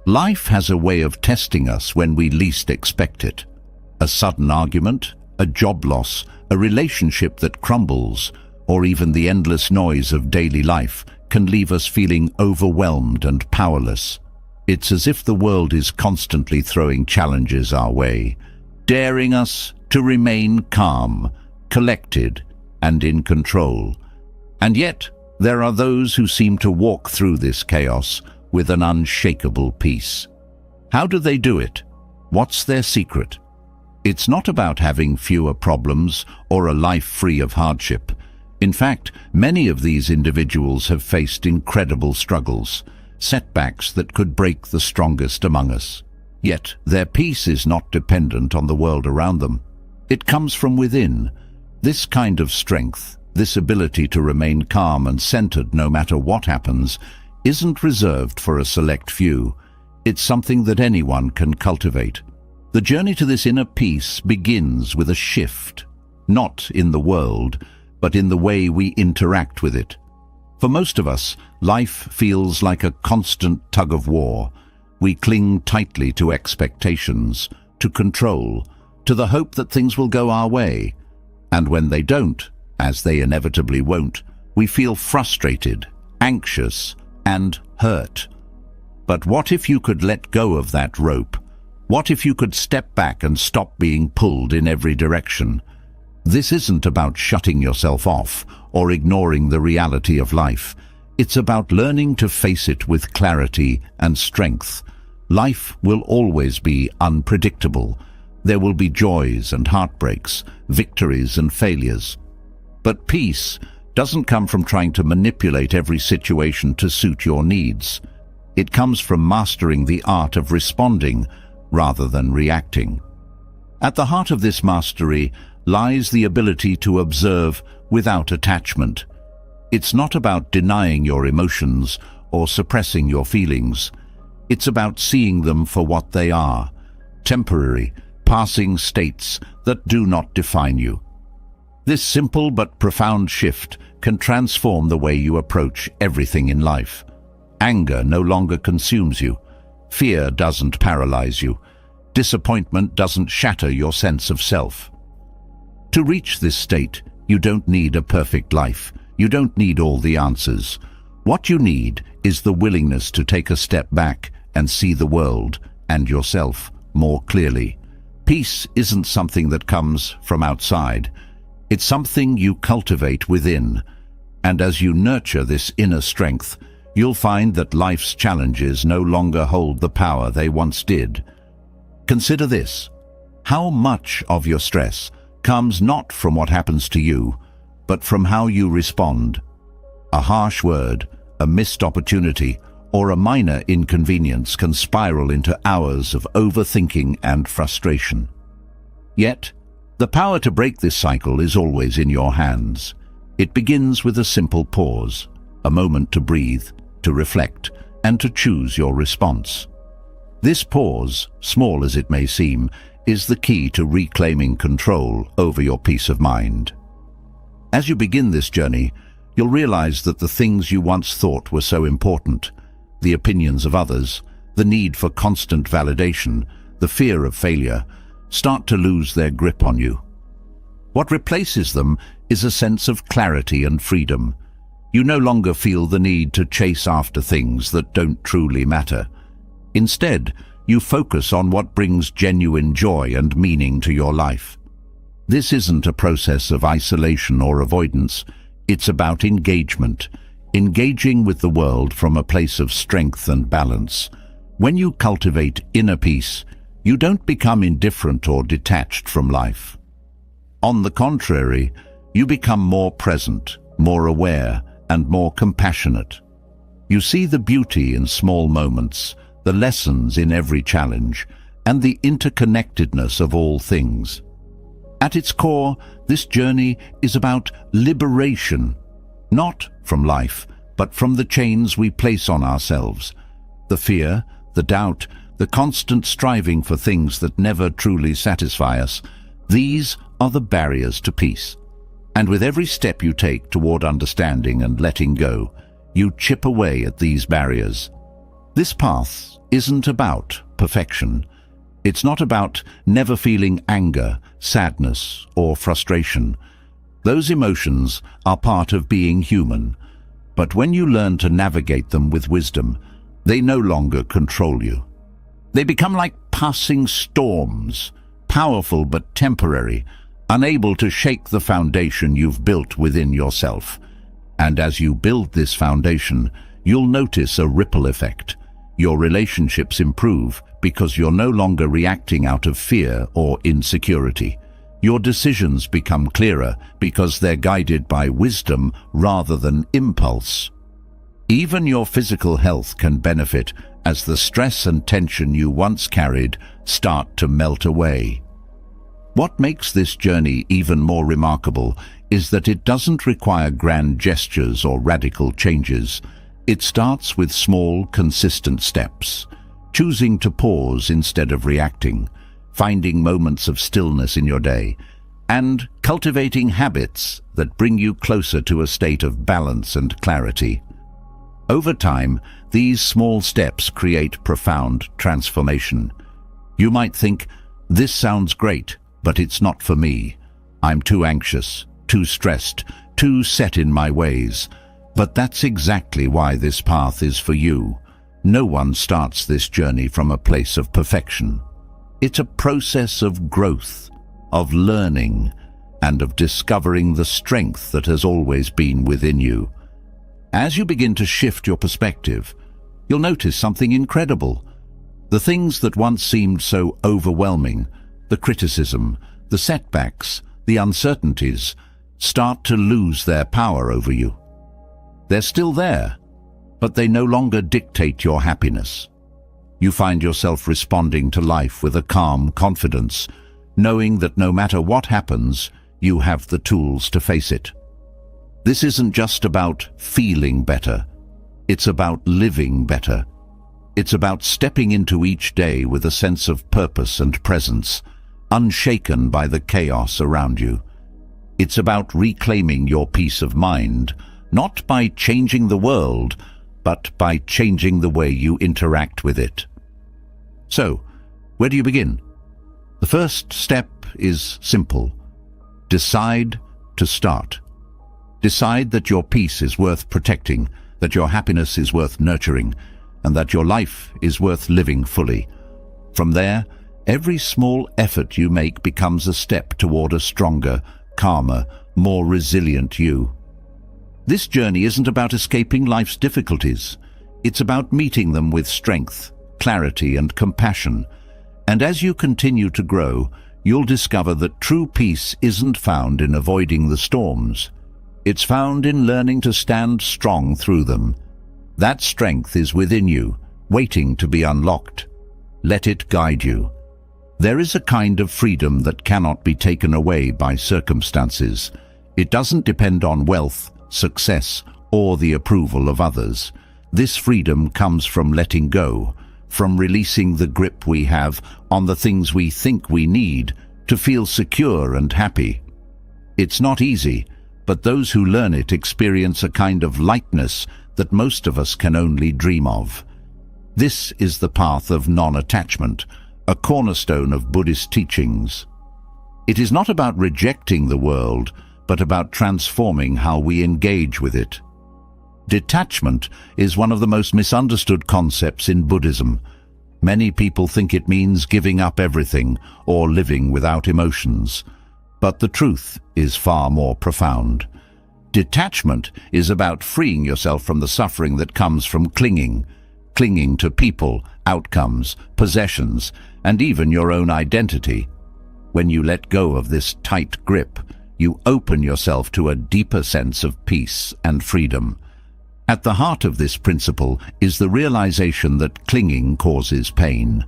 Life has a way of testing us when we least expect it. A sudden argument, a job loss, a relationship that crumbles, or even the endless noise of daily life can leave us feeling overwhelmed and powerless. It's as if the world is constantly throwing challenges our way, daring us to remain calm, collected, and in control. And yet, there are those who seem to walk through this chaos with an unshakable peace. How do they do it? What's their secret? It's not about having fewer problems or a life free of hardship. In fact, many of these individuals have faced incredible struggles, setbacks that could break the strongest among us. Yet, their peace is not dependent on the world around them. It comes from within. This kind of strength, this ability to remain calm and centered no matter what happens, isn't reserved for a select few. It's something that anyone can cultivate. The journey to this inner peace begins with a shift, not in the world, but in the way we interact with it. For most of us, life feels like a constant tug-of-war. We cling tightly to expectations, to control, to the hope that things will go our way. And when they don't, as they inevitably won't, we feel frustrated, anxious, and hurt. But what if you could let go of that rope? What if you could step back and stop being pulled in every direction? This isn't about shutting yourself off or ignoring the reality of life. It's about learning to face it with clarity and strength. Life will always be unpredictable. There will be joys and heartbreaks, victories and failures. But peace doesn't come from trying to manipulate every situation to suit your needs. It comes from mastering the art of responding rather than reacting. At the heart of this mastery lies the ability to observe without attachment. It's not about denying your emotions or suppressing your feelings. It's about seeing them for what they are, temporary, passing states that do not define you. This simple but profound shift can transform the way you approach everything in life. Anger no longer consumes you. Fear doesn't paralyze you. Disappointment doesn't shatter your sense of self. To reach this state, you don't need a perfect life. You don't need all the answers. What you need is the willingness to take a step back and see the world and yourself more clearly. Peace isn't something that comes from outside. It's something you cultivate within. And as you nurture this inner strength, you'll find that life's challenges no longer hold the power they once did. Consider this. How much of your stress comes not from what happens to you, but from how you respond? A harsh word, a missed opportunity, or a minor inconvenience can spiral into hours of overthinking and frustration. Yet, the power to break this cycle is always in your hands. It begins with a simple pause, a moment to breathe, to reflect, and to choose your response. This pause, small as it may seem, is the key to reclaiming control over your peace of mind. As you begin this journey, you'll realize that the things you once thought were so important, the opinions of others, the need for constant validation, the fear of failure, start to lose their grip on you. What replaces them is a sense of clarity and freedom. You no longer feel the need to chase after things that don't truly matter. Instead, you focus on what brings genuine joy and meaning to your life. This isn't a process of isolation or avoidance. It's about engagement, engaging with the world from a place of strength and balance. When you cultivate inner peace, you don't become indifferent or detached from life. On the contrary, you become more present, more aware, and more compassionate. You see the beauty in small moments, the lessons in every challenge, and the interconnectedness of all things. At its core, this journey is about liberation, not from life, but from the chains we place on ourselves. The fear, the doubt, the constant striving for things that never truly satisfy us, these are the barriers to peace. And with every step you take toward understanding and letting go, you chip away at these barriers. This path isn't about perfection. It's not about never feeling anger, sadness, or frustration. Those emotions are part of being human, but when you learn to navigate them with wisdom, they no longer control you. They become like passing storms, powerful but temporary, unable to shake the foundation you've built within yourself. And as you build this foundation, you'll notice a ripple effect. Your relationships improve because you're no longer reacting out of fear or insecurity. Your decisions become clearer because they're guided by wisdom rather than impulse. Even your physical health can benefit as the stress and tension you once carried start to melt away. What makes this journey even more remarkable is that it doesn't require grand gestures or radical changes. It starts with small, consistent steps, choosing to pause instead of reacting, finding moments of stillness in your day, and cultivating habits that bring you closer to a state of balance and clarity. Over time, these small steps create profound transformation. You might think, "This sounds great, but it's not for me. I'm too anxious, too stressed, too set in my ways." But that's exactly why this path is for you. No one starts this journey from a place of perfection. It's a process of growth, of learning, and of discovering the strength that has always been within you. As you begin to shift your perspective, you'll notice something incredible. The things that once seemed so overwhelming, the criticism, the setbacks, the uncertainties, start to lose their power over you. They're still there, but they no longer dictate your happiness. You find yourself responding to life with a calm confidence, knowing that no matter what happens, you have the tools to face it. This isn't just about feeling better. It's about living better. It's about stepping into each day with a sense of purpose and presence, unshaken by the chaos around you. It's about reclaiming your peace of mind, not by changing the world, but by changing the way you interact with it. So, where do you begin? The first step is simple. Decide to start. Decide that your peace is worth protecting, that your happiness is worth nurturing, and that your life is worth living fully. From there, every small effort you make becomes a step toward a stronger, calmer, more resilient you. This journey isn't about escaping life's difficulties. It's about meeting them with strength, clarity, and compassion. And as you continue to grow, you'll discover that true peace isn't found in avoiding the storms. It's found in learning to stand strong through them. That strength is within you, waiting to be unlocked. Let it guide you. There is a kind of freedom that cannot be taken away by circumstances. It doesn't depend on wealth, success, or the approval of others. This freedom comes from letting go, from releasing the grip we have on the things we think we need to feel secure and happy. It's not easy, but those who learn it experience a kind of lightness that most of us can only dream of. This is the path of non-attachment, a cornerstone of Buddhist teachings. It is not about rejecting the world, but about transforming how we engage with it. Detachment is one of the most misunderstood concepts in Buddhism. Many people think it means giving up everything or living without emotions. But the truth is far more profound. Detachment is about freeing yourself from the suffering that comes from clinging to people, outcomes, possessions, and even your own identity. When you let go of this tight grip, you open yourself to a deeper sense of peace and freedom. At the heart of this principle is the realization that clinging causes pain.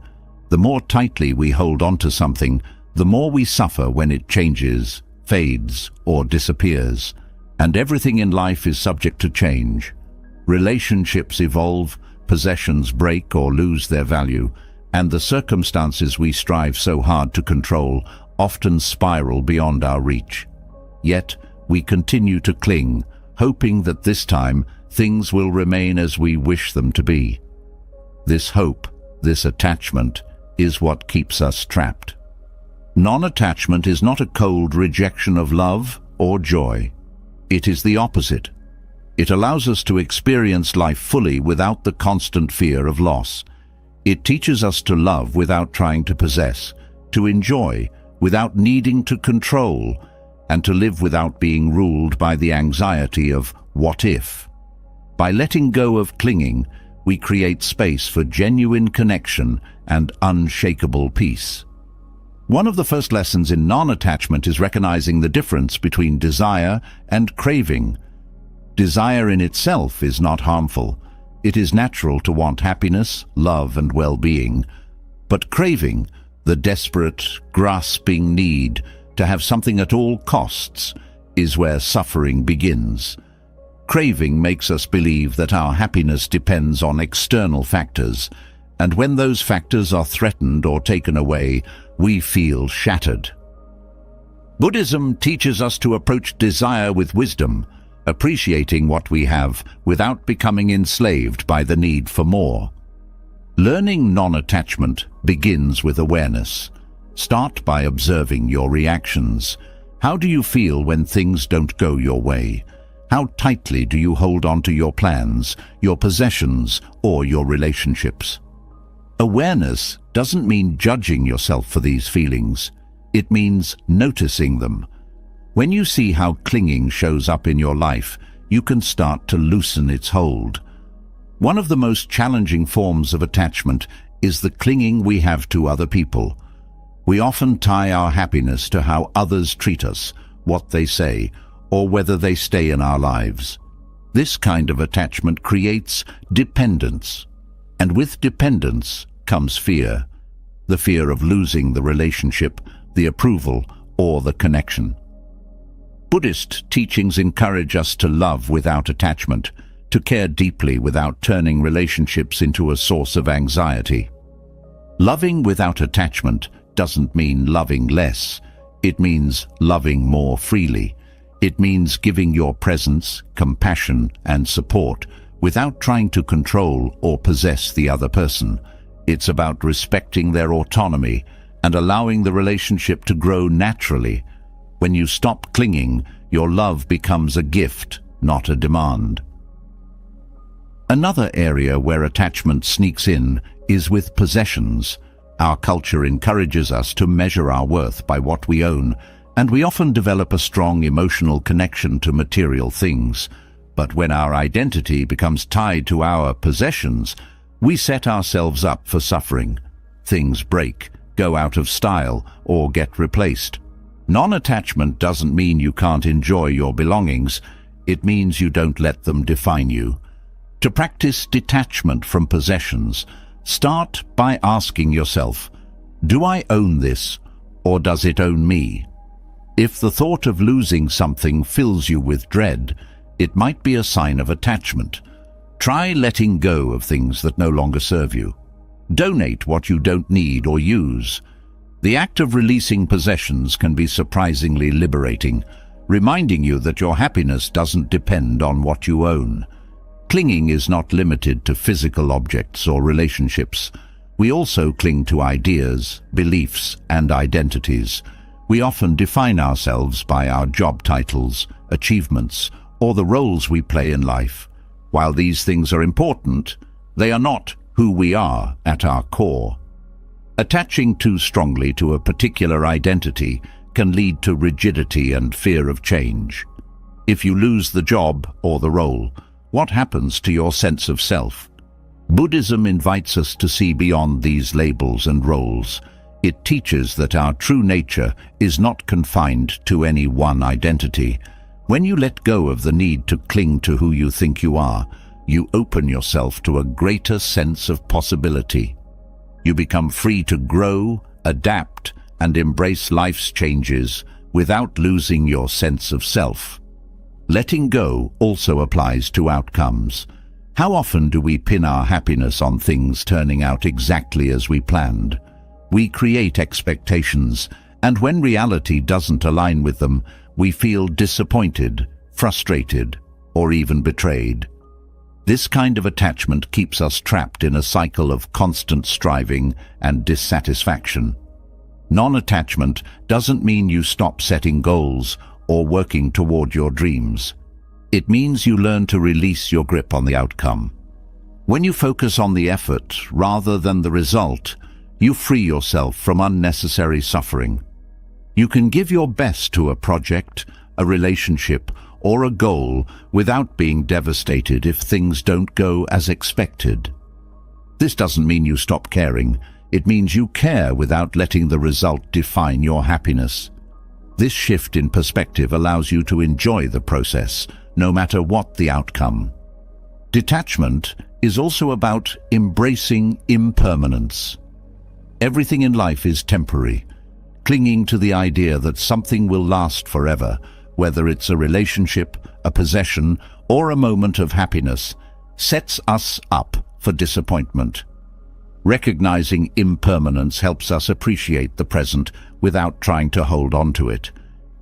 The more tightly we hold on to something, the more we suffer when it changes, fades, or disappears. And everything in life is subject to change. Relationships evolve, possessions break or lose their value, and the circumstances we strive so hard to control often spiral beyond our reach. Yet, we continue to cling, hoping that this time things will remain as we wish them to be. This hope, this attachment, is what keeps us trapped. Non-attachment is not a cold rejection of love or joy. It is the opposite. It allows us to experience life fully without the constant fear of loss. It teaches us to love without trying to possess, to enjoy without needing to control, and to live without being ruled by the anxiety of what if. By letting go of clinging, we create space for genuine connection and unshakable peace. One of the first lessons in non-attachment is recognizing the difference between desire and craving. Desire in itself is not harmful. It is natural to want happiness, love, and well-being. But craving, the desperate, grasping need to have something at all costs, is where suffering begins. Craving makes us believe that our happiness depends on external factors, and when those factors are threatened or taken away, we feel shattered. Buddhism teaches us to approach desire with wisdom, appreciating what we have without becoming enslaved by the need for more. Learning non-attachment begins with awareness. Start by observing your reactions. How do you feel when things don't go your way? How tightly do you hold on to your plans, your possessions, or your relationships? Awareness doesn't mean judging yourself for these feelings. It means noticing them. When you see how clinging shows up in your life, you can start to loosen its hold. One of the most challenging forms of attachment is the clinging we have to other people. We often tie our happiness to how others treat us, what they say, or whether they stay in our lives. This kind of attachment creates dependence, and with dependence comes fear. The fear of losing the relationship, the approval, or the connection. Buddhist teachings encourage us to love without attachment, to care deeply without turning relationships into a source of anxiety. Loving without attachment doesn't mean loving less. It means loving more freely. It means giving your presence, compassion, and support without trying to control or possess the other person. It's about respecting their autonomy and allowing the relationship to grow naturally. When you stop clinging, your love becomes a gift, not a demand. Another area where attachment sneaks in is with possessions. Our culture encourages us to measure our worth by what we own, and we often develop a strong emotional connection to material things. But when our identity becomes tied to our possessions, we set ourselves up for suffering. Things break, go out of style, or get replaced. Non-attachment doesn't mean you can't enjoy your belongings. It means you don't let them define you. To practice detachment from possessions, start by asking yourself, do I own this, or does it own me? If the thought of losing something fills you with dread, it might be a sign of attachment. Try letting go of things that no longer serve you. Donate what you don't need or use. The act of releasing possessions can be surprisingly liberating, reminding you that your happiness doesn't depend on what you own. Clinging is not limited to physical objects or relationships. We also cling to ideas, beliefs, and identities. We often define ourselves by our job titles, achievements, or the roles we play in life. While these things are important, they are not who we are at our core. Attaching too strongly to a particular identity can lead to rigidity and fear of change. If you lose the job or the role, what happens to your sense of self? Buddhism invites us to see beyond these labels and roles. It teaches that our true nature is not confined to any one identity. When you let go of the need to cling to who you think you are, you open yourself to a greater sense of possibility. You become free to grow, adapt, and embrace life's changes without losing your sense of self. Letting go also applies to outcomes. How often do we pin our happiness on things turning out exactly as we planned? We create expectations, and when reality doesn't align with them, we feel disappointed, frustrated, or even betrayed. This kind of attachment keeps us trapped in a cycle of constant striving and dissatisfaction. Non-attachment doesn't mean you stop setting goals or working toward your dreams. It means you learn to release your grip on the outcome. When you focus on the effort rather than the result, you free yourself from unnecessary suffering. You can give your best to a project, a relationship, or a goal without being devastated if things don't go as expected. This doesn't mean you stop caring. It means you care without letting the result define your happiness. This shift in perspective allows you to enjoy the process, no matter what the outcome. Detachment is also about embracing impermanence. Everything in life is temporary. Clinging to the idea that something will last forever, whether it's a relationship, a possession, or a moment of happiness, sets us up for disappointment. Recognizing impermanence helps us appreciate the present without trying to hold on to it.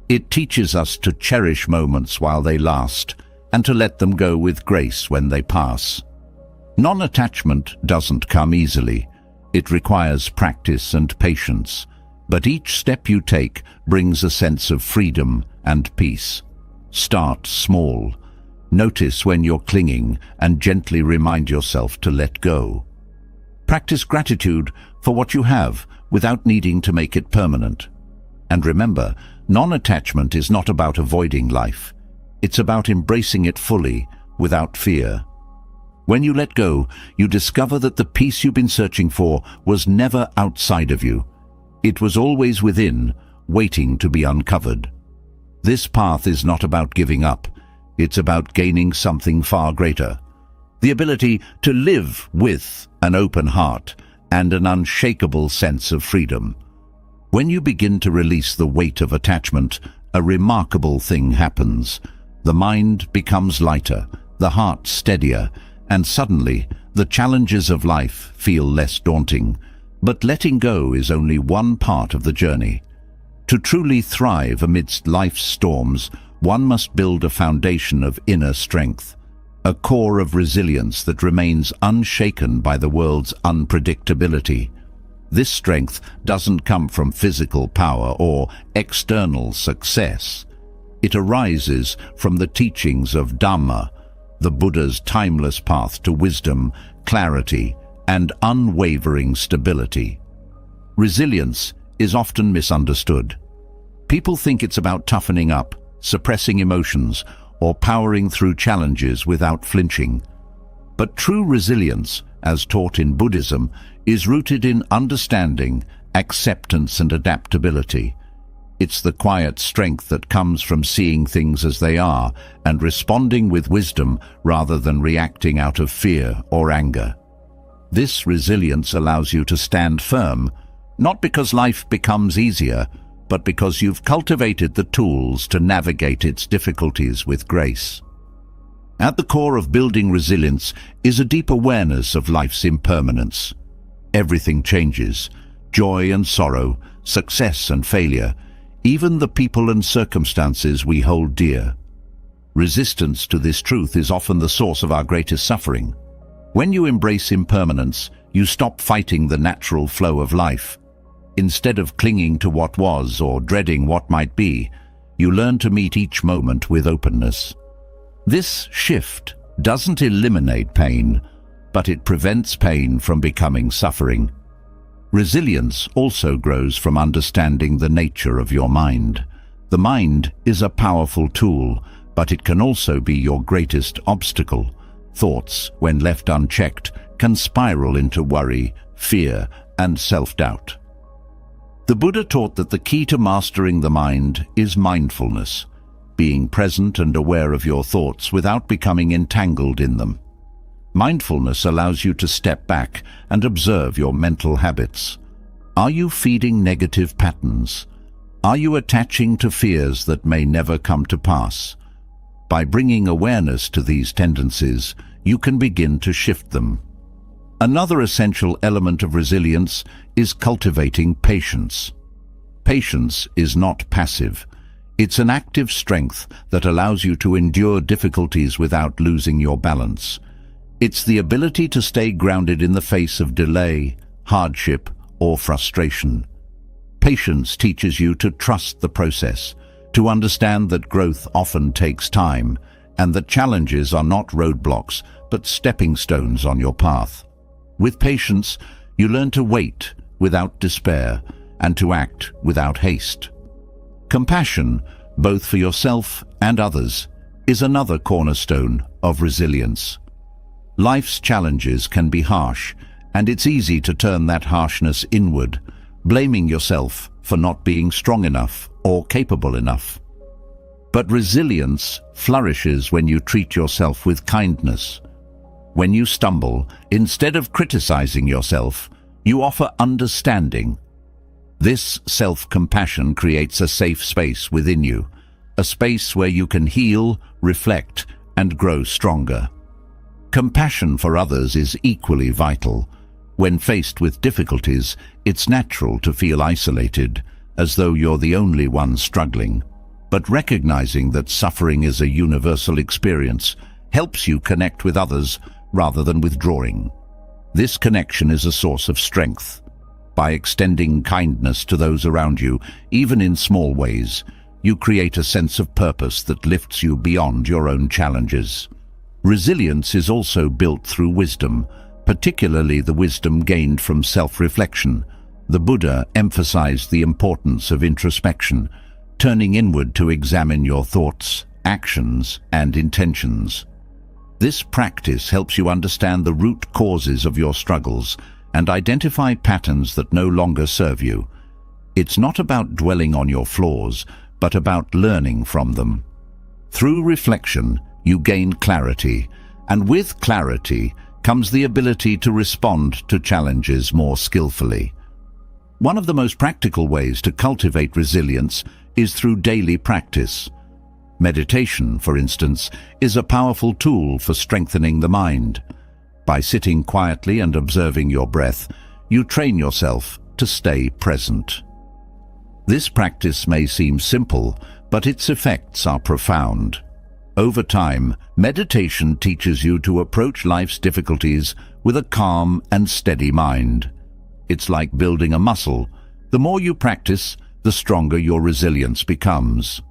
It teaches us to cherish moments while they last and to let them go with grace when they pass. Non-attachment doesn't come easily. It requires practice and patience, but each step you take brings a sense of freedom and peace. Start small. Notice when you're clinging and gently remind yourself to let go. Practice gratitude for what you have without needing to make it permanent. And remember, non-attachment is not about avoiding life. It's about embracing it fully, without fear. When you let go, you discover that the peace you've been searching for was never outside of you. It was always within, waiting to be uncovered. This path is not about giving up. It's about gaining something far greater. The ability to live with an open heart and an unshakable sense of freedom. When you begin to release the weight of attachment, a remarkable thing happens. The mind becomes lighter, the heart steadier, and suddenly the challenges of life feel less daunting. But letting go is only one part of the journey. To truly thrive amidst life's storms, one must build a foundation of inner strength, a core of resilience that remains unshaken by the world's unpredictability. This strength doesn't come from physical power or external success. It arises from the teachings of Dhamma, the Buddha's timeless path to wisdom, clarity, and unwavering stability. Resilience is often misunderstood. People think it's about toughening up, suppressing emotions, or powering through challenges without flinching. But true resilience, as taught in Buddhism, is rooted in understanding, acceptance, and adaptability. It's the quiet strength that comes from seeing things as they are and responding with wisdom rather than reacting out of fear or anger. This resilience allows you to stand firm, not because life becomes easier, but because you've cultivated the tools to navigate its difficulties with grace. At the core of building resilience is a deep awareness of life's impermanence. Everything changes: joy and sorrow, success and failure, even the people and circumstances we hold dear. Resistance to this truth is often the source of our greatest suffering. When you embrace impermanence, you stop fighting the natural flow of life. Instead of clinging to what was or dreading what might be, you learn to meet each moment with openness. This shift doesn't eliminate pain, but it prevents pain from becoming suffering. Resilience also grows from understanding the nature of your mind. The mind is a powerful tool, but it can also be your greatest obstacle. Thoughts, when left unchecked, can spiral into worry, fear, and self-doubt. The Buddha taught that the key to mastering the mind is mindfulness, being present and aware of your thoughts without becoming entangled in them. Mindfulness allows you to step back and observe your mental habits. Are you feeding negative patterns? Are you attaching to fears that may never come to pass? By bringing awareness to these tendencies, you can begin to shift them. Another essential element of resilience is cultivating patience. Patience is not passive. It's an active strength that allows you to endure difficulties without losing your balance. It's the ability to stay grounded in the face of delay, hardship, or frustration. Patience teaches you to trust the process, to understand that growth often takes time, and that challenges are not roadblocks, but stepping stones on your path. With patience, you learn to wait without despair, and to act without haste. Compassion, both for yourself and others, is another cornerstone of resilience. Life's challenges can be harsh, and it's easy to turn that harshness inward, blaming yourself for not being strong enough or capable enough. But resilience flourishes when you treat yourself with kindness. When you stumble, instead of criticizing yourself, you offer understanding. This self-compassion creates a safe space within you, a space where you can heal, reflect, and grow stronger. Compassion for others is equally vital. When faced with difficulties, it's natural to feel isolated, as though you're the only one struggling. But recognizing that suffering is a universal experience helps you connect with others rather than withdrawing. This connection is a source of strength. By extending kindness to those around you, even in small ways, you create a sense of purpose that lifts you beyond your own challenges. Resilience is also built through wisdom, particularly the wisdom gained from self-reflection. The Buddha emphasized the importance of introspection, turning inward to examine your thoughts, actions, and intentions. This practice helps you understand the root causes of your struggles and identify patterns that no longer serve you. It's not about dwelling on your flaws, but about learning from them. Through reflection, you gain clarity, and with clarity comes the ability to respond to challenges more skillfully. One of the most practical ways to cultivate resilience is through daily practice. Meditation, for instance, is a powerful tool for strengthening the mind. By sitting quietly and observing your breath, you train yourself to stay present. This practice may seem simple, but its effects are profound. Over time, meditation teaches you to approach life's difficulties with a calm and steady mind. It's like building a muscle. The more you practice, the stronger your resilience becomes.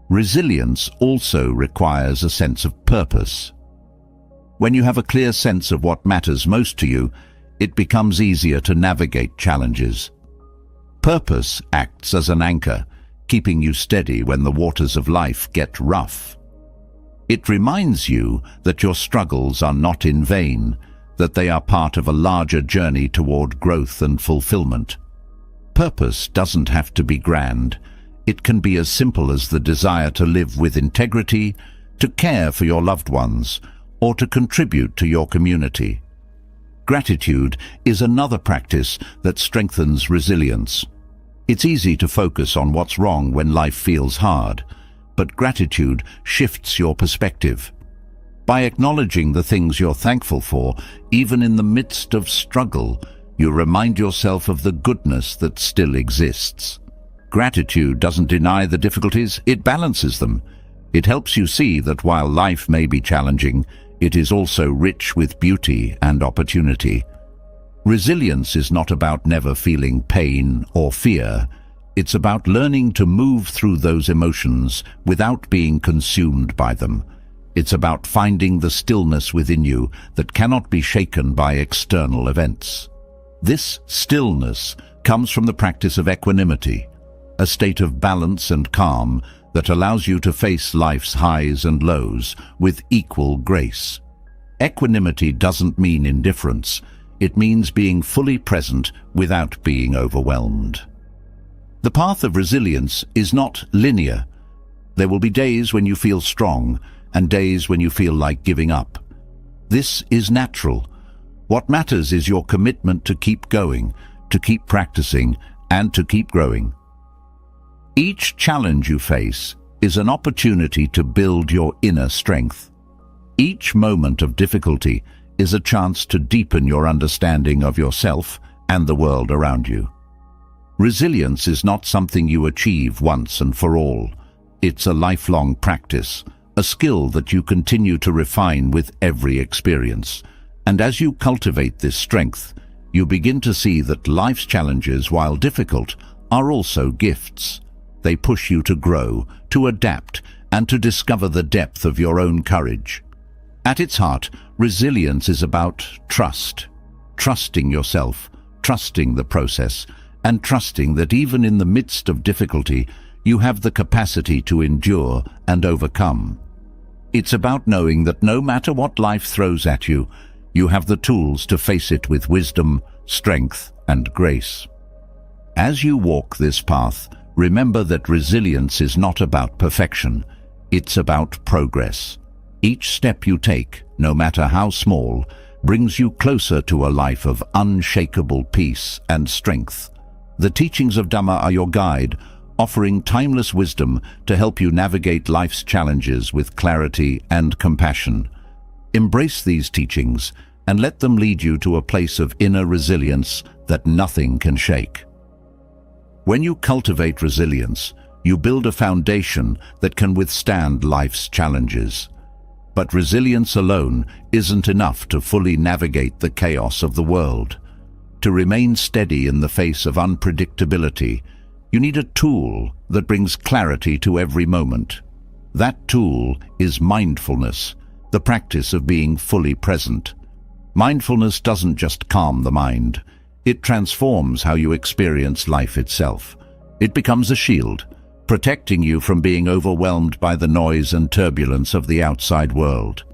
Resilience also requires a sense of purpose. When you have a clear sense of what matters most to you, it becomes easier to navigate challenges. Purpose acts as an anchor, keeping you steady when the waters of life get rough. It reminds you that your struggles are not in vain, that they are part of a larger journey toward growth and fulfillment. Purpose doesn't have to be grand. It can be as simple as the desire to live with integrity, to care for your loved ones, or to contribute to your community. Gratitude is another practice that strengthens resilience. It's easy to focus on what's wrong when life feels hard, but gratitude shifts your perspective. By acknowledging the things you're thankful for, even in the midst of struggle, you remind yourself of the goodness that still exists. Gratitude doesn't deny the difficulties, it balances them. It helps you see that while life may be challenging, it is also rich with beauty and opportunity. Resilience is not about never feeling pain or fear. It's about learning to move through those emotions without being consumed by them. It's about finding the stillness within you that cannot be shaken by external events. This stillness comes from the practice of equanimity, a state of balance and calm that allows you to face life's highs and lows with equal grace. Equanimity doesn't mean indifference. It means being fully present without being overwhelmed. The path of resilience is not linear. There will be days when you feel strong and days when you feel like giving up. This is natural. What matters is your commitment to keep going, to keep practicing, and to keep growing. Each challenge you face is an opportunity to build your inner strength. Each moment of difficulty is a chance to deepen your understanding of yourself and the world around you. Resilience is not something you achieve once and for all. It's a lifelong practice, a skill that you continue to refine with every experience. And as you cultivate this strength, you begin to see that life's challenges, while difficult, are also gifts. They push you to grow, to adapt, and to discover the depth of your own courage. At its heart, resilience is about trust. Trusting yourself, trusting the process, and trusting that even in the midst of difficulty, you have the capacity to endure and overcome. It's about knowing that no matter what life throws at you, you have the tools to face it with wisdom, strength, and grace. As you walk this path, remember that resilience is not about perfection, it's about progress. Each step you take, no matter how small, brings you closer to a life of unshakable peace and strength. The teachings of Dhamma are your guide, offering timeless wisdom to help you navigate life's challenges with clarity and compassion. Embrace these teachings and let them lead you to a place of inner resilience that nothing can shake. When you cultivate resilience, you build a foundation that can withstand life's challenges. But resilience alone isn't enough to fully navigate the chaos of the world. To remain steady in the face of unpredictability, you need a tool that brings clarity to every moment. That tool is mindfulness, the practice of being fully present. Mindfulness doesn't just calm the mind, it transforms how you experience life itself. It becomes a shield, protecting you from being overwhelmed by the noise and turbulence of the outside world.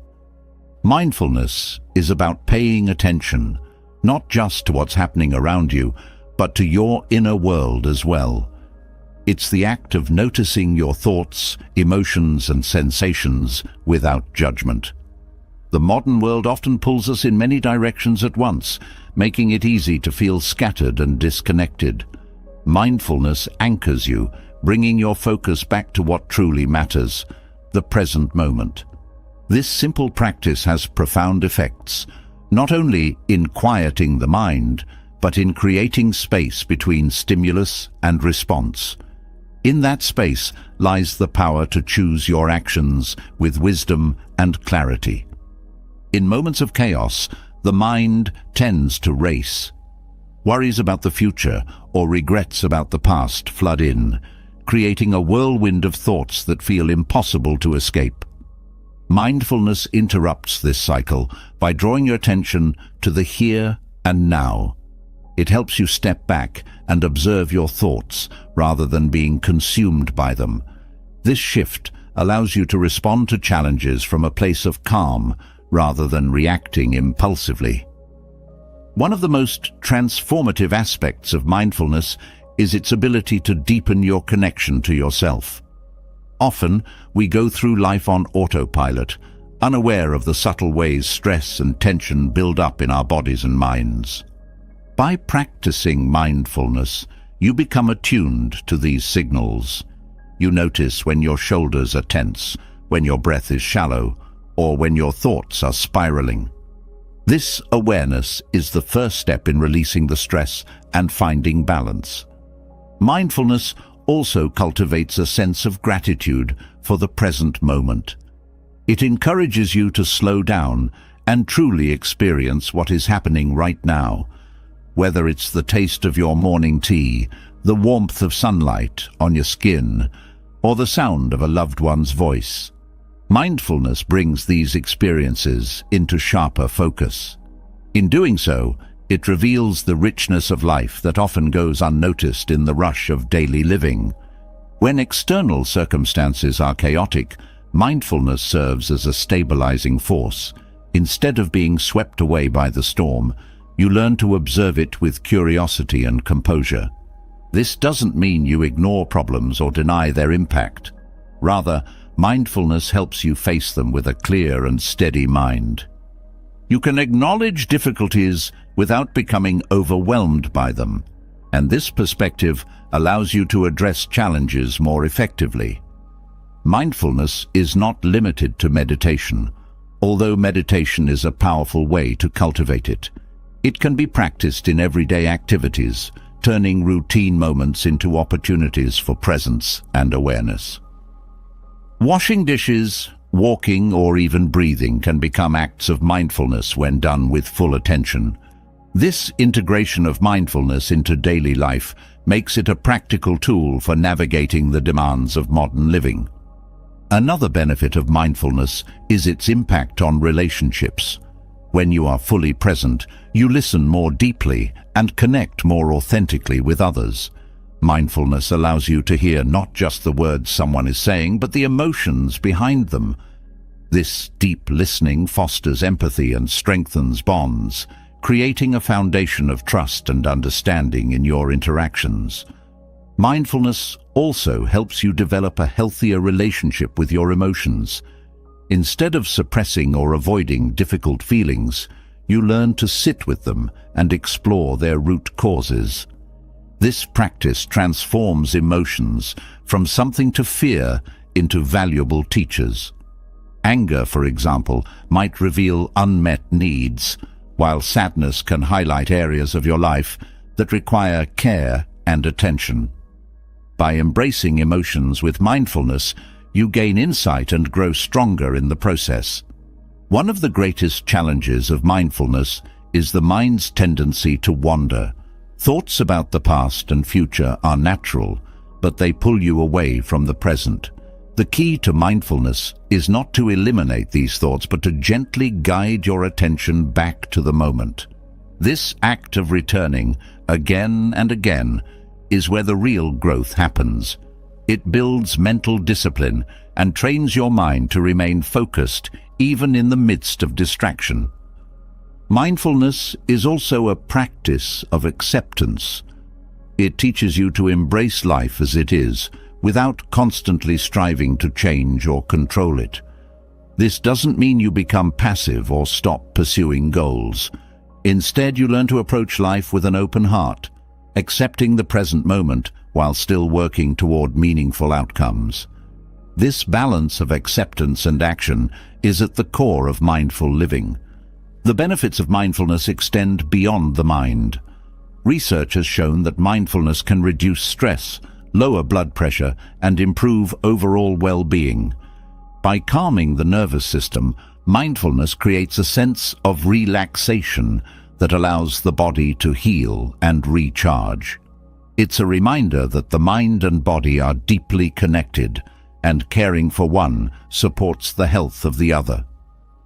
Mindfulness is about paying attention, not just to what's happening around you, but to your inner world as well. It's the act of noticing your thoughts, emotions, and sensations without judgment. The modern world often pulls us in many directions at once, making it easy to feel scattered and disconnected. Mindfulness anchors you, bringing your focus back to what truly matters, the present moment. This simple practice has profound effects, not only in quieting the mind, but in creating space between stimulus and response. In that space lies the power to choose your actions with wisdom and clarity. In moments of chaos, the mind tends to race. Worries about the future or regrets about the past flood in, creating a whirlwind of thoughts that feel impossible to escape. Mindfulness interrupts this cycle by drawing your attention to the here and now. It helps you step back and observe your thoughts rather than being consumed by them. This shift allows you to respond to challenges from a place of calm rather than reacting impulsively. One of the most transformative aspects of mindfulness is its ability to deepen your connection to yourself. Often, we go through life on autopilot, unaware of the subtle ways stress and tension build up in our bodies and minds. By practicing mindfulness, you become attuned to these signals. You notice when your shoulders are tense, when your breath is shallow, or when your thoughts are spiraling. This awareness is the first step in releasing the stress and finding balance. Mindfulness also cultivates a sense of gratitude for the present moment. It encourages you to slow down and truly experience what is happening right now, whether it's the taste of your morning tea, the warmth of sunlight on your skin, or the sound of a loved one's voice. Mindfulness brings these experiences into sharper focus. In doing so, it reveals the richness of life that often goes unnoticed in the rush of daily living. When external circumstances are chaotic, mindfulness serves as a stabilizing force. Instead of being swept away by the storm, you learn to observe it with curiosity and composure. This doesn't mean you ignore problems or deny their impact. Rather, mindfulness helps you face them with a clear and steady mind. You can acknowledge difficulties without becoming overwhelmed by them, and this perspective allows you to address challenges more effectively. Mindfulness is not limited to meditation, although meditation is a powerful way to cultivate it. It can be practiced in everyday activities, turning routine moments into opportunities for presence and awareness. Washing dishes, Walking or even breathing can become acts of mindfulness when done with full attention. This integration of mindfulness into daily life makes it a practical tool for navigating the demands of modern living. Another benefit of mindfulness is its impact on relationships. When you are fully present, you listen more deeply and connect more authentically with others. Mindfulness allows you to hear not just the words someone is saying, but the emotions behind them. This deep listening fosters empathy and strengthens bonds, creating a foundation of trust and understanding in your interactions. Mindfulness also helps you develop a healthier relationship with your emotions. Instead of suppressing or avoiding difficult feelings, you learn to sit with them and explore their root causes. This practice transforms emotions from something to fear into valuable teachers. Anger, for example, might reveal unmet needs, while sadness can highlight areas of your life that require care and attention. By embracing emotions with mindfulness, you gain insight and grow stronger in the process. One of the greatest challenges of mindfulness is the mind's tendency to wander. Thoughts about the past and future are natural, but they pull you away from the present. The key to mindfulness is not to eliminate these thoughts, but to gently guide your attention back to the moment. This act of returning again and again is where the real growth happens. It builds mental discipline and trains your mind to remain focused even in the midst of distraction. Mindfulness is also a practice of acceptance. It teaches you to embrace life as it is, without constantly striving to change or control it. This doesn't mean you become passive or stop pursuing goals. Instead, you learn to approach life with an open heart, accepting the present moment while still working toward meaningful outcomes. This balance of acceptance and action is at the core of mindful living. The benefits of mindfulness extend beyond the mind. Research has shown that mindfulness can reduce stress, lower blood pressure, and improve overall well-being. By calming the nervous system, mindfulness creates a sense of relaxation that allows the body to heal and recharge. It's a reminder that the mind and body are deeply connected, and caring for one supports the health of the other.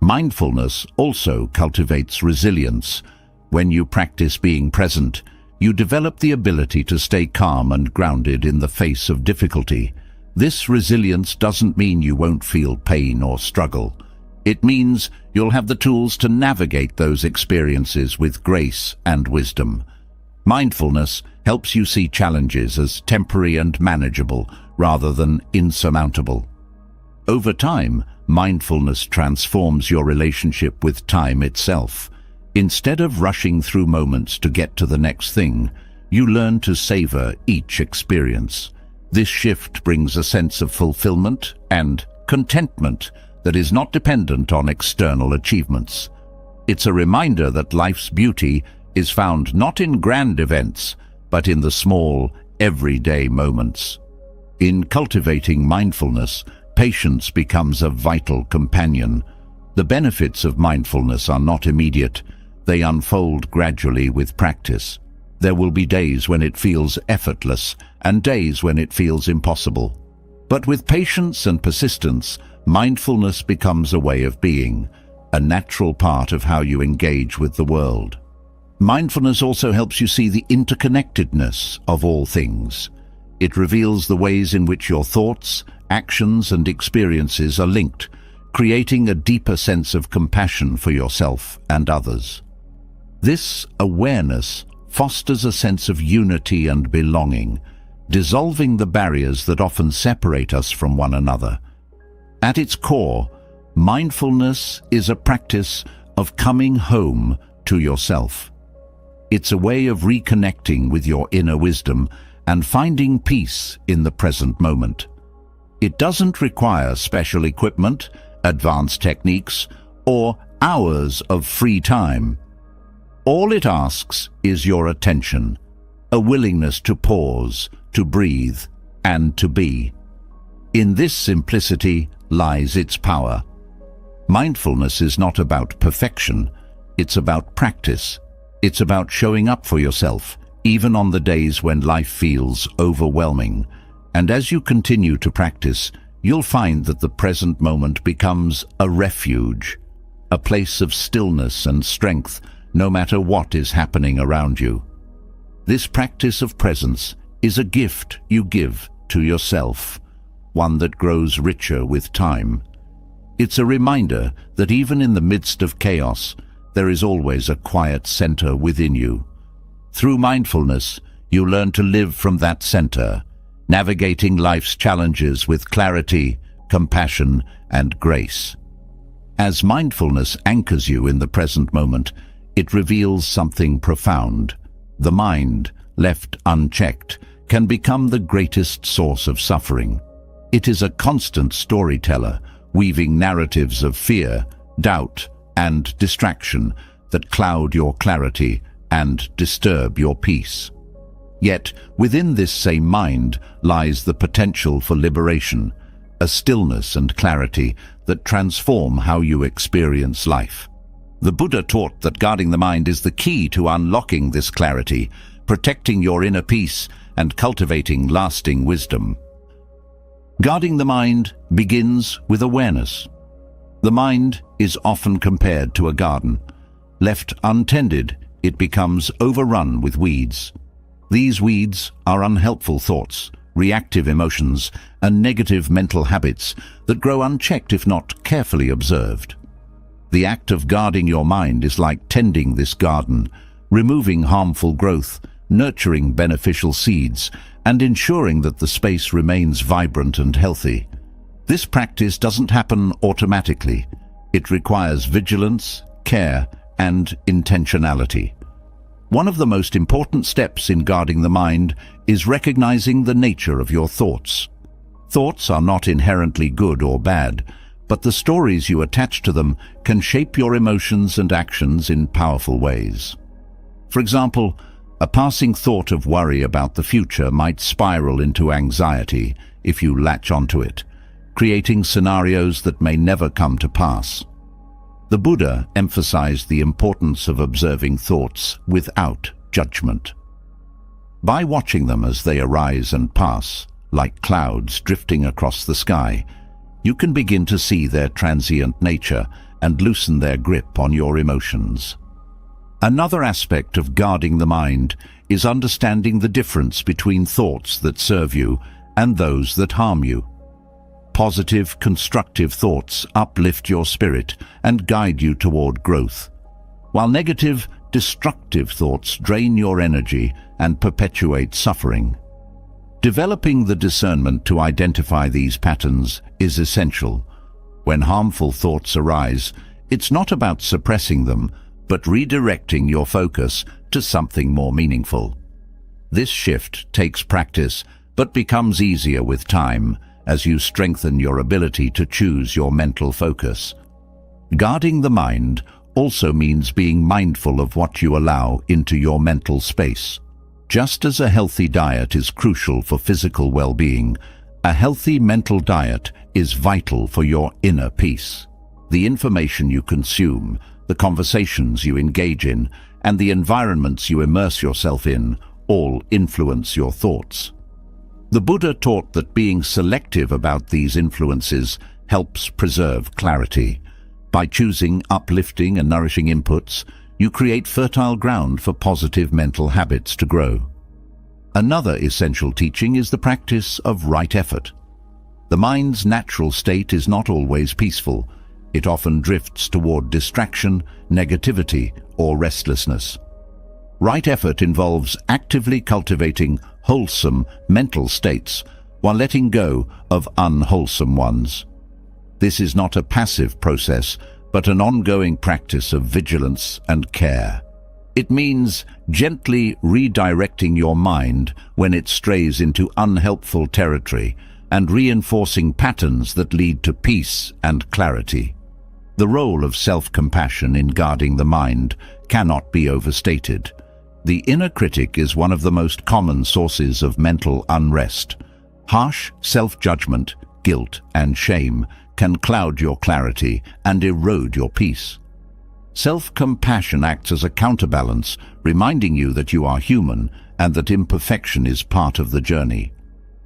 Mindfulness also cultivates resilience. When you practice being present, you develop the ability to stay calm and grounded in the face of difficulty. This resilience doesn't mean you won't feel pain or struggle. It means you'll have the tools to navigate those experiences with grace and wisdom. Mindfulness helps you see challenges as temporary and manageable rather than insurmountable. Over time, mindfulness transforms your relationship with time itself. Instead of rushing through moments to get to the next thing, you learn to savor each experience. This shift brings a sense of fulfillment and contentment that is not dependent on external achievements. It's a reminder that life's beauty is found not in grand events, but in the small, everyday moments. In cultivating mindfulness, patience becomes a vital companion. The benefits of mindfulness are not immediate. They unfold gradually with practice. There will be days when it feels effortless and days when it feels impossible. But with patience and persistence, mindfulness becomes a way of being, a natural part of how you engage with the world. Mindfulness also helps you see the interconnectedness of all things. It reveals the ways in which your thoughts, actions, and experiences are linked, creating a deeper sense of compassion for yourself and others. This awareness fosters a sense of unity and belonging, dissolving the barriers that often separate us from one another. At its core, mindfulness is a practice of coming home to yourself. It's a way of reconnecting with your inner wisdom and finding peace in the present moment. It doesn't require special equipment, advanced techniques, or hours of free time. All it asks is your attention, a willingness to pause, to breathe, and to be. In this simplicity lies its power. Mindfulness is not about perfection, it's about practice. It's about showing up for yourself, even on the days when life feels overwhelming. And as you continue to practice, you'll find that the present moment becomes a refuge, a place of stillness and strength, no matter what is happening around you. This practice of presence is a gift you give to yourself, one that grows richer with time. It's a reminder that even in the midst of chaos, there is always a quiet center within you. Through mindfulness, you learn to live from that center, navigating life's challenges with clarity, compassion, and grace. As mindfulness anchors you in the present moment, it reveals something profound. The mind, left unchecked, can become the greatest source of suffering. It is a constant storyteller, weaving narratives of fear, doubt, and distraction that cloud your clarity and disturb your peace. Yet, within this same mind lies the potential for liberation, a stillness and clarity that transform how you experience life. The Buddha taught that guarding the mind is the key to unlocking this clarity, protecting your inner peace, and cultivating lasting wisdom. Guarding the mind begins with awareness. The mind is often compared to a garden. Left untended, it becomes overrun with weeds. These weeds are unhelpful thoughts, reactive emotions, and negative mental habits that grow unchecked if not carefully observed. The act of guarding your mind is like tending this garden, removing harmful growth, nurturing beneficial seeds, and ensuring that the space remains vibrant and healthy. This practice doesn't happen automatically. It requires vigilance, care, and intentionality. One of the most important steps in guarding the mind is recognizing the nature of your thoughts. Thoughts are not inherently good or bad, but the stories you attach to them can shape your emotions and actions in powerful ways. For example, a passing thought of worry about the future might spiral into anxiety if you latch onto it, creating scenarios that may never come to pass. The Buddha emphasized the importance of observing thoughts without judgment. By watching them as they arise and pass, like clouds drifting across the sky, you can begin to see their transient nature and loosen their grip on your emotions. Another aspect of guarding the mind is understanding the difference between thoughts that serve you and those that harm you. Positive, constructive thoughts uplift your spirit and guide you toward growth, while negative, destructive thoughts drain your energy and perpetuate suffering. Developing the discernment to identify these patterns is essential. When harmful thoughts arise, it's not about suppressing them, but redirecting your focus to something more meaningful. This shift takes practice, but becomes easier with time as you strengthen your ability to choose your mental focus. Guarding the mind also means being mindful of what you allow into your mental space. Just as a healthy diet is crucial for physical well-being, a healthy mental diet is vital for your inner peace. The information you consume, the conversations you engage in, and the environments you immerse yourself in all influence your thoughts. The Buddha taught that being selective about these influences helps preserve clarity. By choosing uplifting and nourishing inputs, you create fertile ground for positive mental habits to grow. Another essential teaching is the practice of right effort. The mind's natural state is not always peaceful. It often drifts toward distraction, negativity, or restlessness. Right effort involves actively cultivating wholesome mental states while letting go of unwholesome ones. This is not a passive process, but an ongoing practice of vigilance and care. It means gently redirecting your mind when it strays into unhelpful territory and reinforcing patterns that lead to peace and clarity. The role of self-compassion in guarding the mind cannot be overstated. The inner critic is one of the most common sources of mental unrest. Harsh self-judgment, guilt, and shame can cloud your clarity and erode your peace. Self-compassion acts as a counterbalance, reminding you that you are human and that imperfection is part of the journey.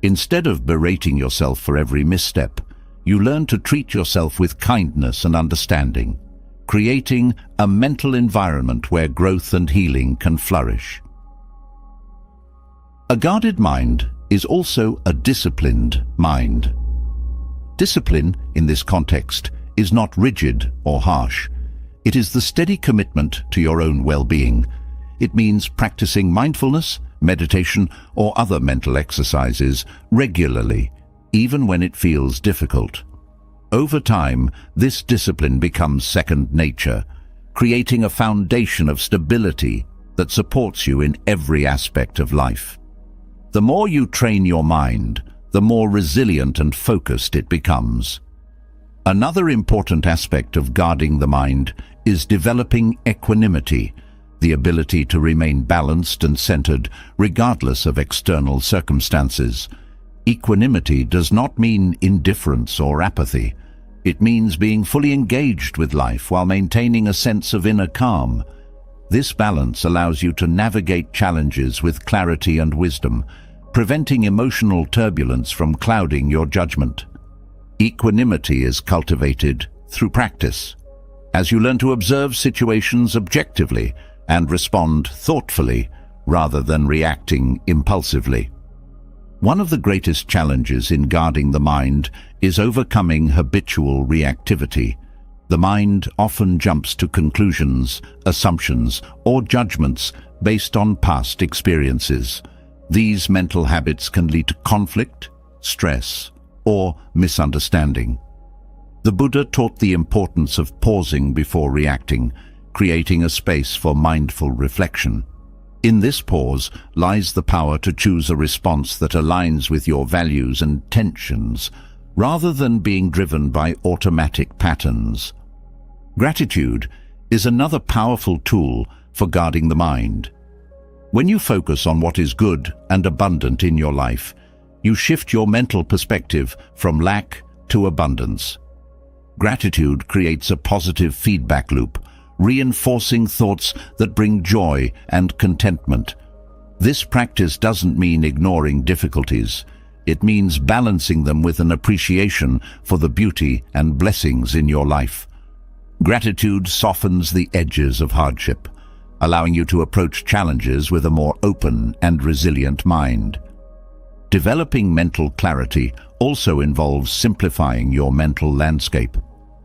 Instead of berating yourself for every misstep, you learn to treat yourself with kindness and understanding, creating a mental environment where growth and healing can flourish. A guarded mind is also a disciplined mind. Discipline, in this context, is not rigid or harsh. It is the steady commitment to your own well-being. It means practicing mindfulness, meditation, or other mental exercises regularly, even when it feels difficult. Over time, this discipline becomes second nature, creating a foundation of stability that supports you in every aspect of life. The more you train your mind, the more resilient and focused it becomes. Another important aspect of guarding the mind is developing equanimity, the ability to remain balanced and centered regardless of external circumstances. Equanimity does not mean indifference or apathy. It means being fully engaged with life while maintaining a sense of inner calm. This balance allows you to navigate challenges with clarity and wisdom, preventing emotional turbulence from clouding your judgment. Equanimity is cultivated through practice, as you learn to observe situations objectively and respond thoughtfully rather than reacting impulsively. One of the greatest challenges in guarding the mind is overcoming habitual reactivity. The mind often jumps to conclusions, assumptions, or judgments based on past experiences. These mental habits can lead to conflict, stress, or misunderstanding. The Buddha taught the importance of pausing before reacting, creating a space for mindful reflection. In this pause lies the power to choose a response that aligns with your values and intentions, rather than being driven by automatic patterns. Gratitude is another powerful tool for guarding the mind. When you focus on what is good and abundant in your life, you shift your mental perspective from lack to abundance. Gratitude creates a positive feedback loop, reinforcing thoughts that bring joy and contentment. This practice doesn't mean ignoring difficulties. It means balancing them with an appreciation for the beauty and blessings in your life. Gratitude softens the edges of hardship, allowing you to approach challenges with a more open and resilient mind. Developing mental clarity also involves simplifying your mental landscape.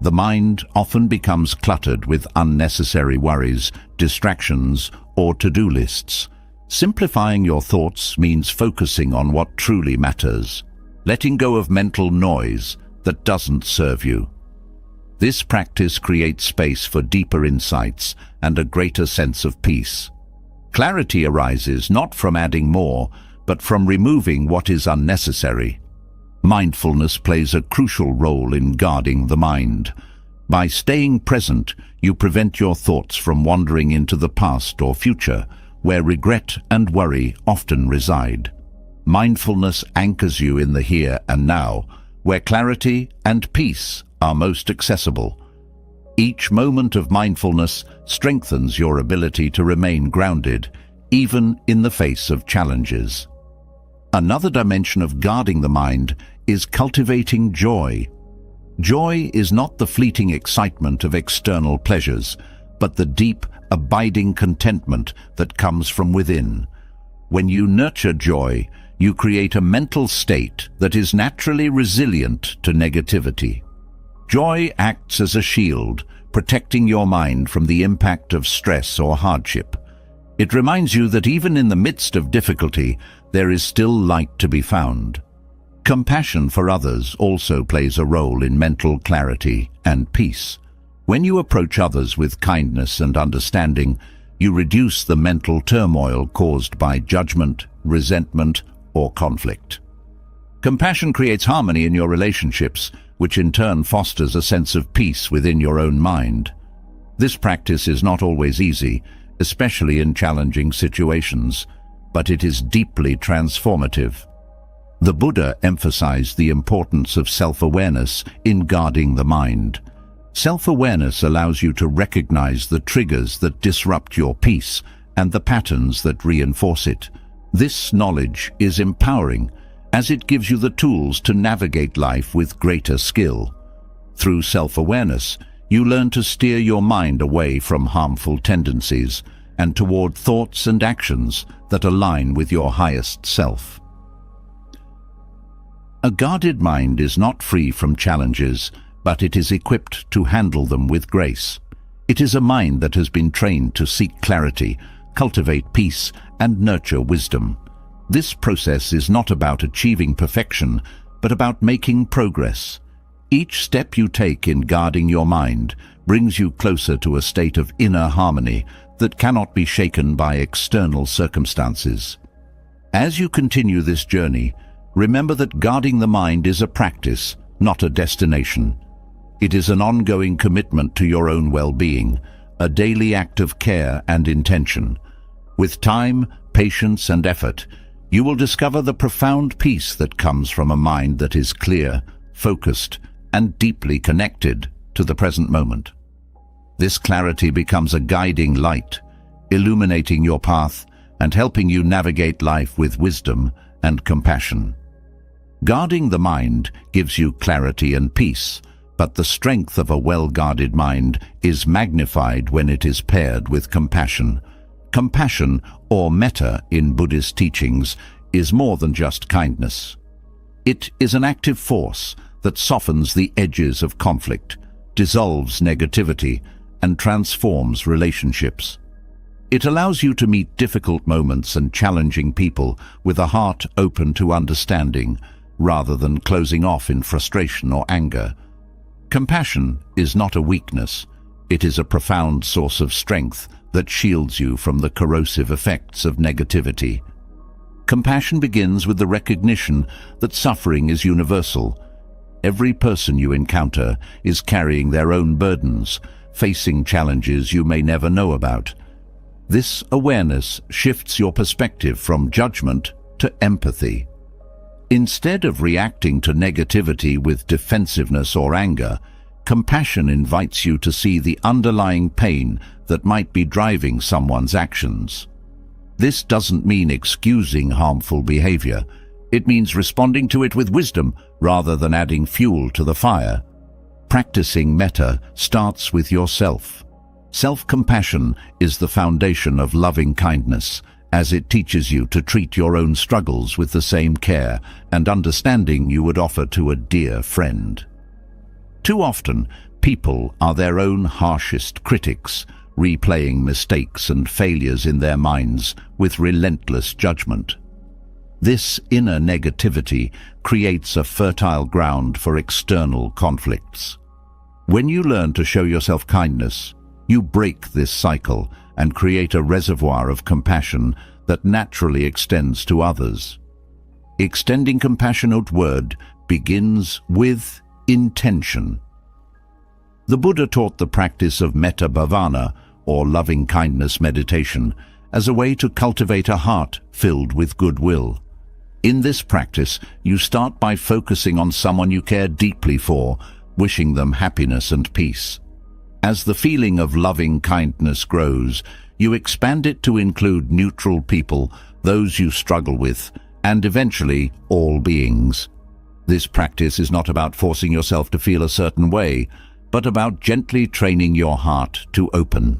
The mind often becomes cluttered with unnecessary worries, distractions, or to-do lists. Simplifying your thoughts means focusing on what truly matters, letting go of mental noise that doesn't serve you. This practice creates space for deeper insights and a greater sense of peace. Clarity arises not from adding more, but from removing what is unnecessary. Mindfulness plays a crucial role in guarding the mind. By staying present, you prevent your thoughts from wandering into the past or future, where regret and worry often reside. Mindfulness anchors you in the here and now, where clarity and peace are most accessible. Each moment of mindfulness strengthens your ability to remain grounded, even in the face of challenges. Another dimension of guarding the mind is cultivating joy. Joy is not the fleeting excitement of external pleasures, but the deep, abiding contentment that comes from within. When you nurture joy, you create a mental state that is naturally resilient to negativity. Joy acts as a shield, protecting your mind from the impact of stress or hardship. It reminds you that even in the midst of difficulty, there is still light to be found. Compassion for others also plays a role in mental clarity and peace. When you approach others with kindness and understanding, you reduce the mental turmoil caused by judgment, resentment, or conflict. Compassion creates harmony in your relationships, which in turn fosters a sense of peace within your own mind. This practice is not always easy, especially in challenging situations, but it is deeply transformative. The Buddha emphasized the importance of self-awareness in guarding the mind. Self-awareness allows you to recognize the triggers that disrupt your peace and the patterns that reinforce it. This knowledge is empowering, as it gives you the tools to navigate life with greater skill. Through self-awareness, you learn to steer your mind away from harmful tendencies and toward thoughts and actions that align with your highest self. A guarded mind is not free from challenges, but it is equipped to handle them with grace. It is a mind that has been trained to seek clarity, cultivate peace, and nurture wisdom. This process is not about achieving perfection, but about making progress. Each step you take in guarding your mind brings you closer to a state of inner harmony that cannot be shaken by external circumstances. As you continue this journey, remember that guarding the mind is a practice, not a destination. It is an ongoing commitment to your own well-being, a daily act of care and intention. With time, patience, and effort, you will discover the profound peace that comes from a mind that is clear, focused, and deeply connected to the present moment. This clarity becomes a guiding light, illuminating your path and helping you navigate life with wisdom and compassion. Guarding the mind gives you clarity and peace, but the strength of a well-guarded mind is magnified when it is paired with compassion. Compassion, or metta in Buddhist teachings, is more than just kindness. It is an active force that softens the edges of conflict, dissolves negativity, and transforms relationships. It allows you to meet difficult moments and challenging people with a heart open to understanding, rather than closing off in frustration or anger. Compassion is not a weakness. It is a profound source of strength that shields you from the corrosive effects of negativity. Compassion begins with the recognition that suffering is universal. Every person you encounter is carrying their own burdens, facing challenges you may never know about. This awareness shifts your perspective from judgment to empathy. Instead of reacting to negativity with defensiveness or anger, compassion invites you to see the underlying pain that might be driving someone's actions. This doesn't mean excusing harmful behavior. It means responding to it with wisdom rather than adding fuel to the fire. Practicing metta starts with yourself. Self-compassion is the foundation of loving kindness, as it teaches you to treat your own struggles with the same care and understanding you would offer to a dear friend. Too often, people are their own harshest critics, replaying mistakes and failures in their minds with relentless judgment. This inner negativity creates a fertile ground for external conflicts. When you learn to show yourself kindness, you break this cycle and create a reservoir of compassion that naturally extends to others. Extending compassion outward begins with intention. The Buddha taught the practice of metta bhavana, or loving-kindness meditation, as a way to cultivate a heart filled with goodwill. In this practice, you start by focusing on someone you care deeply for, wishing them happiness and peace. As the feeling of loving kindness grows, you expand it to include neutral people, those you struggle with, and eventually all beings. This practice is not about forcing yourself to feel a certain way, but about gently training your heart to open.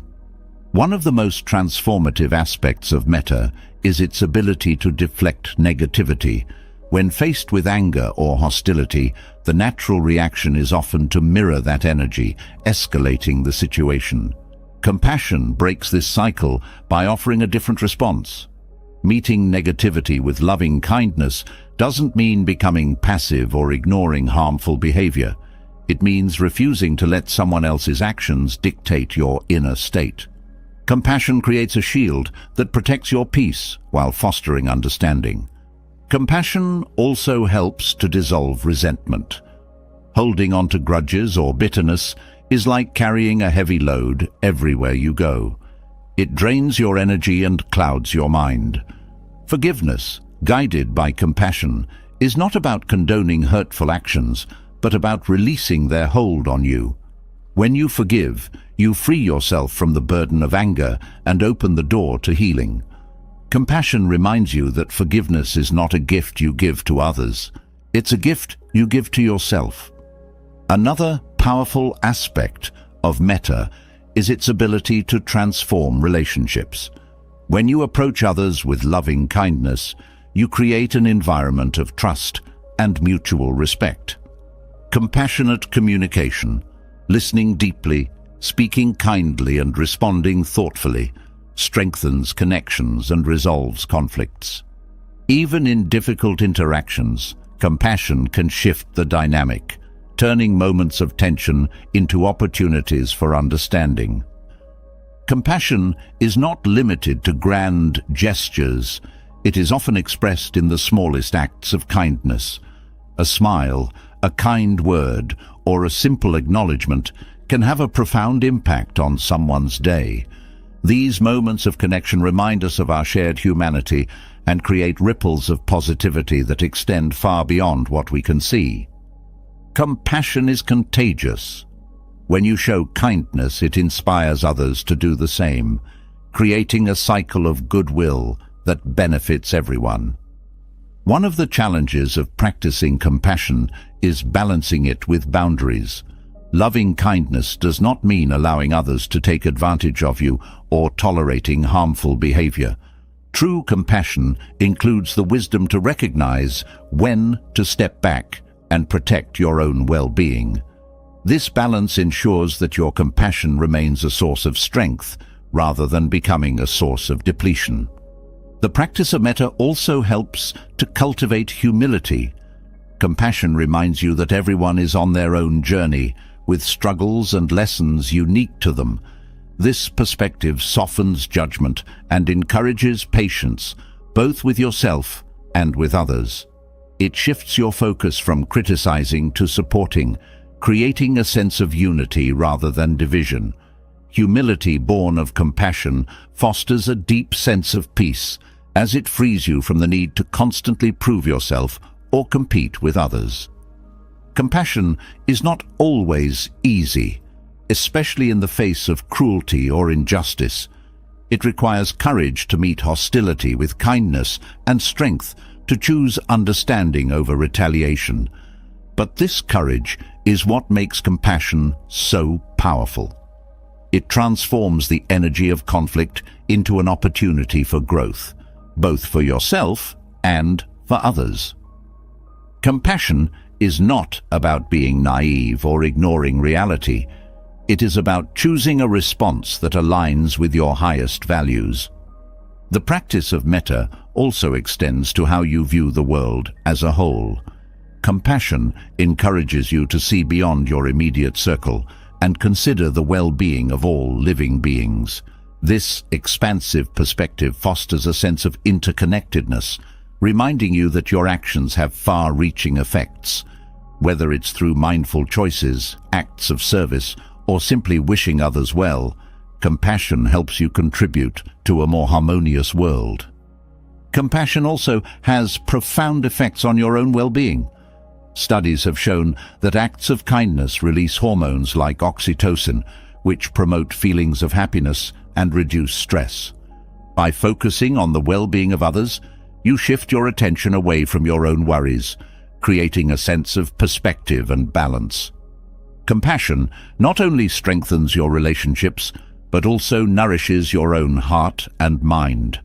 One of the most transformative aspects of metta is its ability to deflect negativity. When faced with anger or hostility, the natural reaction is often to mirror that energy, escalating the situation. Compassion breaks this cycle by offering a different response. Meeting negativity with loving kindness doesn't mean becoming passive or ignoring harmful behavior. It means refusing to let someone else's actions dictate your inner state. Compassion creates a shield that protects your peace while fostering understanding. Compassion also helps to dissolve resentment. Holding on to grudges or bitterness is like carrying a heavy load everywhere you go. It drains your energy and clouds your mind. Forgiveness, guided by compassion, is not about condoning hurtful actions, but about releasing their hold on you. When you forgive, you free yourself from the burden of anger and open the door to healing. Compassion reminds you that forgiveness is not a gift you give to others. It's a gift you give to yourself. Another powerful aspect of metta is its ability to transform relationships. When you approach others with loving kindness, you create an environment of trust and mutual respect. Compassionate communication, listening deeply, speaking kindly and responding thoughtfully, strengthens connections and resolves conflicts. Even in difficult interactions, compassion can shift the dynamic, turning moments of tension into opportunities for understanding. Compassion is not limited to grand gestures. It is often expressed in the smallest acts of kindness. A smile, a kind word, or a simple acknowledgement can have a profound impact on someone's day. These moments of connection remind us of our shared humanity and create ripples of positivity that extend far beyond what we can see. Compassion is contagious. When you show kindness, it inspires others to do the same, creating a cycle of goodwill that benefits everyone. One of the challenges of practicing compassion is balancing it with boundaries. Loving kindness does not mean allowing others to take advantage of you or tolerating harmful behavior. True compassion includes the wisdom to recognize when to step back and protect your own well-being. This balance ensures that your compassion remains a source of strength rather than becoming a source of depletion. The practice of metta also helps to cultivate humility. Compassion reminds you that everyone is on their own journey, with struggles and lessons unique to them. This perspective softens judgment and encourages patience, both with yourself and with others. It shifts your focus from criticizing to supporting, creating a sense of unity rather than division. Humility born of compassion fosters a deep sense of peace, as it frees you from the need to constantly prove yourself or compete with others. Compassion is not always easy, especially in the face of cruelty or injustice. It requires courage to meet hostility with kindness and strength to choose understanding over retaliation. But this courage is what makes compassion so powerful. It transforms the energy of conflict into an opportunity for growth, both for yourself and for others. Compassion is not about being naive or ignoring reality. It is about choosing a response that aligns with your highest values. The practice of metta also extends to how you view the world as a whole. Compassion encourages you to see beyond your immediate circle and consider the well-being of all living beings. This expansive perspective fosters a sense of interconnectedness, reminding you that your actions have far-reaching effects. Whether it's through mindful choices, acts of service, or simply wishing others well, compassion helps you contribute to a more harmonious world. Compassion also has profound effects on your own well-being. Studies have shown that acts of kindness release hormones like oxytocin, which promote feelings of happiness and reduce stress. By focusing on the well-being of others, you shift your attention away from your own worries, creating a sense of perspective and balance. Compassion not only strengthens your relationships, but also nourishes your own heart and mind.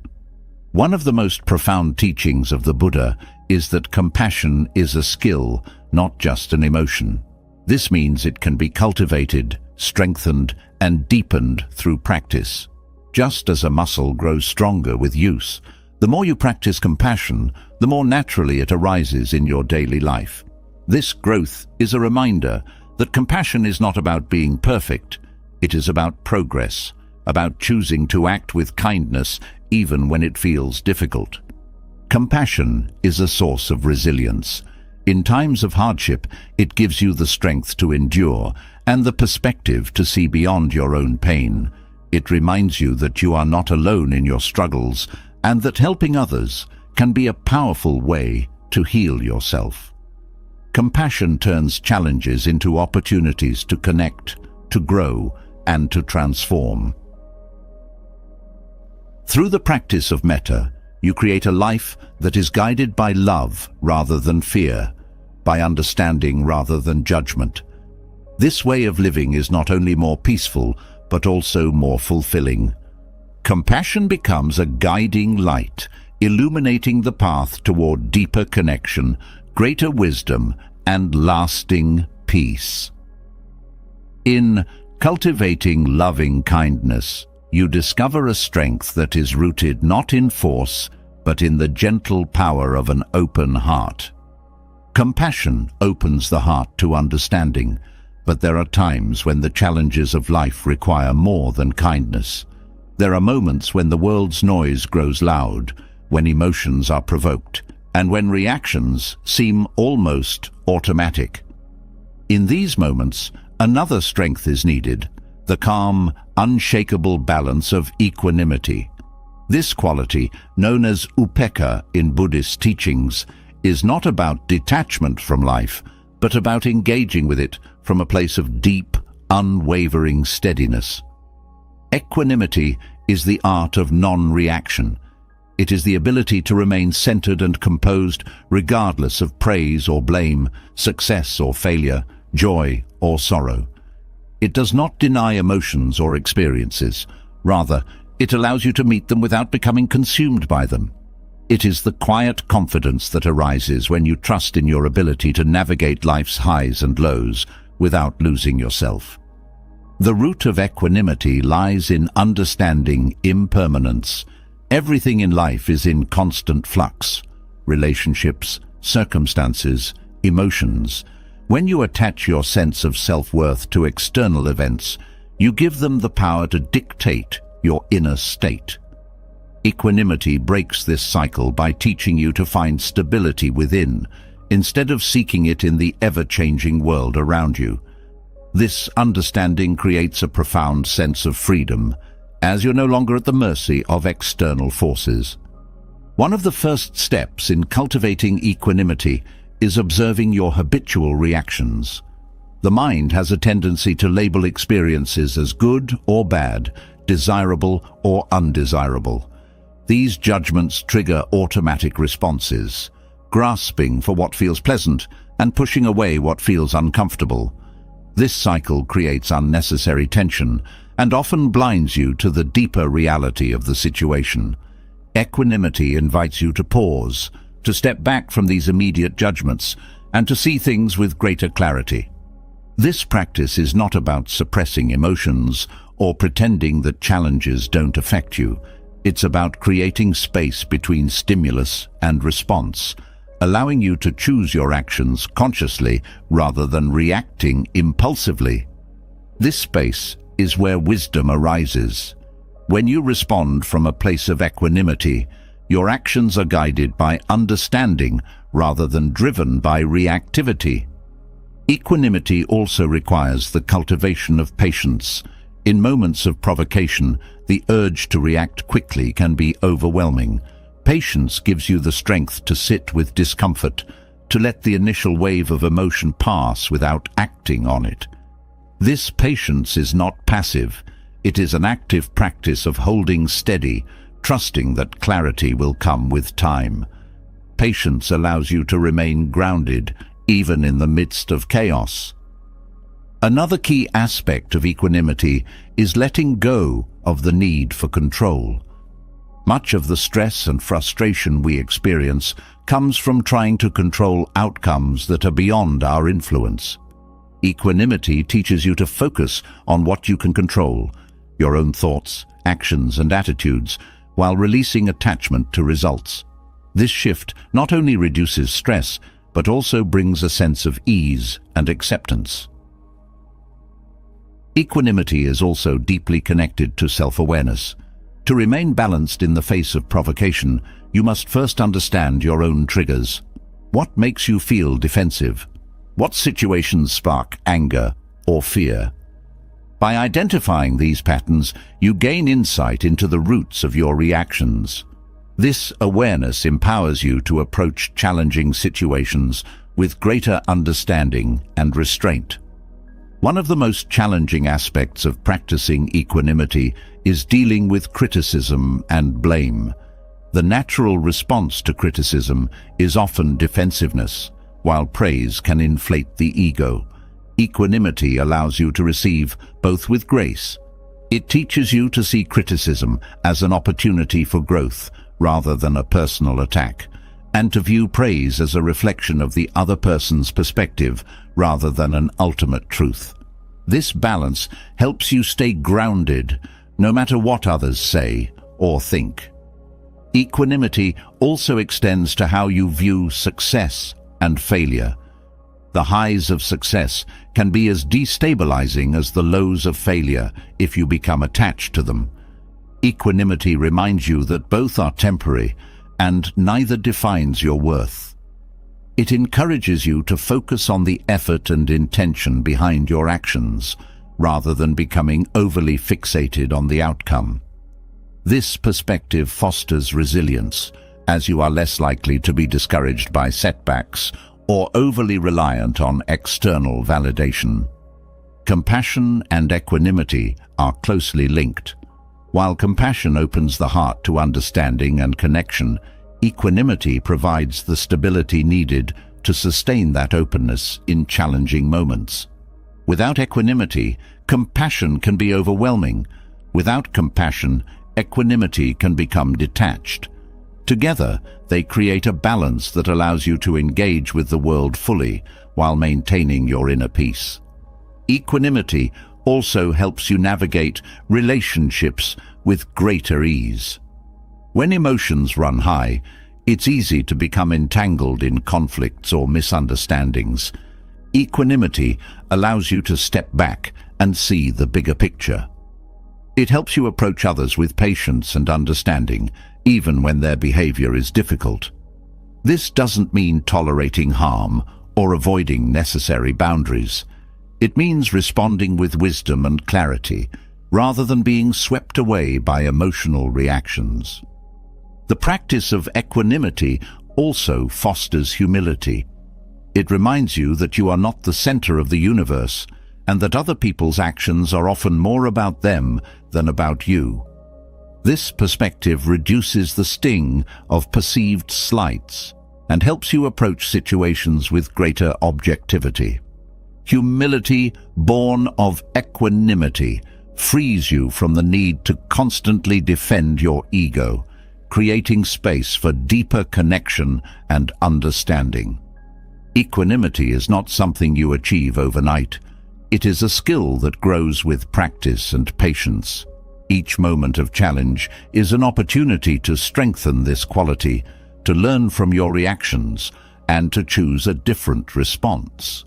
One of the most profound teachings of the Buddha is that compassion is a skill, not just an emotion. This means it can be cultivated, strengthened, and deepened through practice. Just as a muscle grows stronger with use, the more you practice compassion, the more naturally it arises in your daily life. This growth is a reminder that compassion is not about being perfect. It is about progress, about choosing to act with kindness even when it feels difficult. Compassion is a source of resilience. In times of hardship, it gives you the strength to endure and the perspective to see beyond your own pain. It reminds you that you are not alone in your struggles and that helping others can be a powerful way to heal yourself. Compassion turns challenges into opportunities to connect, to grow, and to transform. Through the practice of metta, you create a life that is guided by love rather than fear, by understanding rather than judgment. This way of living is not only more peaceful, but also more fulfilling. Compassion becomes a guiding light, illuminating the path toward deeper connection, greater wisdom, and lasting peace. In cultivating loving kindness, you discover a strength that is rooted not in force, but in the gentle power of an open heart. Compassion opens the heart to understanding, but there are times when the challenges of life require more than kindness. There are moments when the world's noise grows loud, when emotions are provoked, and when reactions seem almost automatic. In these moments, another strength is needed, the calm, unshakable balance of equanimity. This quality, known as upekkha in Buddhist teachings, is not about detachment from life, but about engaging with it from a place of deep, unwavering steadiness. Equanimity is the art of non-reaction. It is the ability to remain centered and composed regardless of praise or blame, success or failure, joy or sorrow. It does not deny emotions or experiences. Rather, it allows you to meet them without becoming consumed by them. It is the quiet confidence that arises when you trust in your ability to navigate life's highs and lows without losing yourself. The root of equanimity lies in understanding impermanence. Everything in life is in constant flux. Relationships, circumstances, emotions. When you attach your sense of self-worth to external events, you give them the power to dictate your inner state. Equanimity breaks this cycle by teaching you to find stability within, instead of seeking it in the ever-changing world around you. This understanding creates a profound sense of freedom, as you're no longer at the mercy of external forces. One of the first steps in cultivating equanimity is observing your habitual reactions. The mind has a tendency to label experiences as good or bad, desirable or undesirable. These judgments trigger automatic responses, grasping for what feels pleasant and pushing away what feels uncomfortable. This cycle creates unnecessary tension and often blinds you to the deeper reality of the situation. Equanimity invites you to pause, to step back from these immediate judgments, and to see things with greater clarity. This practice is not about suppressing emotions or pretending that challenges don't affect you. It's about creating space between stimulus and response, allowing you to choose your actions consciously rather than reacting impulsively. This space is where wisdom arises. When you respond from a place of equanimity, your actions are guided by understanding rather than driven by reactivity. Equanimity also requires the cultivation of patience. In moments of provocation, the urge to react quickly can be overwhelming. Patience gives you the strength to sit with discomfort, to let the initial wave of emotion pass without acting on it. This patience is not passive. It is an active practice of holding steady, trusting that clarity will come with time. Patience allows you to remain grounded, even in the midst of chaos. Another key aspect of equanimity is letting go of the need for control. Much of the stress and frustration we experience comes from trying to control outcomes that are beyond our influence. Equanimity teaches you to focus on what you can control, your own thoughts, actions, and attitudes, while releasing attachment to results. This shift not only reduces stress, but also brings a sense of ease and acceptance. Equanimity is also deeply connected to self-awareness. To remain balanced in the face of provocation, you must first understand your own triggers. What makes you feel defensive? What situations spark anger or fear? By identifying these patterns, you gain insight into the roots of your reactions. This awareness empowers you to approach challenging situations with greater understanding and restraint. One of the most challenging aspects of practicing equanimity is dealing with criticism and blame. The natural response to criticism is often defensiveness, while praise can inflate the ego. Equanimity allows you to receive both with grace. It teaches you to see criticism as an opportunity for growth rather than a personal attack, and to view praise as a reflection of the other person's perspective rather than an ultimate truth. This balance helps you stay grounded, no matter what others say or think. Equanimity also extends to how you view success and failure. The highs of success can be as destabilizing as the lows of failure if you become attached to them. Equanimity reminds you that both are temporary and neither defines your worth. It encourages you to focus on the effort and intention behind your actions, rather than becoming overly fixated on the outcome. This perspective fosters resilience, as you are less likely to be discouraged by setbacks or overly reliant on external validation. Compassion and equanimity are closely linked. While compassion opens the heart to understanding and connection, equanimity provides the stability needed to sustain that openness in challenging moments. Without equanimity, compassion can be overwhelming. Without compassion, equanimity can become detached. Together, they create a balance that allows you to engage with the world fully while maintaining your inner peace. Equanimity also helps you navigate relationships with greater ease. When emotions run high, it's easy to become entangled in conflicts or misunderstandings. Equanimity allows you to step back and see the bigger picture. It helps you approach others with patience and understanding, even when their behavior is difficult. This doesn't mean tolerating harm or avoiding necessary boundaries. It means responding with wisdom and clarity, rather than being swept away by emotional reactions. The practice of equanimity also fosters humility. It reminds you that you are not the center of the universe, and that other people's actions are often more about them than about you. This perspective reduces the sting of perceived slights and helps you approach situations with greater objectivity. Humility born of equanimity frees you from the need to constantly defend your ego, creating space for deeper connection and understanding. Equanimity is not something you achieve overnight. It is a skill that grows with practice and patience. Each moment of challenge is an opportunity to strengthen this quality, to learn from your reactions, and to choose a different response.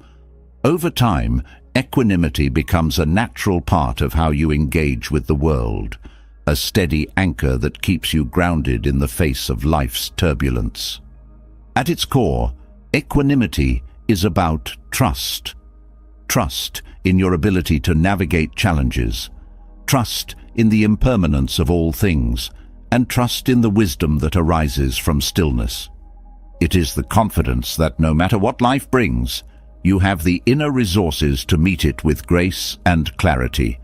Over time, equanimity becomes a natural part of how you engage with the world, a steady anchor that keeps you grounded in the face of life's turbulence. At its core, equanimity is about trust. Trust in your ability to navigate challenges, trust in the impermanence of all things, and trust in the wisdom that arises from stillness. It is the confidence that no matter what life brings, you have the inner resources to meet it with grace and clarity.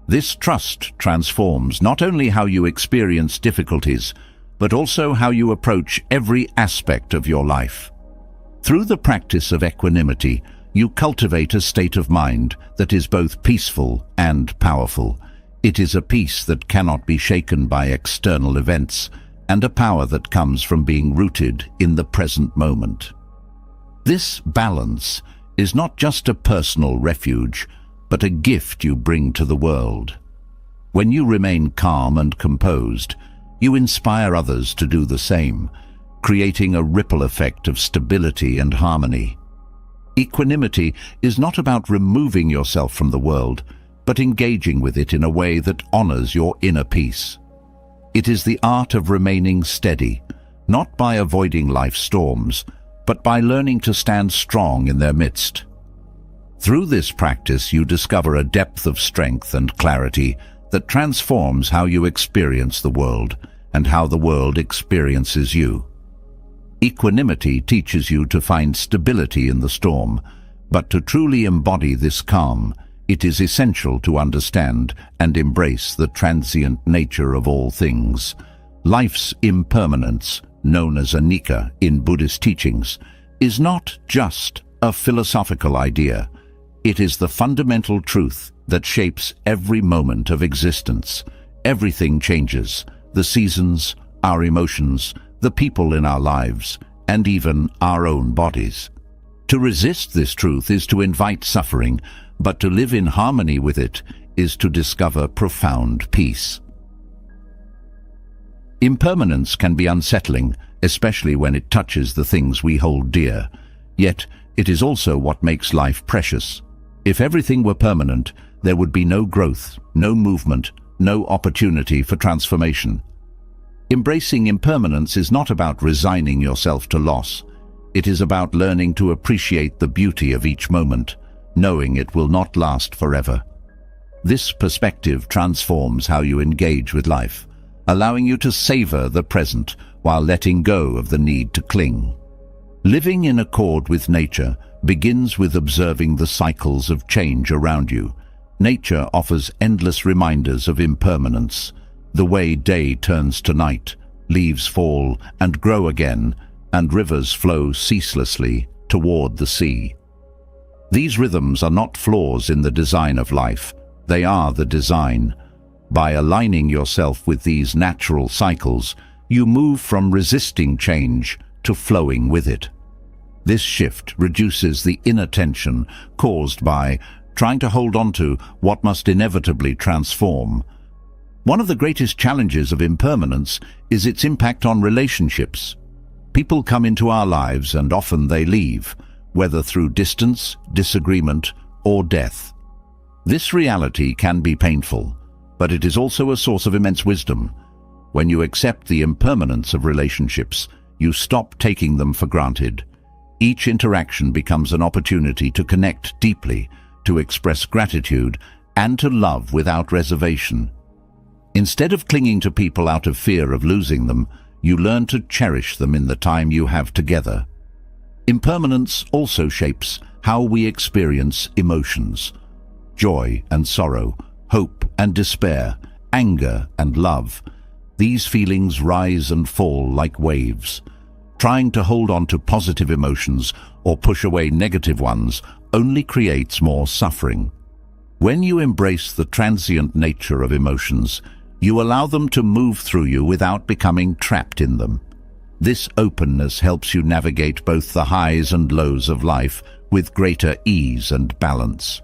This trust transforms not only how you experience difficulties, but also how you approach every aspect of your life. Through the practice of equanimity, you cultivate a state of mind that is both peaceful and powerful. It is a peace that cannot be shaken by external events, and a power that comes from being rooted in the present moment. This balance is not just a personal refuge, but a gift you bring to the world. When you remain calm and composed, you inspire others to do the same, creating a ripple effect of stability and harmony. Equanimity is not about removing yourself from the world, but engaging with it in a way that honors your inner peace. It is the art of remaining steady, not by avoiding life's storms, but by learning to stand strong in their midst. Through this practice, you discover a depth of strength and clarity that transforms how you experience the world and how the world experiences you. Equanimity teaches you to find stability in the storm, but to truly embody this calm, it is essential to understand and embrace the transient nature of all things. Life's impermanence, known as anicca in Buddhist teachings, is not just a philosophical idea. It is the fundamental truth that shapes every moment of existence. Everything changes: the seasons, our emotions, the people in our lives, and even our own bodies. To resist this truth is to invite suffering, but to live in harmony with it is to discover profound peace. Impermanence can be unsettling, especially when it touches the things we hold dear. Yet, it is also what makes life precious. If everything were permanent, there would be no growth, no movement, no opportunity for transformation. Embracing impermanence is not about resigning yourself to loss. It is about learning to appreciate the beauty of each moment, knowing it will not last forever. This perspective transforms how you engage with life, allowing you to savor the present while letting go of the need to cling. Living in accord with nature begins with observing the cycles of change around you. Nature offers endless reminders of impermanence. The way day turns to night, leaves fall and grow again, and rivers flow ceaselessly toward the sea. These rhythms are not flaws in the design of life, they are the design. By aligning yourself with these natural cycles, you move from resisting change to flowing with it. This shift reduces the inner tension caused by trying to hold on to what must inevitably transform. One of the greatest challenges of impermanence is its impact on relationships. People come into our lives and often they leave, whether through distance, disagreement, or death. This reality can be painful, but it is also a source of immense wisdom. When you accept the impermanence of relationships, you stop taking them for granted. Each interaction becomes an opportunity to connect deeply, to express gratitude, and to love without reservation. Instead of clinging to people out of fear of losing them, you learn to cherish them in the time you have together. Impermanence also shapes how we experience emotions. Joy and sorrow, hope and despair, anger and love. These feelings rise and fall like waves. Trying to hold on to positive emotions or push away negative ones only creates more suffering. When you embrace the transient nature of emotions, you allow them to move through you without becoming trapped in them. This openness helps you navigate both the highs and lows of life with greater ease and balance.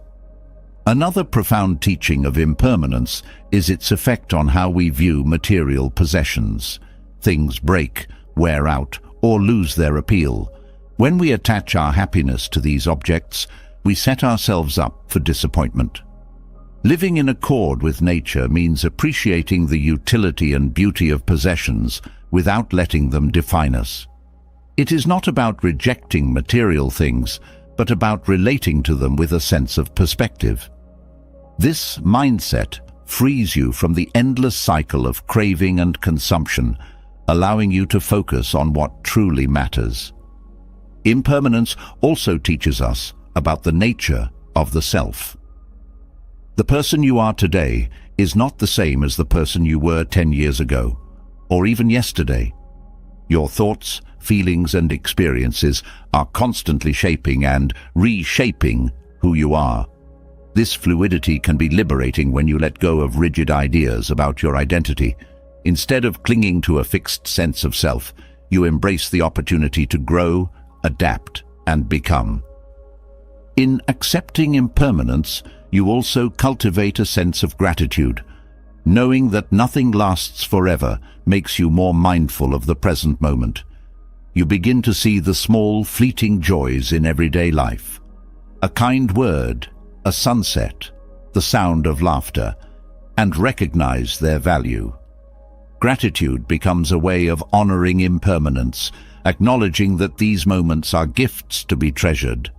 Another profound teaching of impermanence is its effect on how we view material possessions. Things break, wear out, or lose their appeal. When we attach our happiness to these objects, we set ourselves up for disappointment. Living in accord with nature means appreciating the utility and beauty of possessions without letting them define us. It is not about rejecting material things, but about relating to them with a sense of perspective. This mindset frees you from the endless cycle of craving and consumption, allowing you to focus on what truly matters. Impermanence also teaches us about the nature of the self. The person you are today is not the same as the person you were 10 years ago, or even yesterday. Your thoughts, feelings, and experiences are constantly shaping and reshaping who you are. This fluidity can be liberating when you let go of rigid ideas about your identity. Instead of clinging to a fixed sense of self, you embrace the opportunity to grow, adapt, and become. In accepting impermanence, you also cultivate a sense of gratitude. Knowing that nothing lasts forever makes you more mindful of the present moment. You begin to see the small, fleeting joys in everyday life. A kind word, a sunset, the sound of laughter, and recognize their value. Gratitude becomes a way of honoring impermanence, acknowledging that these moments are gifts to be treasured.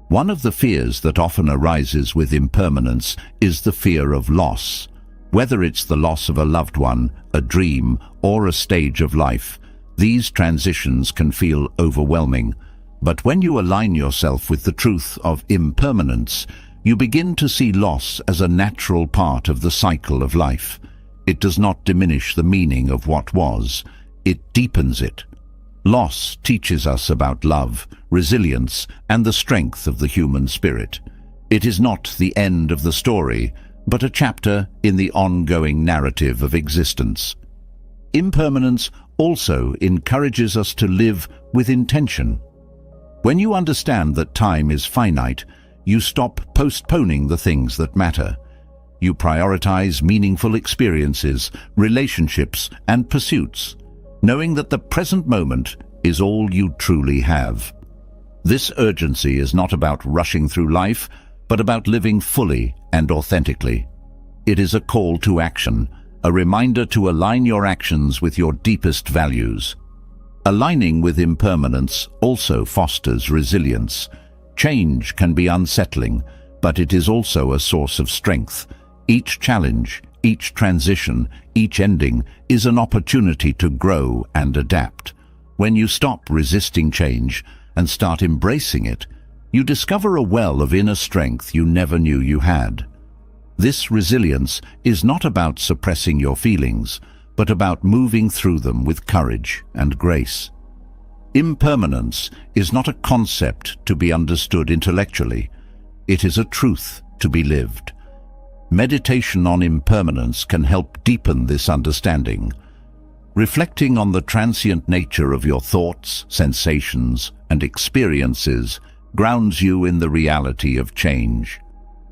One of the fears that often arises with impermanence is the fear of loss. Whether it's the loss of a loved one, a dream, or a stage of life, these transitions can feel overwhelming. But when you align yourself with the truth of impermanence, you begin to see loss as a natural part of the cycle of life. It does not diminish the meaning of what was, it deepens it. Loss teaches us about love, resilience, and the strength of the human spirit. It is not the end of the story, but a chapter in the ongoing narrative of existence. Impermanence also encourages us to live with intention. When you understand that time is finite, you stop postponing the things that matter. You prioritize meaningful experiences, relationships, and pursuits, knowing that the present moment is all you truly have. This urgency is not about rushing through life, but about living fully and authentically. It is a call to action, a reminder to align your actions with your deepest values. Aligning with impermanence also fosters resilience. Change can be unsettling, but it is also a source of strength. Each challenge, each transition, each ending is an opportunity to grow and adapt. When you stop resisting change and start embracing it, you discover a well of inner strength you never knew you had. This resilience is not about suppressing your feelings, but about moving through them with courage and grace. Impermanence is not a concept to be understood intellectually. It is a truth to be lived. Meditation on impermanence can help deepen this understanding. Reflecting on the transient nature of your thoughts, sensations, and experiences grounds you in the reality of change.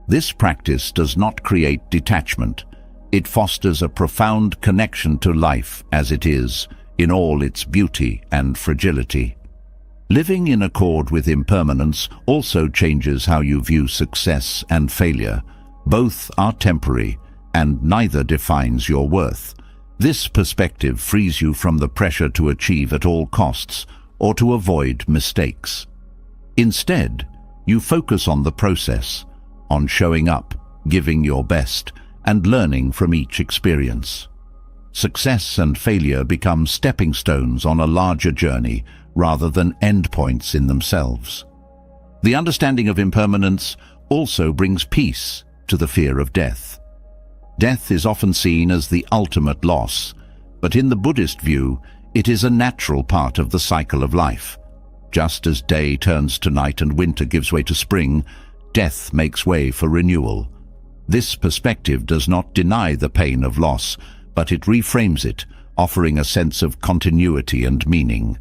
This practice does not create detachment. It fosters a profound connection to life as it is, in all its beauty and fragility. Living in accord with impermanence also changes how you view success and failure. Both are temporary, and neither defines your worth. This perspective frees you from the pressure to achieve at all costs or to avoid mistakes. Instead, you focus on the process, on showing up, giving your best, and learning from each experience. Success and failure become stepping stones on a larger journey rather than endpoints in themselves. The understanding of impermanence also brings peace to the fear of death. Death is often seen as the ultimate loss, but in the Buddhist view, it is a natural part of the cycle of life. Just as day turns to night and winter gives way to spring, death makes way for renewal. This perspective does not deny the pain of loss, but it reframes it, offering a sense of continuity and meaning.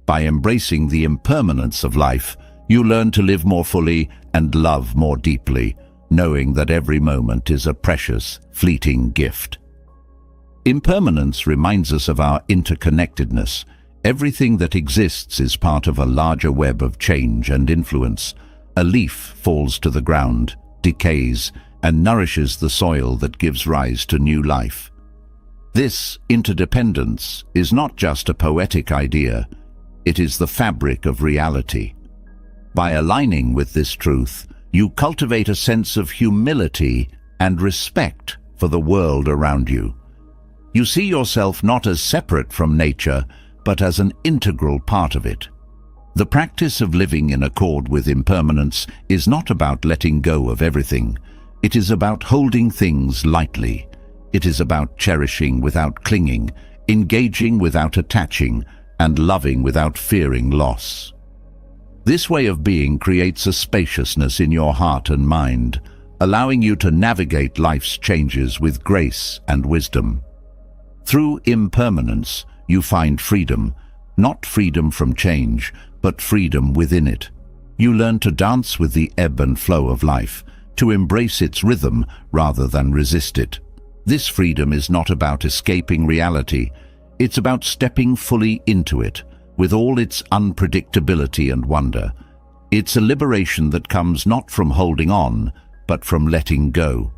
By embracing the impermanence of life, you learn to live more fully and love more deeply, knowing that every moment is a precious, fleeting gift. Impermanence reminds us of our interconnectedness. Everything that exists is part of a larger web of change and influence. A leaf falls to the ground, decays, and nourishes the soil that gives rise to new life. This interdependence is not just a poetic idea, it is the fabric of reality. By aligning with this truth, you cultivate a sense of humility and respect for the world around you. You see yourself not as separate from nature, but as an integral part of it. The practice of living in accord with impermanence is not about letting go of everything. It is about holding things lightly. It is about cherishing without clinging, engaging without attaching, and loving without fearing loss. This way of being creates a spaciousness in your heart and mind, allowing you to navigate life's changes with grace and wisdom. Through impermanence, you find freedom, not freedom from change, but freedom within it. You learn to dance with the ebb and flow of life, to embrace its rhythm rather than resist it. This freedom is not about escaping reality, it's about stepping fully into it, with all its unpredictability and wonder. It's a liberation that comes not from holding on, but from letting go.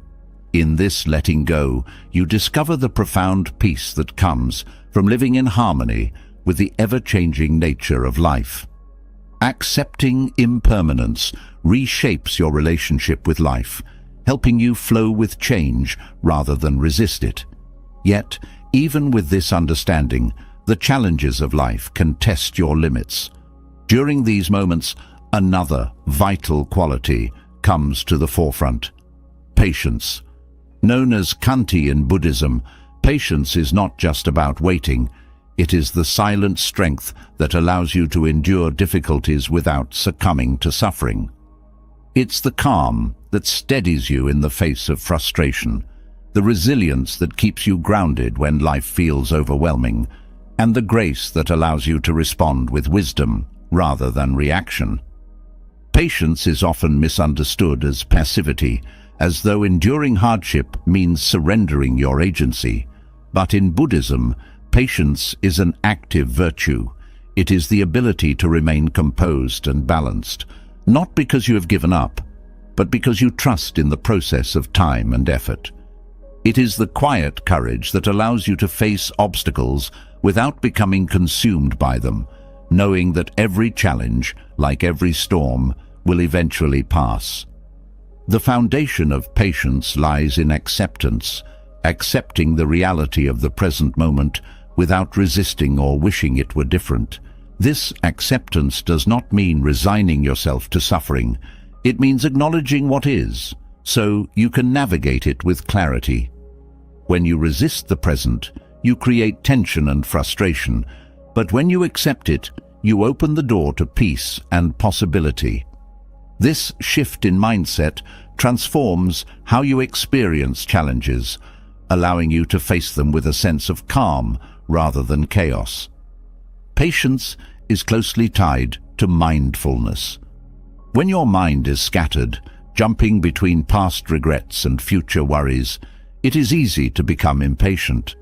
In this letting go, you discover the profound peace that comes from living in harmony with the ever-changing nature of life. Accepting impermanence reshapes your relationship with life. helping you flow with change rather than resist it. Yet, even with this understanding, the challenges of life can test your limits. During these moments, another vital quality comes to the forefront: patience. Known as Khanti in Buddhism, patience is not just about waiting. It is the silent strength that allows you to endure difficulties without succumbing to suffering. It's the calm that steadies you in the face of frustration, the resilience that keeps you grounded when life feels overwhelming, and the grace that allows you to respond with wisdom rather than reaction. Patience is often misunderstood as passivity, as though enduring hardship means surrendering your agency. But in Buddhism, patience is an active virtue. It is the ability to remain composed and balanced, not because you have given up, but because you trust in the process of time and effort. It is the quiet courage that allows you to face obstacles without becoming consumed by them, knowing that every challenge, like every storm, will eventually pass. The foundation of patience lies in acceptance, accepting the reality of the present moment without resisting or wishing it were different. This acceptance does not mean resigning yourself to suffering. It means acknowledging what is, so you can navigate it with clarity. When you resist the present, you create tension and frustration, but when you accept it, you open the door to peace and possibility. This shift in mindset transforms how you experience challenges, allowing you to face them with a sense of calm rather than chaos. Patience is closely tied to mindfulness. When your mind is scattered, jumping between past regrets and future worries, it is easy to become impatient.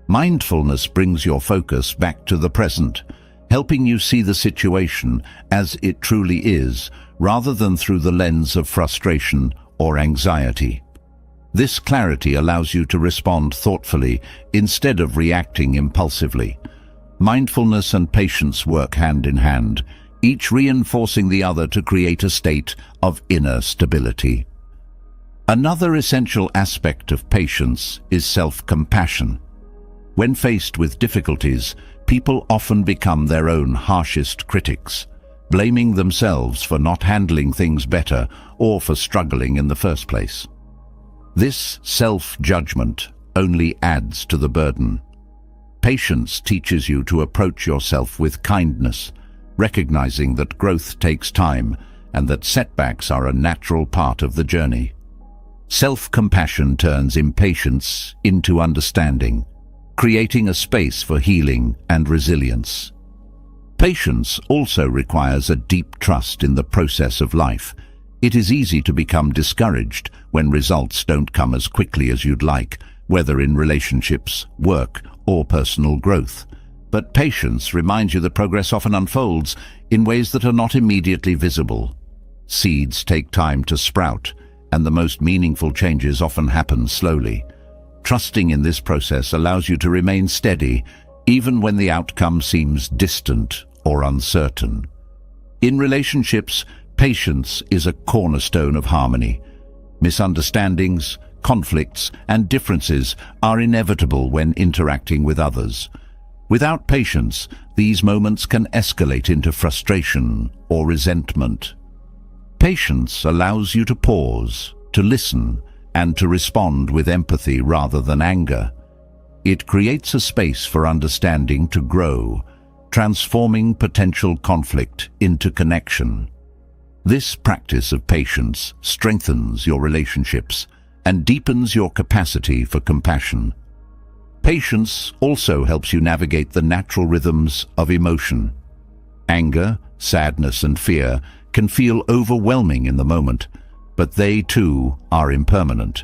Mindfulness brings your focus back to the present, helping you see the situation as it truly is, rather than through the lens of frustration or anxiety. This clarity allows you to respond thoughtfully instead of reacting impulsively. Mindfulness and patience work hand in hand, each reinforcing the other to create a state of inner stability. Another essential aspect of patience is self-compassion. When faced with difficulties, people often become their own harshest critics, blaming themselves for not handling things better or for struggling in the first place. This self-judgment only adds to the burden. Patience teaches you to approach yourself with kindness, recognizing that growth takes time and that setbacks are a natural part of the journey. Self-compassion turns impatience into understanding, creating a space for healing and resilience. Patience also requires a deep trust in the process of life. It is easy to become discouraged when results don't come as quickly as you'd like, whether in relationships, work, or personal growth. But patience reminds you that progress often unfolds in ways that are not immediately visible. Seeds take time to sprout, and the most meaningful changes often happen slowly. Trusting in this process allows you to remain steady, even when the outcome seems distant or uncertain. In relationships, patience is a cornerstone of harmony. Misunderstandings, conflicts, and differences are inevitable when interacting with others. Without patience, these moments can escalate into frustration or resentment. Patience allows you to pause, to listen, and to respond with empathy rather than anger. It creates a space for understanding to grow, transforming potential conflict into connection. This practice of patience strengthens your relationships and deepens your capacity for compassion. Patience also helps you navigate the natural rhythms of emotion. Anger, sadness, and fear can feel overwhelming in the moment, but they too are impermanent.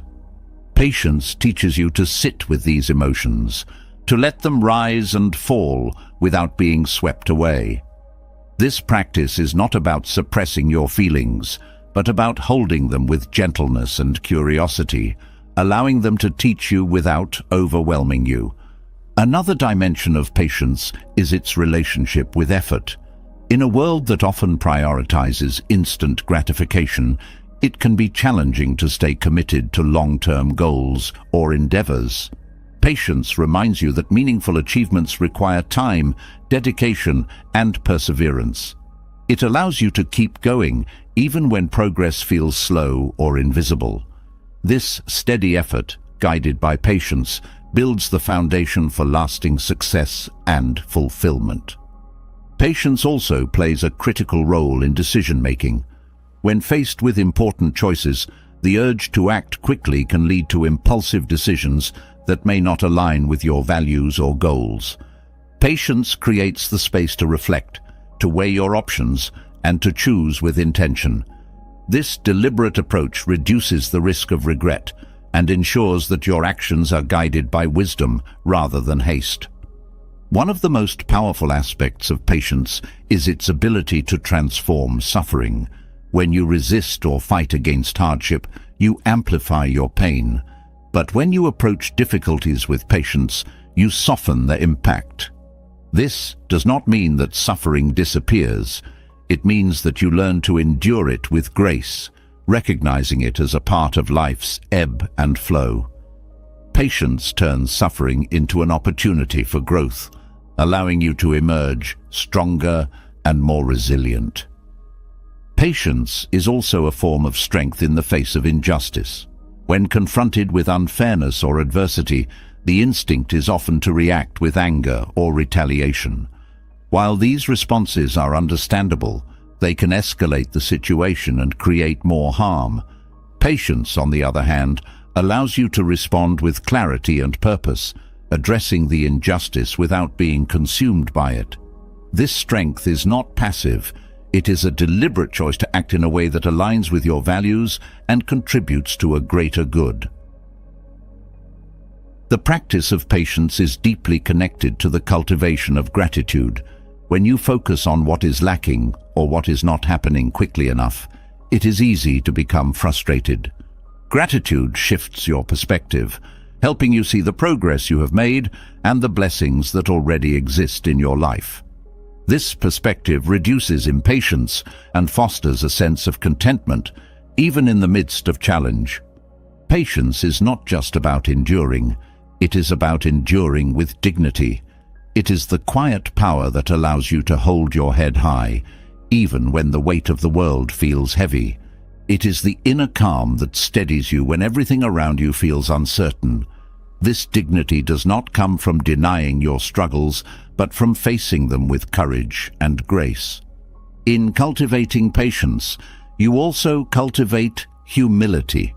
Patience teaches you to sit with these emotions, to let them rise and fall without being swept away. This practice is not about suppressing your feelings, but about holding them with gentleness and curiosity, allowing them to teach you without overwhelming you. Another dimension of patience is its relationship with effort. In a world that often prioritizes instant gratification, it can be challenging to stay committed to long-term goals or endeavors. Patience reminds you that meaningful achievements require time, dedication, and perseverance. It allows you to keep going even when progress feels slow or invisible. This steady effort, guided by patience, builds the foundation for lasting success and fulfillment. Patience also plays a critical role in decision-making. When faced with important choices, the urge to act quickly can lead to impulsive decisions that may not align with your values or goals. Patience creates the space to reflect, to weigh your options, and to choose with intention. This deliberate approach reduces the risk of regret and ensures that your actions are guided by wisdom rather than haste. One of the most powerful aspects of patience is its ability to transform suffering. When you resist or fight against hardship, you amplify your pain. But when you approach difficulties with patience, you soften their impact. This does not mean that suffering disappears. It means that you learn to endure it with grace, recognizing it as a part of life's ebb and flow. Patience turns suffering into an opportunity for growth, allowing you to emerge stronger and more resilient. Patience is also a form of strength in the face of injustice. When confronted with unfairness or adversity, the instinct is often to react with anger or retaliation. While these responses are understandable, they can escalate the situation and create more harm. Patience, on the other hand, allows you to respond with clarity and purpose, addressing the injustice without being consumed by it. This strength is not passive. It is a deliberate choice to act in a way that aligns with your values and contributes to a greater good. The practice of patience is deeply connected to the cultivation of gratitude. When you focus on what is lacking or what is not happening quickly enough, it is easy to become frustrated. Gratitude shifts your perspective, helping you see the progress you have made and the blessings that already exist in your life. This perspective reduces impatience and fosters a sense of contentment, even in the midst of challenge. Patience is not just about enduring, it is about enduring with dignity. It is the quiet power that allows you to hold your head high, even when the weight of the world feels heavy. It is the inner calm that steadies you when everything around you feels uncertain. This dignity does not come from denying your struggles, but from facing them with courage and grace. In cultivating patience, you also cultivate humility.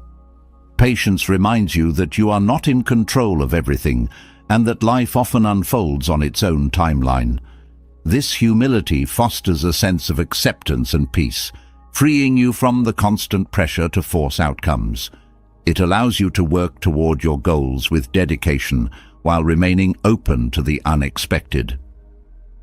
Patience reminds you that you are not in control of everything, and that life often unfolds on its own timeline. This humility fosters a sense of acceptance and peace, freeing you from the constant pressure to force outcomes. It allows you to work toward your goals with dedication while remaining open to the unexpected.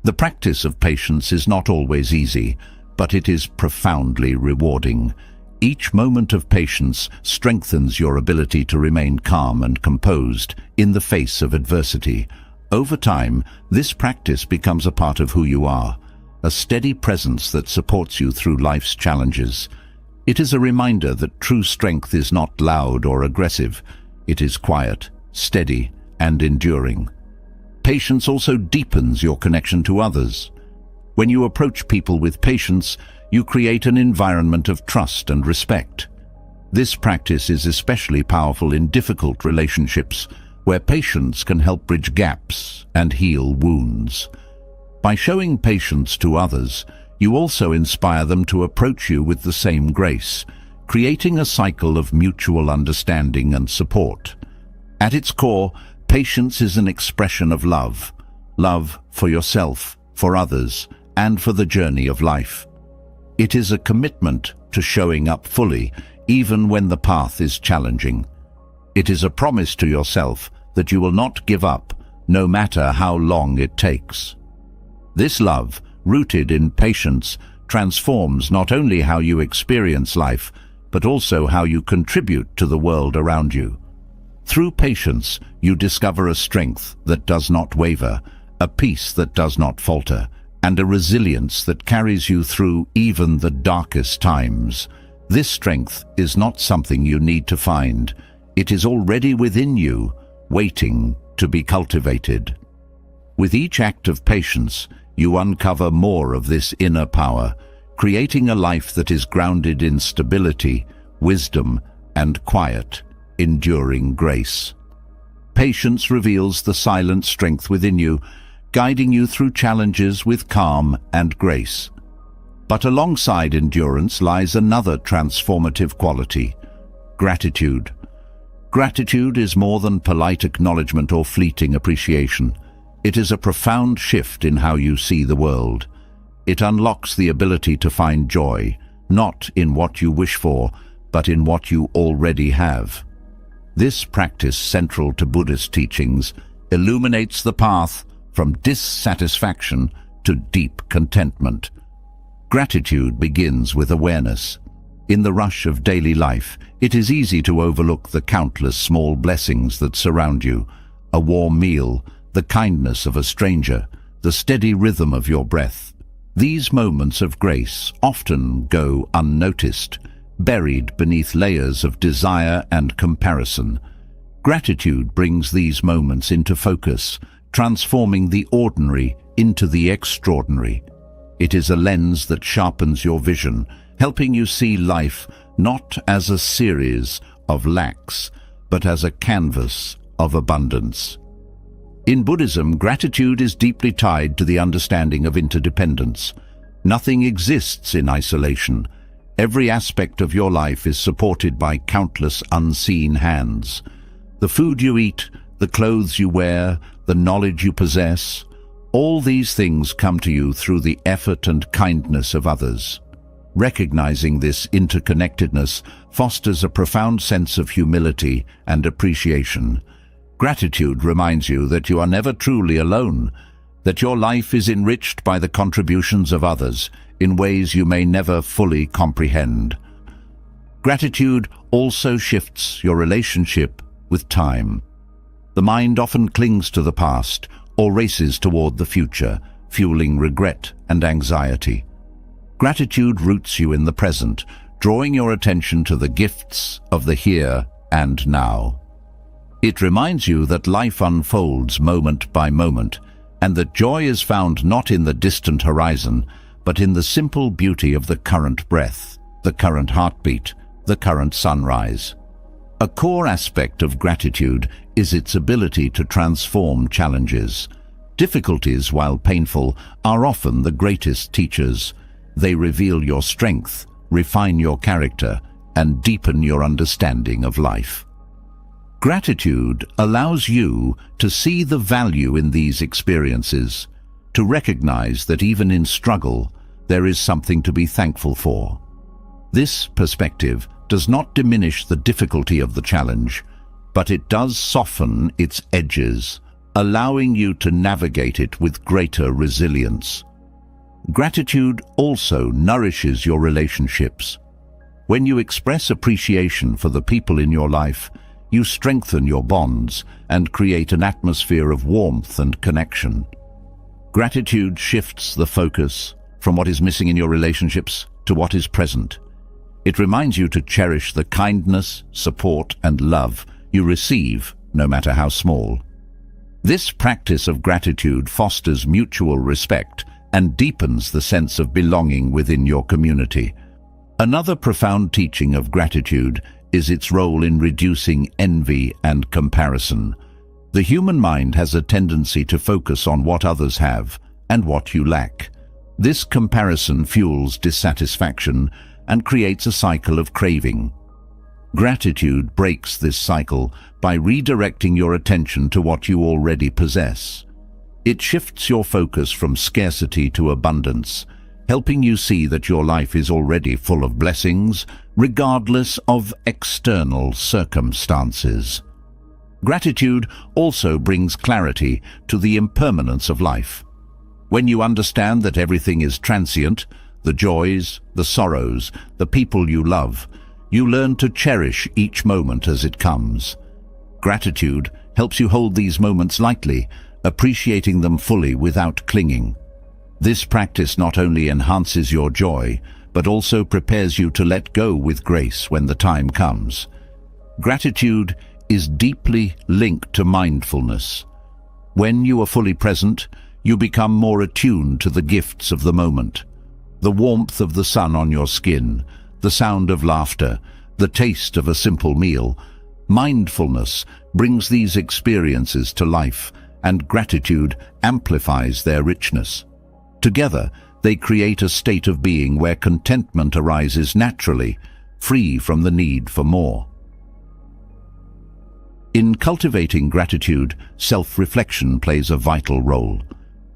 The practice of patience is not always easy, but it is profoundly rewarding. Each moment of patience strengthens your ability to remain calm and composed in the face of adversity. Over time, this practice becomes a part of who you are, a steady presence that supports you through life's challenges. It is a reminder that true strength is not loud or aggressive. It is quiet, steady, and enduring. Patience also deepens your connection to others. When you approach people with patience, you create an environment of trust and respect. This practice is especially powerful in difficult relationships, where patience can help bridge gaps and heal wounds. By showing patience to others, you also inspire them to approach you with the same grace, creating a cycle of mutual understanding and support. At its core, patience is an expression of love. Love for yourself, for others, and for the journey of life. It is a commitment to showing up fully, even when the path is challenging. It is a promise to yourself that you will not give up, no matter how long it takes. This love, rooted in patience, transforms not only how you experience life, but also how you contribute to the world around you. Through patience, you discover a strength that does not waver, a peace that does not falter, and a resilience that carries you through even the darkest times. This strength is not something you need to find. It is already within you, waiting to be cultivated. With each act of patience, you uncover more of this inner power, creating a life that is grounded in stability, wisdom, and quiet, enduring grace. Patience reveals the silent strength within you, guiding you through challenges with calm and grace. But alongside endurance lies another transformative quality: gratitude. Gratitude is more than polite acknowledgement or fleeting appreciation. It is a profound shift in how you see the world. It unlocks the ability to find joy, not in what you wish for, but in what you already have. This practice, central to Buddhist teachings, illuminates the path from dissatisfaction to deep contentment. Gratitude begins with awareness. In the rush of daily life, it is easy to overlook the countless small blessings that surround you: a warm meal, the kindness of a stranger, the steady rhythm of your breath. These moments of grace often go unnoticed, buried beneath layers of desire and comparison. Gratitude brings these moments into focus, transforming the ordinary into the extraordinary. It is a lens that sharpens your vision, helping you see life not as a series of lacks, but as a canvas of abundance. In Buddhism, gratitude is deeply tied to the understanding of interdependence. Nothing exists in isolation. Every aspect of your life is supported by countless unseen hands. The food you eat, the clothes you wear, the knowledge you possess, all these things come to you through the effort and kindness of others. Recognizing this interconnectedness fosters a profound sense of humility and appreciation. Gratitude reminds you that you are never truly alone, that your life is enriched by the contributions of others in ways you may never fully comprehend. Gratitude also shifts your relationship with time. The mind often clings to the past or races toward the future, fueling regret and anxiety. Gratitude roots you in the present, drawing your attention to the gifts of the here and now. It reminds you that life unfolds moment by moment, and that joy is found not in the distant horizon, but in the simple beauty of the current breath, the current heartbeat, the current sunrise. A core aspect of gratitude is its ability to transform challenges. Difficulties, while painful, are often the greatest teachers. They reveal your strength, refine your character, and deepen your understanding of life. Gratitude allows you to see the value in these experiences, to recognize that even in struggle, there is something to be thankful for. This perspective does not diminish the difficulty of the challenge, but it does soften its edges, allowing you to navigate it with greater resilience. Gratitude also nourishes your relationships. When you express appreciation for the people in your life, you strengthen your bonds and create an atmosphere of warmth and connection. Gratitude shifts the focus from what is missing in your relationships to what is present. It reminds you to cherish the kindness, support, and love you receive, no matter how small. This practice of gratitude fosters mutual respect and deepens the sense of belonging within your community. Another profound teaching of gratitude is its role in reducing envy and comparison. The human mind has a tendency to focus on what others have and what you lack. This comparison fuels dissatisfaction and creates a cycle of craving. Gratitude breaks this cycle by redirecting your attention to what you already possess. It shifts your focus from scarcity to abundance, helping you see that your life is already full of blessings, regardless of external circumstances. Gratitude also brings clarity to the impermanence of life. When you understand that everything is transient, the joys, the sorrows, the people you love, you learn to cherish each moment as it comes. Gratitude helps you hold these moments lightly, appreciating them fully without clinging. This practice not only enhances your joy, but also prepares you to let go with grace when the time comes. Gratitude is deeply linked to mindfulness. When you are fully present, you become more attuned to the gifts of the moment. The warmth of the sun on your skin, the sound of laughter, the taste of a simple meal. Mindfulness brings these experiences to life, and gratitude amplifies their richness. Together, they create a state of being where contentment arises naturally, free from the need for more. In cultivating gratitude, self-reflection plays a vital role.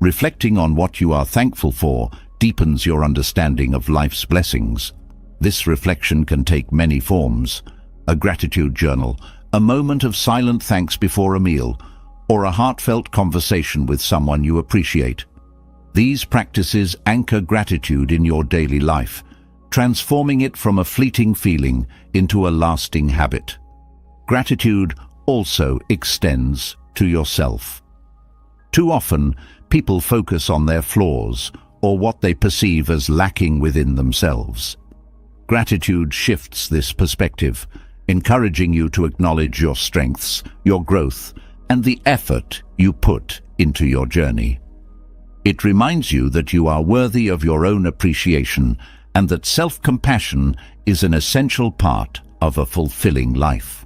Reflecting on what you are thankful for deepens your understanding of life's blessings. This reflection can take many forms: a gratitude journal, a moment of silent thanks before a meal, or a heartfelt conversation with someone you appreciate. These practices anchor gratitude in your daily life, transforming it from a fleeting feeling into a lasting habit. Gratitude also extends to yourself. Too often, people focus on their flaws or what they perceive as lacking within themselves. Gratitude shifts this perspective, encouraging you to acknowledge your strengths, your growth, and the effort you put into your journey. It reminds you that you are worthy of your own appreciation and that self-compassion is an essential part of a fulfilling life.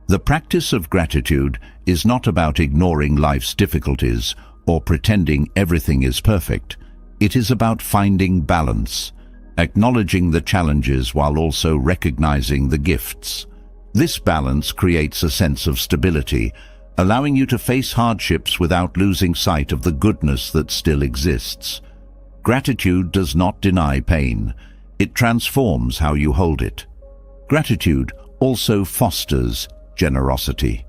The practice of gratitude is not about ignoring life's difficulties or pretending everything is perfect. It is about finding balance, acknowledging the challenges while also recognizing the gifts. This balance creates a sense of stability, allowing you to face hardships without losing sight of the goodness that still exists. Gratitude does not deny pain. It transforms how you hold it. Gratitude also fosters generosity.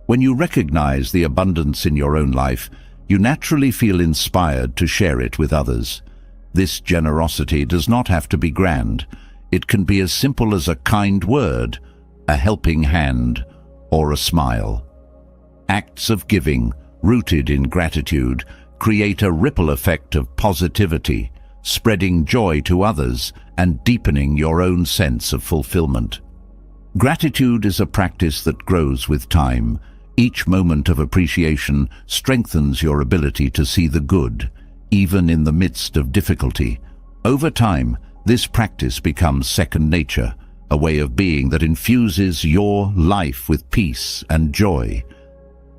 When you recognize the abundance in your own life, you naturally feel inspired to share it with others. This generosity does not have to be grand. It can be as simple as a kind word, a helping hand, or a smile. Acts of giving, rooted in gratitude, create a ripple effect of positivity, spreading joy to others and deepening your own sense of fulfillment. Gratitude is a practice that grows with time. Each moment of appreciation strengthens your ability to see the good, even in the midst of difficulty. Over time, this practice becomes second nature, a way of being that infuses your life with peace and joy.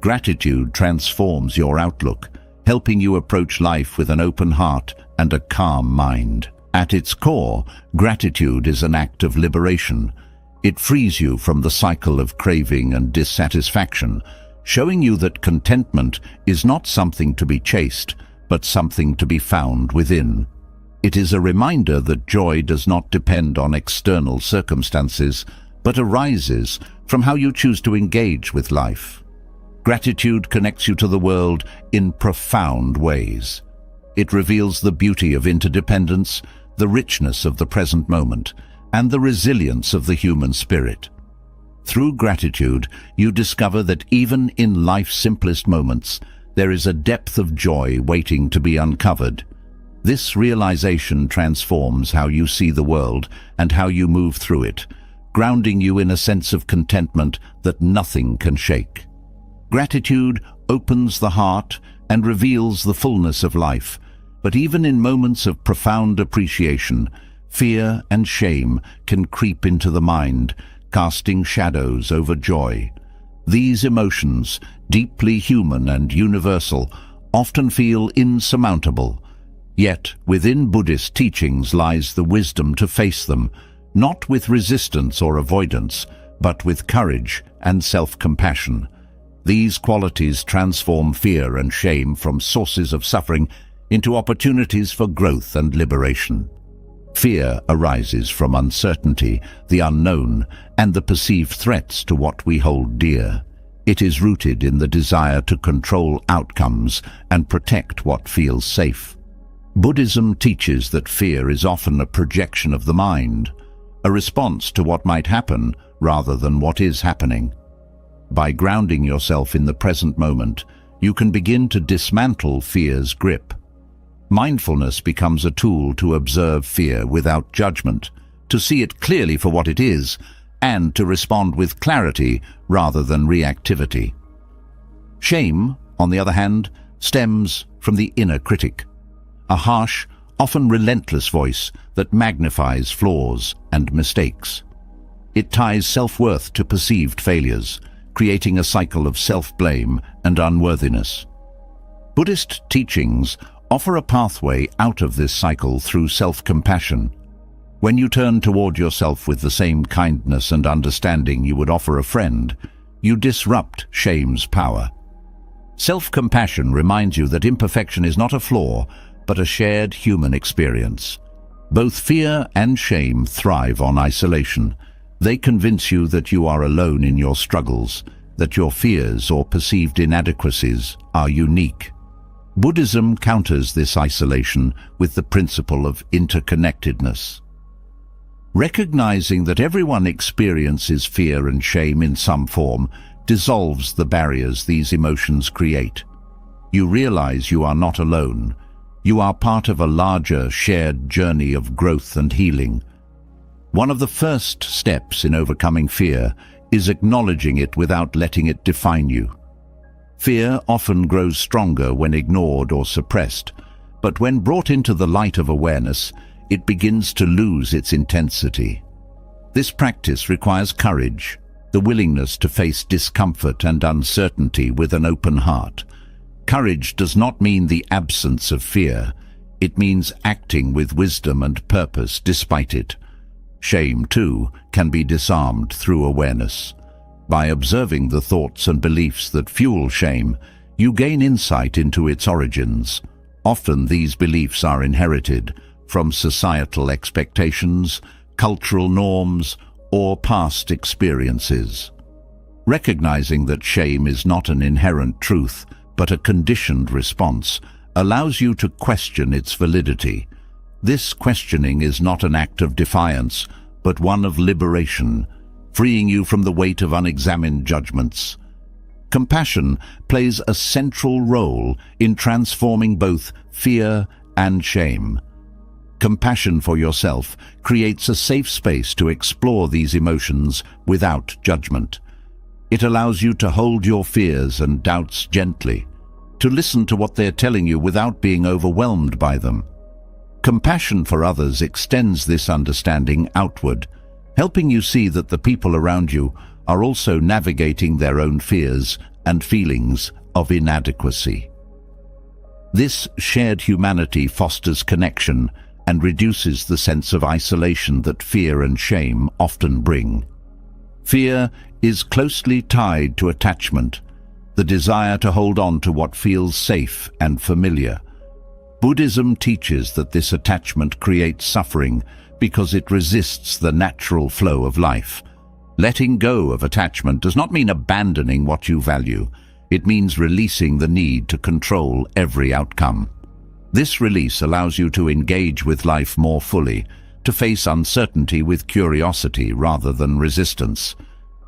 Gratitude transforms your outlook, helping you approach life with an open heart and a calm mind. At its core, gratitude is an act of liberation. It frees you from the cycle of craving and dissatisfaction, showing you that contentment is not something to be chased, but something to be found within. It is a reminder that joy does not depend on external circumstances, but arises from how you choose to engage with life. Gratitude connects you to the world in profound ways. It reveals the beauty of interdependence, the richness of the present moment, and the resilience of the human spirit. Through gratitude, you discover that even in life's simplest moments, there is a depth of joy waiting to be uncovered. This realization transforms how you see the world and how you move through it, grounding you in a sense of contentment that nothing can shake. Gratitude opens the heart and reveals the fullness of life, but even in moments of profound appreciation, fear and shame can creep into the mind, casting shadows over joy. These emotions, deeply human and universal, often feel insurmountable. Yet, within Buddhist teachings lies the wisdom to face them, not with resistance or avoidance, but with courage and self-compassion. These qualities transform fear and shame from sources of suffering into opportunities for growth and liberation. Fear arises from uncertainty, the unknown, and the perceived threats to what we hold dear. It is rooted in the desire to control outcomes and protect what feels safe. Buddhism teaches that fear is often a projection of the mind, a response to what might happen rather than what is happening. By grounding yourself in the present moment, you can begin to dismantle fear's grip. Mindfulness becomes a tool to observe fear without judgment, to see it clearly for what it is, and to respond with clarity rather than reactivity. Shame, on the other hand, stems from the inner critic, a harsh, often relentless voice that magnifies flaws and mistakes. It ties self-worth to perceived failures, creating a cycle of self-blame and unworthiness. Buddhist teachings offer a pathway out of this cycle through self-compassion. When you turn toward yourself with the same kindness and understanding you would offer a friend, you disrupt shame's power. Self-compassion reminds you that imperfection is not a flaw, but a shared human experience. Both fear and shame thrive on isolation. They convince you that you are alone in your struggles, that your fears or perceived inadequacies are unique. Buddhism counters this isolation with the principle of interconnectedness. Recognizing that everyone experiences fear and shame in some form dissolves the barriers these emotions create. You realize you are not alone. You are part of a larger, shared journey of growth and healing. One of the first steps in overcoming fear is acknowledging it without letting it define you. Fear often grows stronger when ignored or suppressed, but when brought into the light of awareness, it begins to lose its intensity. This practice requires courage, the willingness to face discomfort and uncertainty with an open heart. Courage does not mean the absence of fear. It means acting with wisdom and purpose despite it. Shame, too, can be disarmed through awareness. By observing the thoughts and beliefs that fuel shame, you gain insight into its origins. Often these beliefs are inherited from societal expectations, cultural norms, or past experiences. Recognizing that shame is not an inherent truth, but a conditioned response, allows you to question its validity. This questioning is not an act of defiance, but one of liberation, freeing you from the weight of unexamined judgments. Compassion plays a central role in transforming both fear and shame. Compassion for yourself creates a safe space to explore these emotions without judgment. It allows you to hold your fears and doubts gently, to listen to what they're telling you without being overwhelmed by them. Compassion for others extends this understanding outward, helping you see that the people around you are also navigating their own fears and feelings of inadequacy. This shared humanity fosters connection and reduces the sense of isolation that fear and shame often bring. Fear is closely tied to attachment, the desire to hold on to what feels safe and familiar. Buddhism teaches that this attachment creates suffering because it resists the natural flow of life. Letting go of attachment does not mean abandoning what you value. It means releasing the need to control every outcome. This release allows you to engage with life more fully, to face uncertainty with curiosity rather than resistance.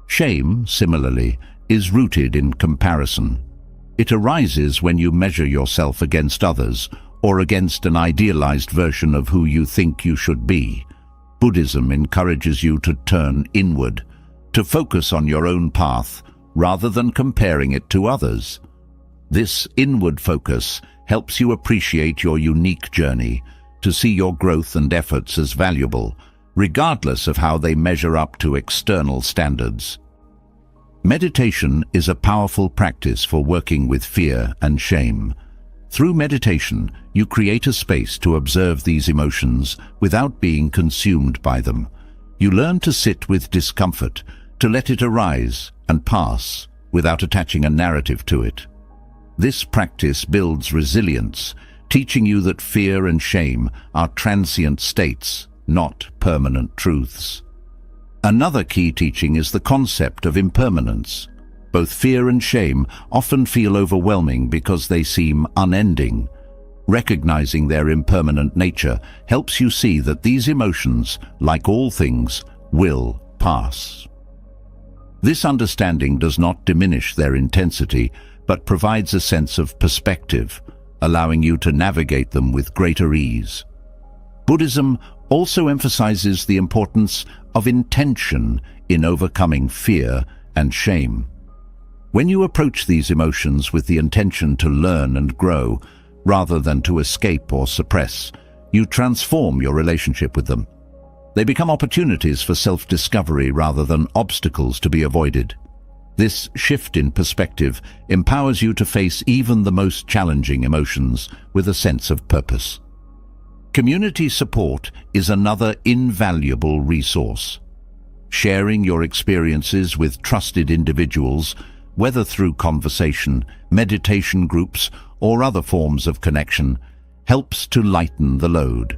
Shame, similarly, is rooted in comparison. It arises when you measure yourself against others or against an idealized version of who you think you should be. Buddhism encourages you to turn inward, to focus on your own path rather than comparing it to others. This inward focus helps you appreciate your unique journey, to see your growth and efforts as valuable, regardless of how they measure up to external standards. Meditation is a powerful practice for working with fear and shame. Through meditation, you create a space to observe these emotions without being consumed by them. You learn to sit with discomfort, to let it arise and pass without attaching a narrative to it. This practice builds resilience, teaching you that fear and shame are transient states, not permanent truths. Another key teaching is the concept of impermanence. Both fear and shame often feel overwhelming because they seem unending. Recognizing their impermanent nature helps you see that these emotions, like all things, will pass. This understanding does not diminish their intensity, but provides a sense of perspective. allowing you to navigate them with greater ease. Buddhism also emphasizes the importance of intention in overcoming fear and shame. When you approach these emotions with the intention to learn and grow, rather than to escape or suppress, you transform your relationship with them. They become opportunities for self-discovery rather than obstacles to be avoided. This shift in perspective empowers you to face even the most challenging emotions with a sense of purpose. Community support is another invaluable resource. Sharing your experiences with trusted individuals, whether through conversation, meditation groups, or other forms of connection, helps to lighten the load.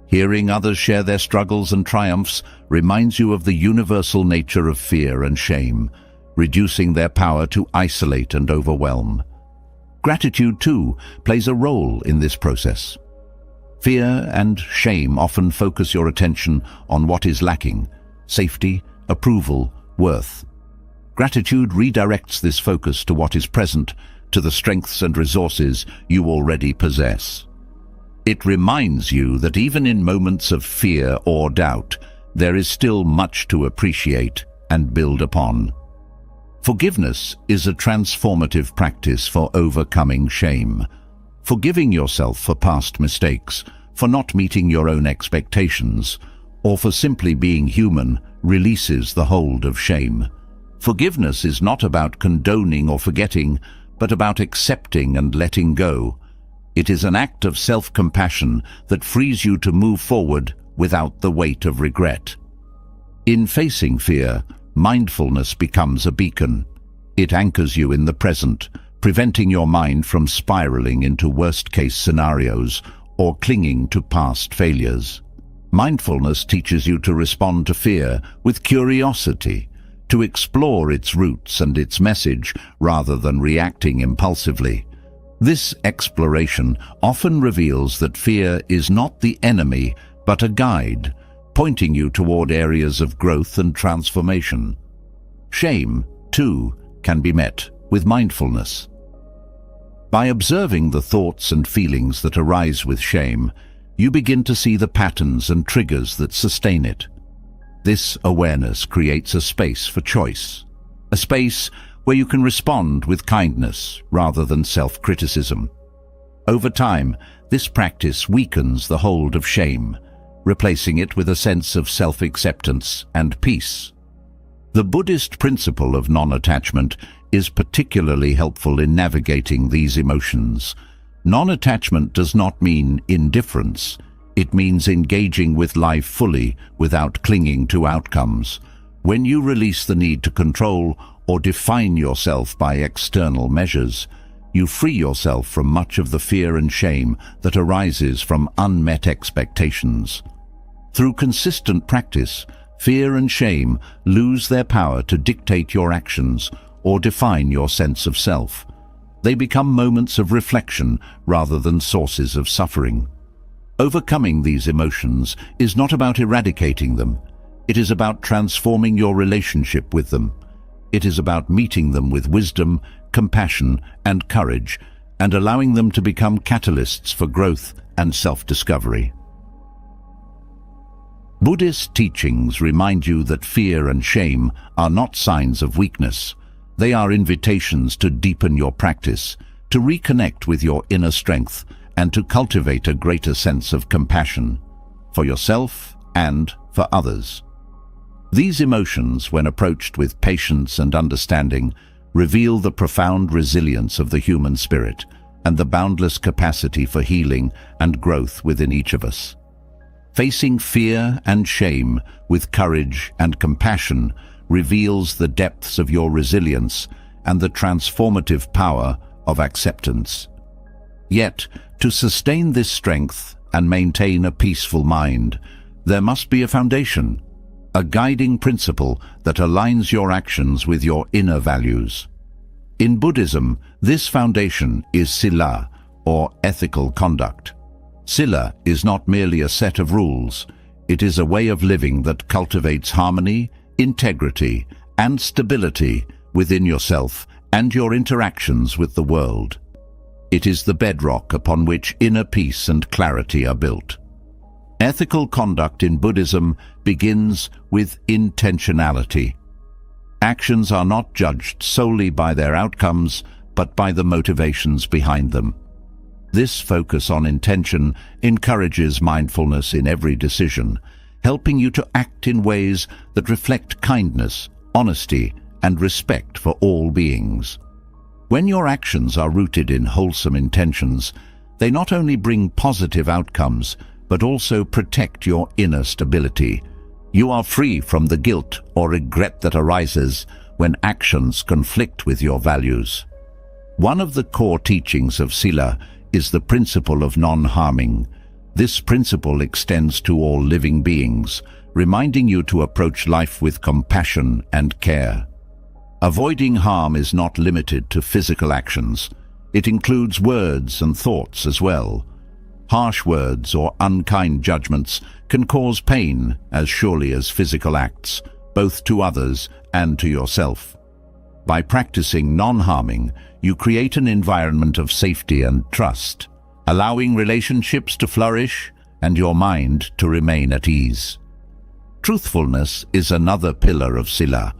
Hearing others share their struggles and triumphs reminds you of the universal nature of fear and shame, reducing their power to isolate and overwhelm. Gratitude, too, plays a role in this process. Fear and shame often focus your attention on what is lacking: safety, approval, worth. Gratitude redirects this focus to what is present, to the strengths and resources you already possess. It reminds you that even in moments of fear or doubt, there is still much to appreciate and build upon. Forgiveness is a transformative practice for overcoming shame. Forgiving yourself for past mistakes, for not meeting your own expectations, or for simply being human releases the hold of shame. Forgiveness is not about condoning or forgetting, but about accepting and letting go. It is an act of self-compassion that frees you to move forward without the weight of regret. In facing fear, mindfulness becomes a beacon. It anchors you in the present, preventing your mind from spiraling into worst-case scenarios or clinging to past failures. Mindfulness teaches you to respond to fear with curiosity, to explore its roots and its message rather than reacting impulsively. This exploration often reveals that fear is not the enemy, but a guide, pointing you toward areas of growth and transformation. Shame, too, can be met with mindfulness. By observing the thoughts and feelings that arise with shame, you begin to see the patterns and triggers that sustain it. This awareness creates a space for choice, a space where you can respond with kindness rather than self-criticism. Over time, this practice weakens the hold of shame, replacing it with a sense of self-acceptance and peace. The Buddhist principle of non-attachment is particularly helpful in navigating these emotions. Non-attachment does not mean indifference. It means engaging with life fully without clinging to outcomes. When you release the need to control or define yourself by external measures, you free yourself from much of the fear and shame that arises from unmet expectations. Through consistent practice, fear and shame lose their power to dictate your actions or define your sense of self. They become moments of reflection rather than sources of suffering. Overcoming these emotions is not about eradicating them. It is about transforming your relationship with them. It is about meeting them with wisdom, compassion, and courage, and allowing them to become catalysts for growth and self-discovery. Buddhist teachings remind you that fear and shame are not signs of weakness. They are invitations to deepen your practice, to reconnect with your inner strength, and to cultivate a greater sense of compassion for yourself and for others. These emotions, when approached with patience and understanding, reveal the profound resilience of the human spirit and the boundless capacity for healing and growth within each of us. Facing fear and shame with courage and compassion reveals the depths of your resilience and the transformative power of acceptance. Yet, to sustain this strength and maintain a peaceful mind, there must be a foundation, a guiding principle that aligns your actions with your inner values. In Buddhism, this foundation is sila, or ethical conduct. Sila is not merely a set of rules. It is a way of living that cultivates harmony, integrity, and stability within yourself and your interactions with the world. It is the bedrock upon which inner peace and clarity are built. Ethical conduct in Buddhism begins with intentionality. Actions are not judged solely by their outcomes, but by the motivations behind them. This focus on intention encourages mindfulness in every decision, helping you to act in ways that reflect kindness, honesty, and respect for all beings. When your actions are rooted in wholesome intentions, they not only bring positive outcomes, but also protect your inner stability. You are free from the guilt or regret that arises when actions conflict with your values. One of the core teachings of Sila is the principle of non-harming. This principle extends to all living beings, reminding you to approach life with compassion and care. Avoiding harm is not limited to physical actions. It includes words and thoughts as well. Harsh words or unkind judgments can cause pain as surely as physical acts, both to others and to yourself. By practicing non-harming, you create an environment of safety and trust, allowing relationships to flourish and your mind to remain at ease. Truthfulness is another pillar of Sila.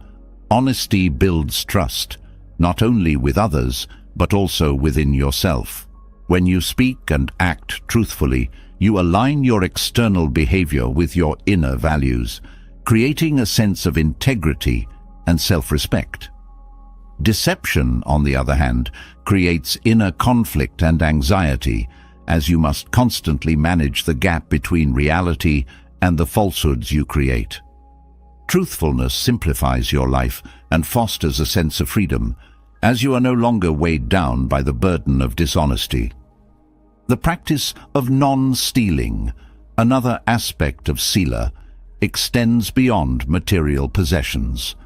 Honesty builds trust, not only with others, but also within yourself. When you speak and act truthfully, you align your external behavior with your inner values, creating a sense of integrity and self-respect. Deception, on the other hand, creates inner conflict and anxiety, as you must constantly manage the gap between reality and the falsehoods you create. Truthfulness simplifies your life and fosters a sense of freedom, as you are no longer weighed down by the burden of dishonesty. The practice of non-stealing, another aspect of Sila, extends beyond material possessions.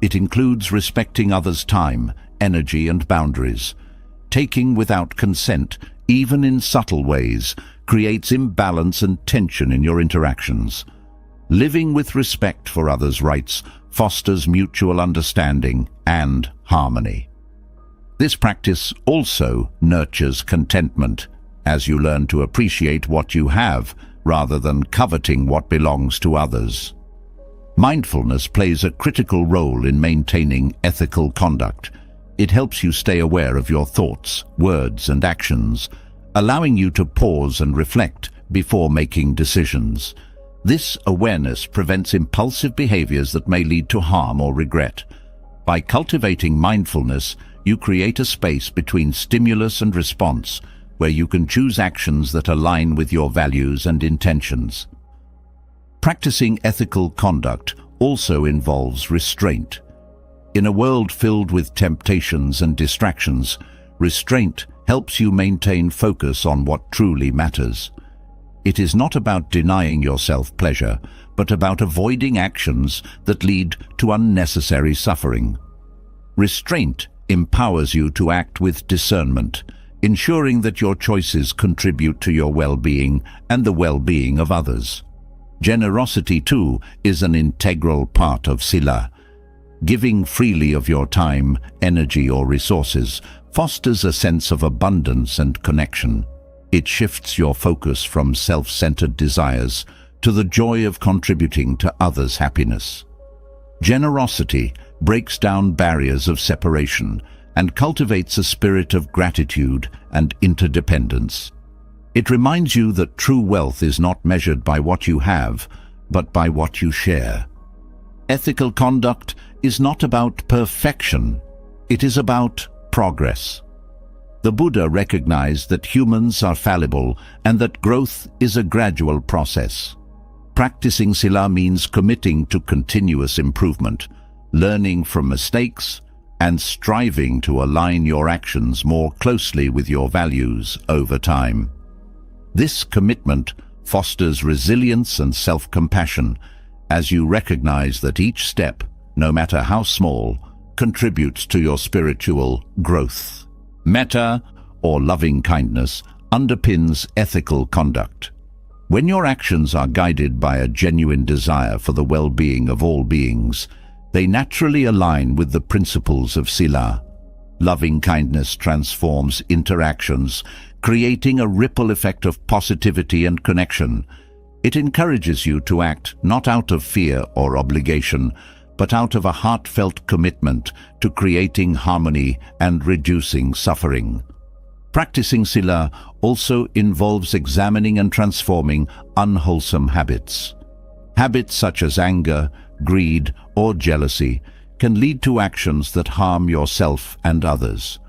It includes respecting others' time, energy, and boundaries. Taking without consent, even in subtle ways, creates imbalance and tension in your interactions. Living with respect for others' rights fosters mutual understanding and harmony. This practice also nurtures contentment, as you learn to appreciate what you have rather than coveting what belongs to others. Mindfulness plays a critical role in maintaining ethical conduct. It helps you stay aware of your thoughts, words, and actions, allowing you to pause and reflect before making decisions. This awareness prevents impulsive behaviors that may lead to harm or regret. By cultivating mindfulness, you create a space between stimulus and response, where you can choose actions that align with your values and intentions. Practicing ethical conduct also involves restraint. In a world filled with temptations and distractions, restraint helps you maintain focus on what truly matters. It is not about denying yourself pleasure, but about avoiding actions that lead to unnecessary suffering. Restraint empowers you to act with discernment, ensuring that your choices contribute to your well-being and the well-being of others. Generosity, too, is an integral part of Sila. Giving freely of your time, energy, or resources fosters a sense of abundance and connection. It shifts your focus from self-centered desires to the joy of contributing to others' happiness. Generosity breaks down barriers of separation and cultivates a spirit of gratitude and interdependence. It reminds you that true wealth is not measured by what you have, but by what you share. Ethical conduct is not about perfection, it is about progress. The Buddha recognized that humans are fallible and that growth is a gradual process. Practicing Sila means committing to continuous improvement, learning from mistakes, and striving to align your actions more closely with your values over time. This commitment fosters resilience and self-compassion, as you recognize that each step, no matter how small, contributes to your spiritual growth. Metta, or loving kindness, underpins ethical conduct. When your actions are guided by a genuine desire for the well-being of all beings, they naturally align with the principles of Sila. Loving kindness transforms interactions, creating a ripple effect of positivity and connection. It encourages you to act not out of fear or obligation, but out of a heartfelt commitment to creating harmony and reducing suffering. Practicing Sila also involves examining and transforming unwholesome habits. Habits such as anger, greed, or jealousy can lead to actions that harm yourself and others.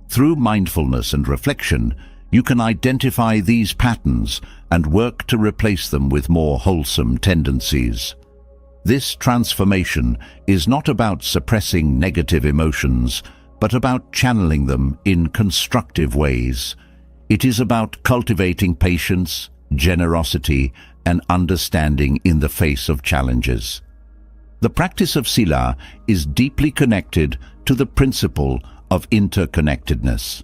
Through mindfulness and reflection, you can identify these patterns and work to replace them with more wholesome tendencies. This transformation is not about suppressing negative emotions, but about channeling them in constructive ways. It is about cultivating patience, generosity, and understanding in the face of challenges. The practice of Sila is deeply connected to the principle of interconnectedness.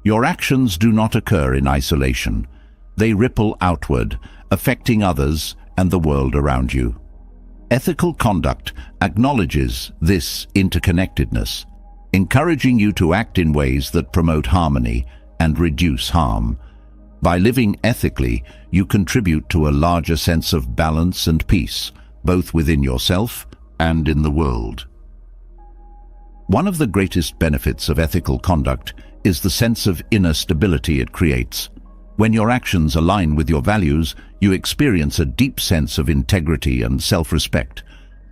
Your actions do not occur in isolation. They ripple outward, affecting others and the world around you. Ethical conduct acknowledges this interconnectedness, encouraging you to act in ways that promote harmony and reduce harm. By living ethically, you contribute to a larger sense of balance and peace, both within yourself and in the world. One of the greatest benefits of ethical conduct is the sense of inner stability it creates. When your actions align with your values, you experience a deep sense of integrity and self-respect.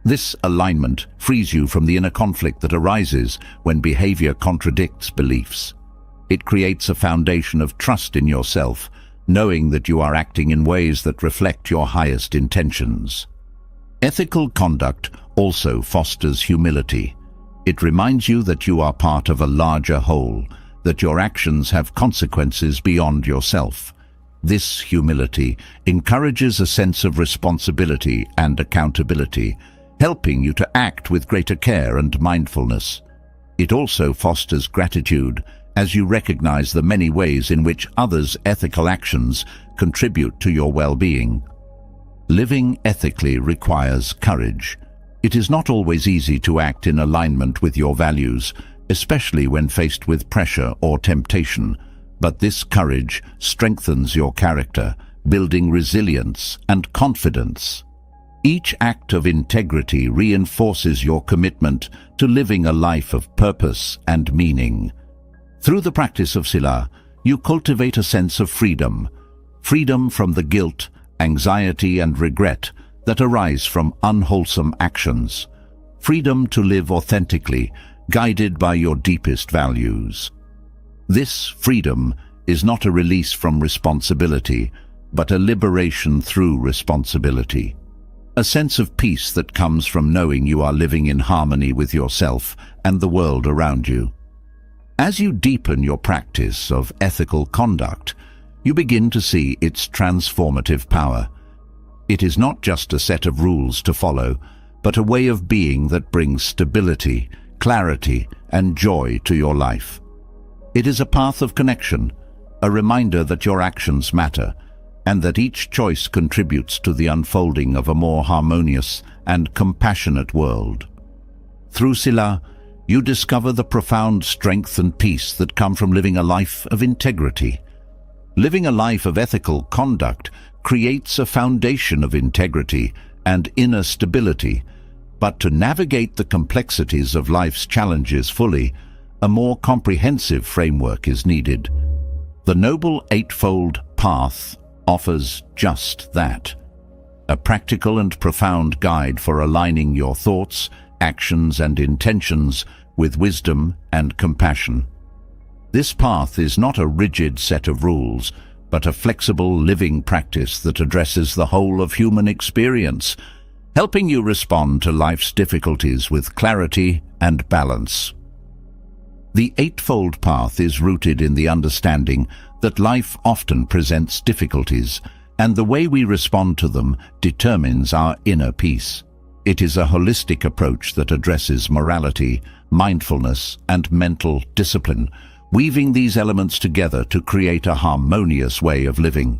This alignment frees you from the inner conflict that arises when behavior contradicts beliefs. It creates a foundation of trust in yourself, knowing that you are acting in ways that reflect your highest intentions. Ethical conduct also fosters humility. It reminds you that you are part of a larger whole, that your actions have consequences beyond yourself. This humility encourages a sense of responsibility and accountability, helping you to act with greater care and mindfulness. It also fosters gratitude, as you recognize the many ways in which others' ethical actions contribute to your well-being. Living ethically requires courage. It is not always easy to act in alignment with your values, especially when faced with pressure or temptation, but this courage strengthens your character, building resilience and confidence. Each act of integrity reinforces your commitment to living a life of purpose and meaning. Through the practice of Sila, you cultivate a sense of freedom from the guilt, anxiety, and regret that arise from unwholesome actions. Freedom to live authentically, guided by your deepest values. This freedom is not a release from responsibility, but a liberation through responsibility. A sense of peace that comes from knowing you are living in harmony with yourself and the world around you. As you deepen your practice of ethical conduct, you begin to see its transformative power. It is not just a set of rules to follow, but a way of being that brings stability, clarity, and joy to your life. It is a path of connection, a reminder that your actions matter, and that each choice contributes to the unfolding of a more harmonious and compassionate world. Through Sila, you discover the profound strength and peace that come from living a life of integrity. Living a life of ethical conduct creates a foundation of integrity and inner stability, but to navigate the complexities of life's challenges fully, a more comprehensive framework is needed. The Noble Eightfold Path offers just that, a practical and profound guide for aligning your thoughts, actions, and intentions with wisdom and compassion. This path is not a rigid set of rules, but a flexible living practice that addresses the whole of human experience, helping you respond to life's difficulties with clarity and balance. The Eightfold Path is rooted in the understanding that life often presents difficulties, and the way we respond to them determines our inner peace. It is a holistic approach that addresses morality, mindfulness, and mental discipline, weaving these elements together to create a harmonious way of living.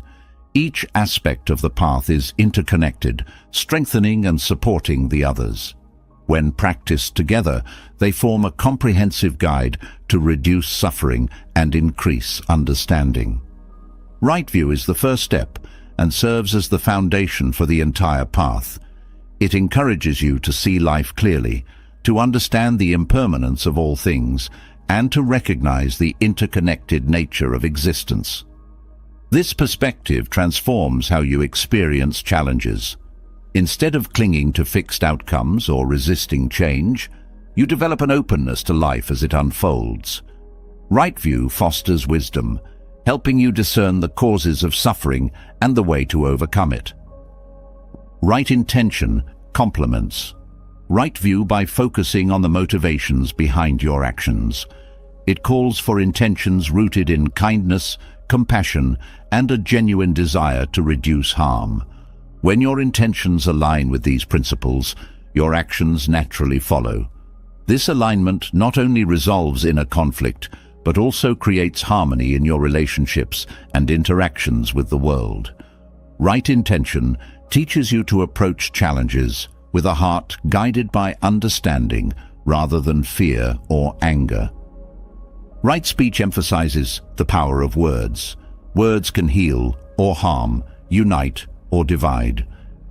Each aspect of the path is interconnected, strengthening and supporting the others. When practiced together, they form a comprehensive guide to reduce suffering and increase understanding. Right view is the first step and serves as the foundation for the entire path. It encourages you to see life clearly, to understand the impermanence of all things, and to recognize the interconnected nature of existence. This perspective transforms how you experience challenges. Instead of clinging to fixed outcomes or resisting change, you develop an openness to life as it unfolds. Right view fosters wisdom, helping you discern the causes of suffering and the way to overcome it. Right intention complements right view by focusing on the motivations behind your actions. It calls for intentions rooted in kindness, compassion, and a genuine desire to reduce harm. When your intentions align with these principles, your actions naturally follow. This alignment not only resolves inner conflict, but also creates harmony in your relationships and interactions with the world. Right intention teaches you to approach challenges with a heart guided by understanding rather than fear or anger. Right speech emphasizes the power of words. Words can heal or harm, unite or divide.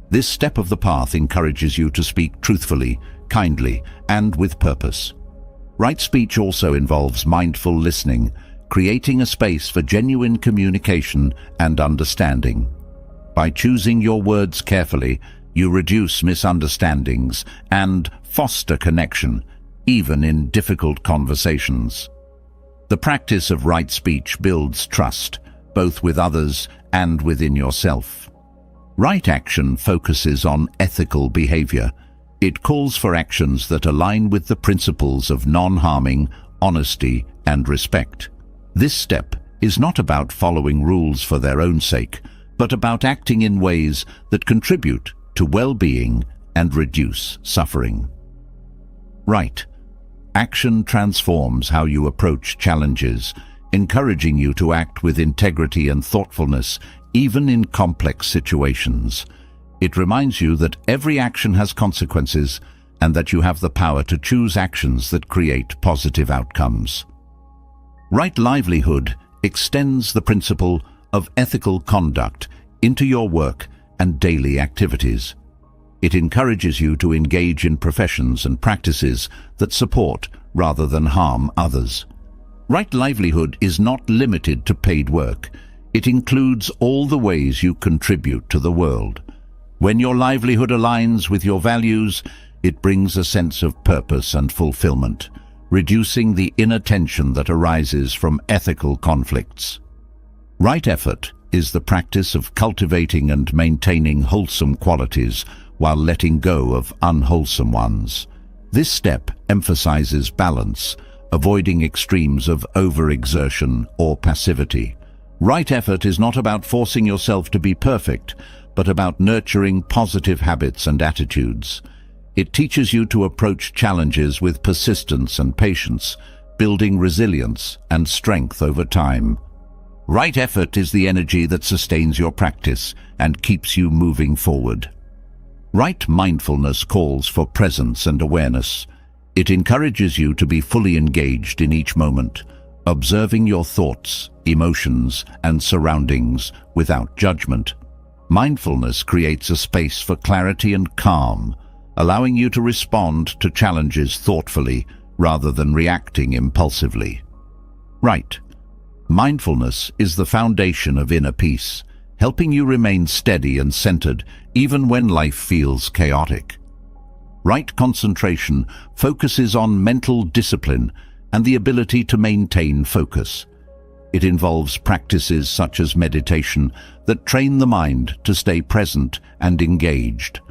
This step of the path encourages you to speak truthfully, kindly, and with purpose. Right speech also involves mindful listening, creating a space for genuine communication and understanding. By choosing your words carefully, you reduce misunderstandings and foster connection, even in difficult conversations. The practice of right speech builds trust, both with others and within yourself. Right action focuses on ethical behavior. It calls for actions that align with the principles of non-harming, honesty, and respect. This step is not about following rules for their own sake, but about acting in ways that contribute to well-being and reduce suffering. Right action transforms how you approach challenges, encouraging you to act with integrity and thoughtfulness, even in complex situations. It reminds you that every action has consequences and that you have the power to choose actions that create positive outcomes. Right livelihood extends the principle of ethical conduct into your work and daily activities. It encourages you to engage in professions and practices that support rather than harm others. Right livelihood is not limited to paid work. It includes all the ways you contribute to the world. When your livelihood aligns with your values, it brings a sense of purpose and fulfillment, reducing the inner tension that arises from ethical conflicts. Right effort is the practice of cultivating and maintaining wholesome qualities while letting go of unwholesome ones. This step emphasizes balance, avoiding extremes of overexertion or passivity. Right effort is not about forcing yourself to be perfect, but about nurturing positive habits and attitudes. It teaches you to approach challenges with persistence and patience, building resilience and strength over time. Right effort is the energy that sustains your practice and keeps you moving forward. Right mindfulness calls for presence and awareness. It encourages you to be fully engaged in each moment, observing your thoughts, emotions, and surroundings without judgment. Mindfulness creates a space for clarity and calm, allowing you to respond to challenges thoughtfully rather than reacting impulsively. Right. Mindfulness is the foundation of inner peace, helping you remain steady and centered even when life feels chaotic. Right concentration focuses on mental discipline and the ability to maintain focus. It involves practices such as meditation that train the mind to stay present and engaged.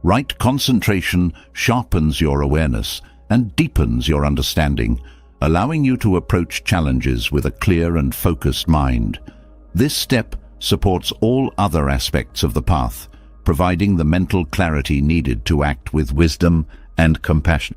Right concentration sharpens your awareness and deepens your understanding, allowing you to approach challenges with a clear and focused mind. This step supports all other aspects of the path, providing the mental clarity needed to act with wisdom and compassion.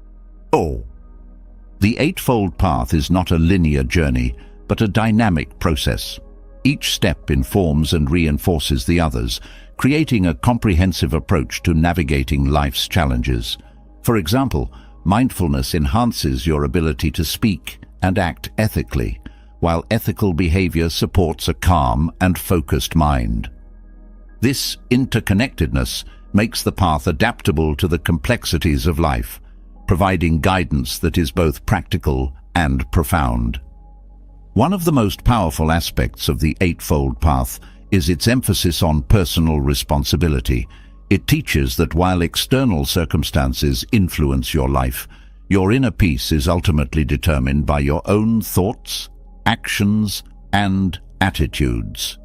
The Eightfold Path is not a linear journey, but a dynamic process. Each step informs and reinforces the others, creating a comprehensive approach to navigating life's challenges. For example, mindfulness enhances your ability to speak and act ethically, while ethical behavior supports a calm and focused mind. This interconnectedness makes the path adaptable to the complexities of life, providing guidance that is both practical and profound. One of the most powerful aspects of the Eightfold Path is its emphasis on personal responsibility. It teaches that while external circumstances influence your life, your inner peace is ultimately determined by your own thoughts, actions, and attitudes.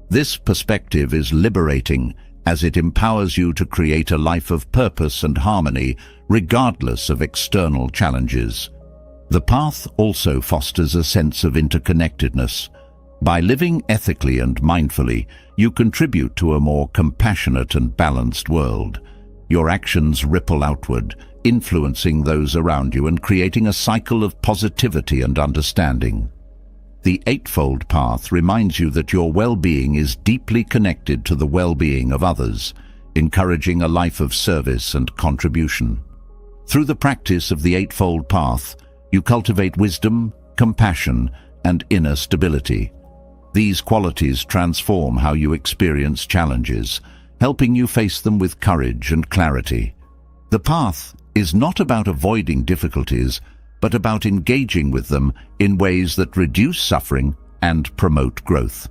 This perspective is liberating as it empowers you to create a life of purpose and harmony regardless of external challenges. The path also fosters a sense of interconnectedness. By living ethically and mindfully, you contribute to a more compassionate and balanced world. Your actions ripple outward, influencing those around you and creating a cycle of positivity and understanding. The Eightfold Path reminds you that your well-being is deeply connected to the well-being of others, encouraging a life of service and contribution. Through the practice of the Eightfold Path, you cultivate wisdom, compassion, and inner stability. These qualities transform how you experience challenges, helping you face them with courage and clarity. The path is not about avoiding difficulties, but about engaging with them in ways that reduce suffering and promote growth.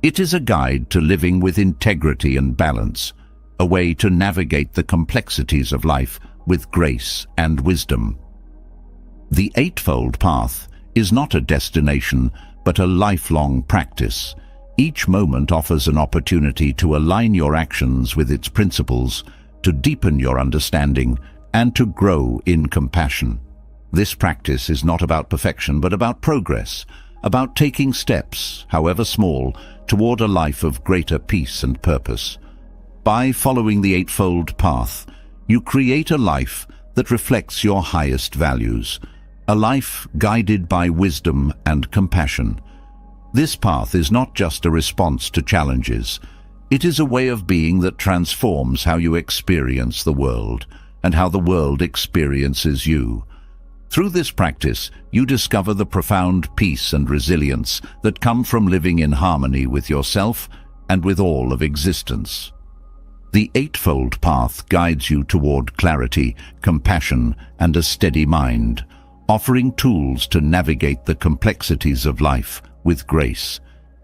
It is a guide to living with integrity and balance, a way to navigate the complexities of life with grace and wisdom. The Eightfold Path is not a destination, but a lifelong practice. Each moment offers an opportunity to align your actions with its principles, to deepen your understanding, and to grow in compassion. This practice is not about perfection, but about progress, about taking steps, however small, toward a life of greater peace and purpose. By following the Eightfold Path, you create a life that reflects your highest values, a life guided by wisdom and compassion. This path is not just a response to challenges. It is a way of being that transforms how you experience the world and how the world experiences you. Through this practice, you discover the profound peace and resilience that come from living in harmony with yourself and with all of existence. The Eightfold Path guides you toward clarity, compassion, and a steady mind, offering tools to navigate the complexities of life with grace.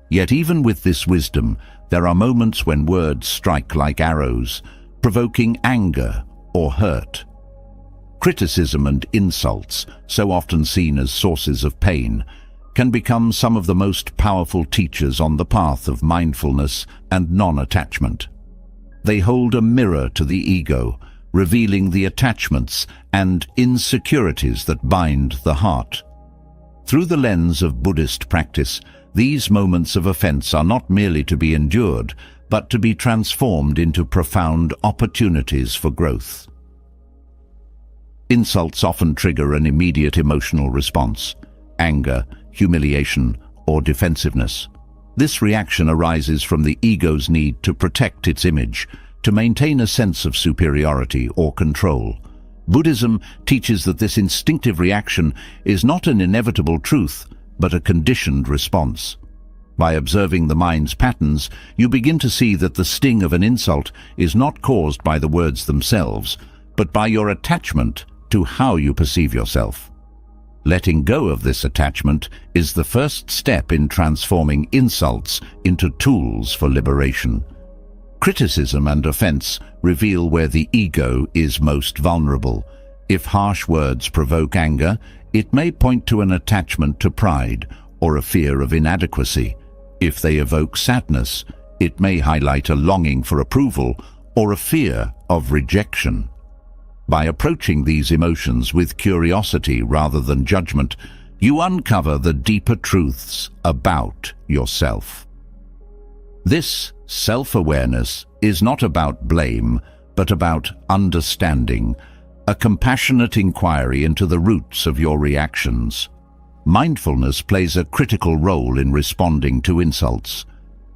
Yet even with this wisdom, there are moments when words strike like arrows, provoking anger or hurt. Criticism and insults, so often seen as sources of pain, can become some of the most powerful teachers on the path of mindfulness and non-attachment. They hold a mirror to the ego, revealing the attachments and insecurities that bind the heart. Through the lens of Buddhist practice, these moments of offense are not merely to be endured, but to be transformed into profound opportunities for growth. Insults often trigger an immediate emotional response: anger, humiliation, or defensiveness. This reaction arises from the ego's need to protect its image, to maintain a sense of superiority or control. Buddhism teaches that this instinctive reaction is not an inevitable truth, but a conditioned response. By observing the mind's patterns, you begin to see that the sting of an insult is not caused by the words themselves, but by your attachment to how you perceive yourself. Letting go of this attachment is the first step in transforming insults into tools for liberation. Criticism and offense reveal where the ego is most vulnerable. If harsh words provoke anger, it may point to an attachment to pride or a fear of inadequacy. If they evoke sadness, it may highlight a longing for approval or a fear of rejection. By approaching these emotions with curiosity rather than judgment, you uncover the deeper truths about yourself. This self-awareness is not about blame, but about understanding, a compassionate inquiry into the roots of your reactions. Mindfulness plays a critical role in responding to insults.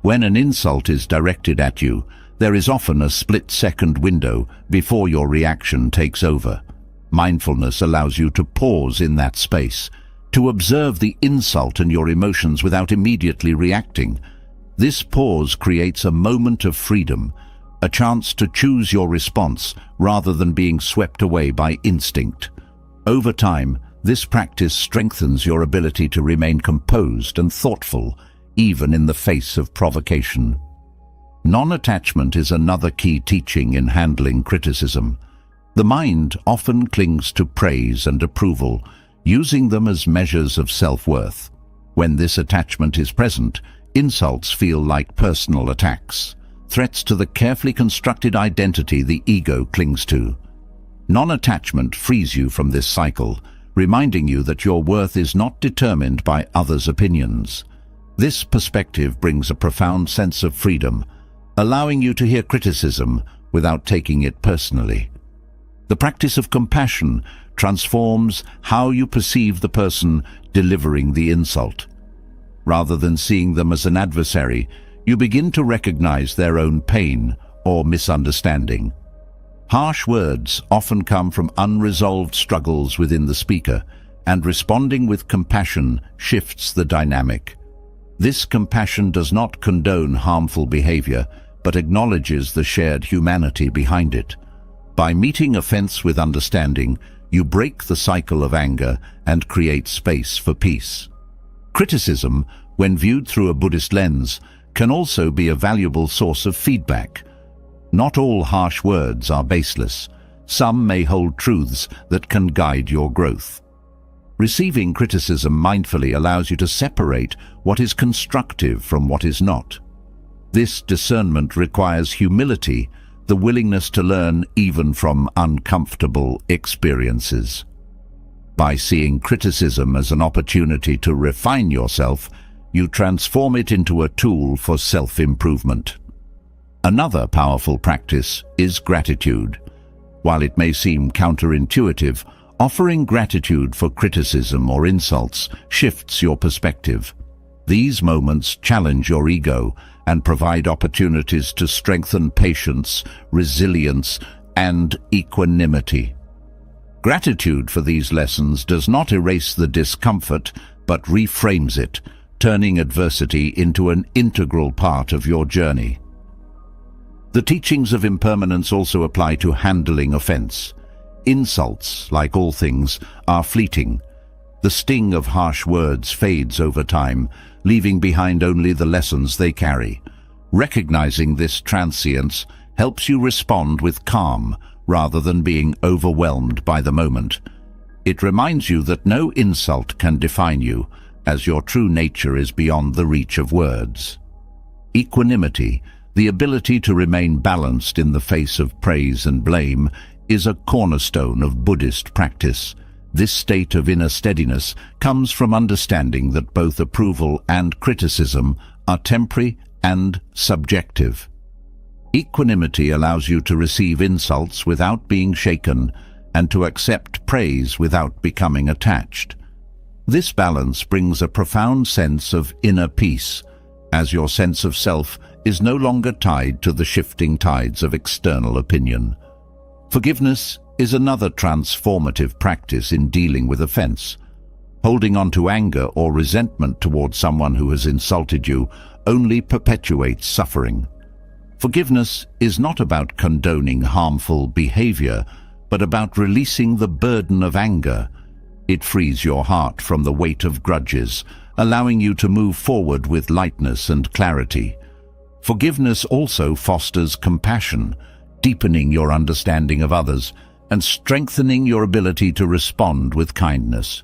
When an insult is directed at you, there is often a split-second window before your reaction takes over. Mindfulness allows you to pause in that space, to observe the insult and your emotions without immediately reacting. This pause creates a moment of freedom, a chance to choose your response rather than being swept away by instinct. Over time, this practice strengthens your ability to remain composed and thoughtful, even in the face of provocation. Non-attachment is another key teaching in handling criticism. The mind often clings to praise and approval, using them as measures of self-worth. When this attachment is present, insults feel like personal attacks, threats to the carefully constructed identity the ego clings to. Non-attachment frees you from this cycle, reminding you that your worth is not determined by others' opinions. This perspective brings a profound sense of freedom, allowing you to hear criticism without taking it personally. The practice of compassion transforms how you perceive the person delivering the insult. Rather than seeing them as an adversary, you begin to recognize their own pain or misunderstanding. Harsh words often come from unresolved struggles within the speaker, and responding with compassion shifts the dynamic. This compassion does not condone harmful behavior, but acknowledges the shared humanity behind it. By meeting offense with understanding, you break the cycle of anger and create space for peace. Criticism, when viewed through a Buddhist lens, can also be a valuable source of feedback. Not all harsh words are baseless. Some may hold truths that can guide your growth. Receiving criticism mindfully allows you to separate what is constructive from what is not. This discernment requires humility, the willingness to learn even from uncomfortable experiences. By seeing criticism as an opportunity to refine yourself, you transform it into a tool for self-improvement. Another powerful practice is gratitude. While it may seem counterintuitive, offering gratitude for criticism or insults shifts your perspective. These moments challenge your ego and provide opportunities to strengthen patience, resilience, and equanimity. Gratitude for these lessons does not erase the discomfort, but reframes it, turning adversity into an integral part of your journey. The teachings of impermanence also apply to handling offense. Insults, like all things, are fleeting. The sting of harsh words fades over time, leaving behind only the lessons they carry. Recognizing this transience helps you respond with calm rather than being overwhelmed by the moment. It reminds you that no insult can define you, as your true nature is beyond the reach of words. Equanimity, the ability to remain balanced in the face of praise and blame, is a cornerstone of Buddhist practice. This state of inner steadiness comes from understanding that both approval and criticism are temporary and subjective. Equanimity allows you to receive insults without being shaken and to accept praise without becoming attached. This balance brings a profound sense of inner peace, as your sense of self is no longer tied to the shifting tides of external opinion. Forgiveness is another transformative practice in dealing with offense. Holding on to anger or resentment towards someone who has insulted you only perpetuates suffering. Forgiveness is not about condoning harmful behavior, but about releasing the burden of anger. It frees your heart from the weight of grudges, allowing you to move forward with lightness and clarity. Forgiveness also fosters compassion, deepening your understanding of others and strengthening your ability to respond with kindness.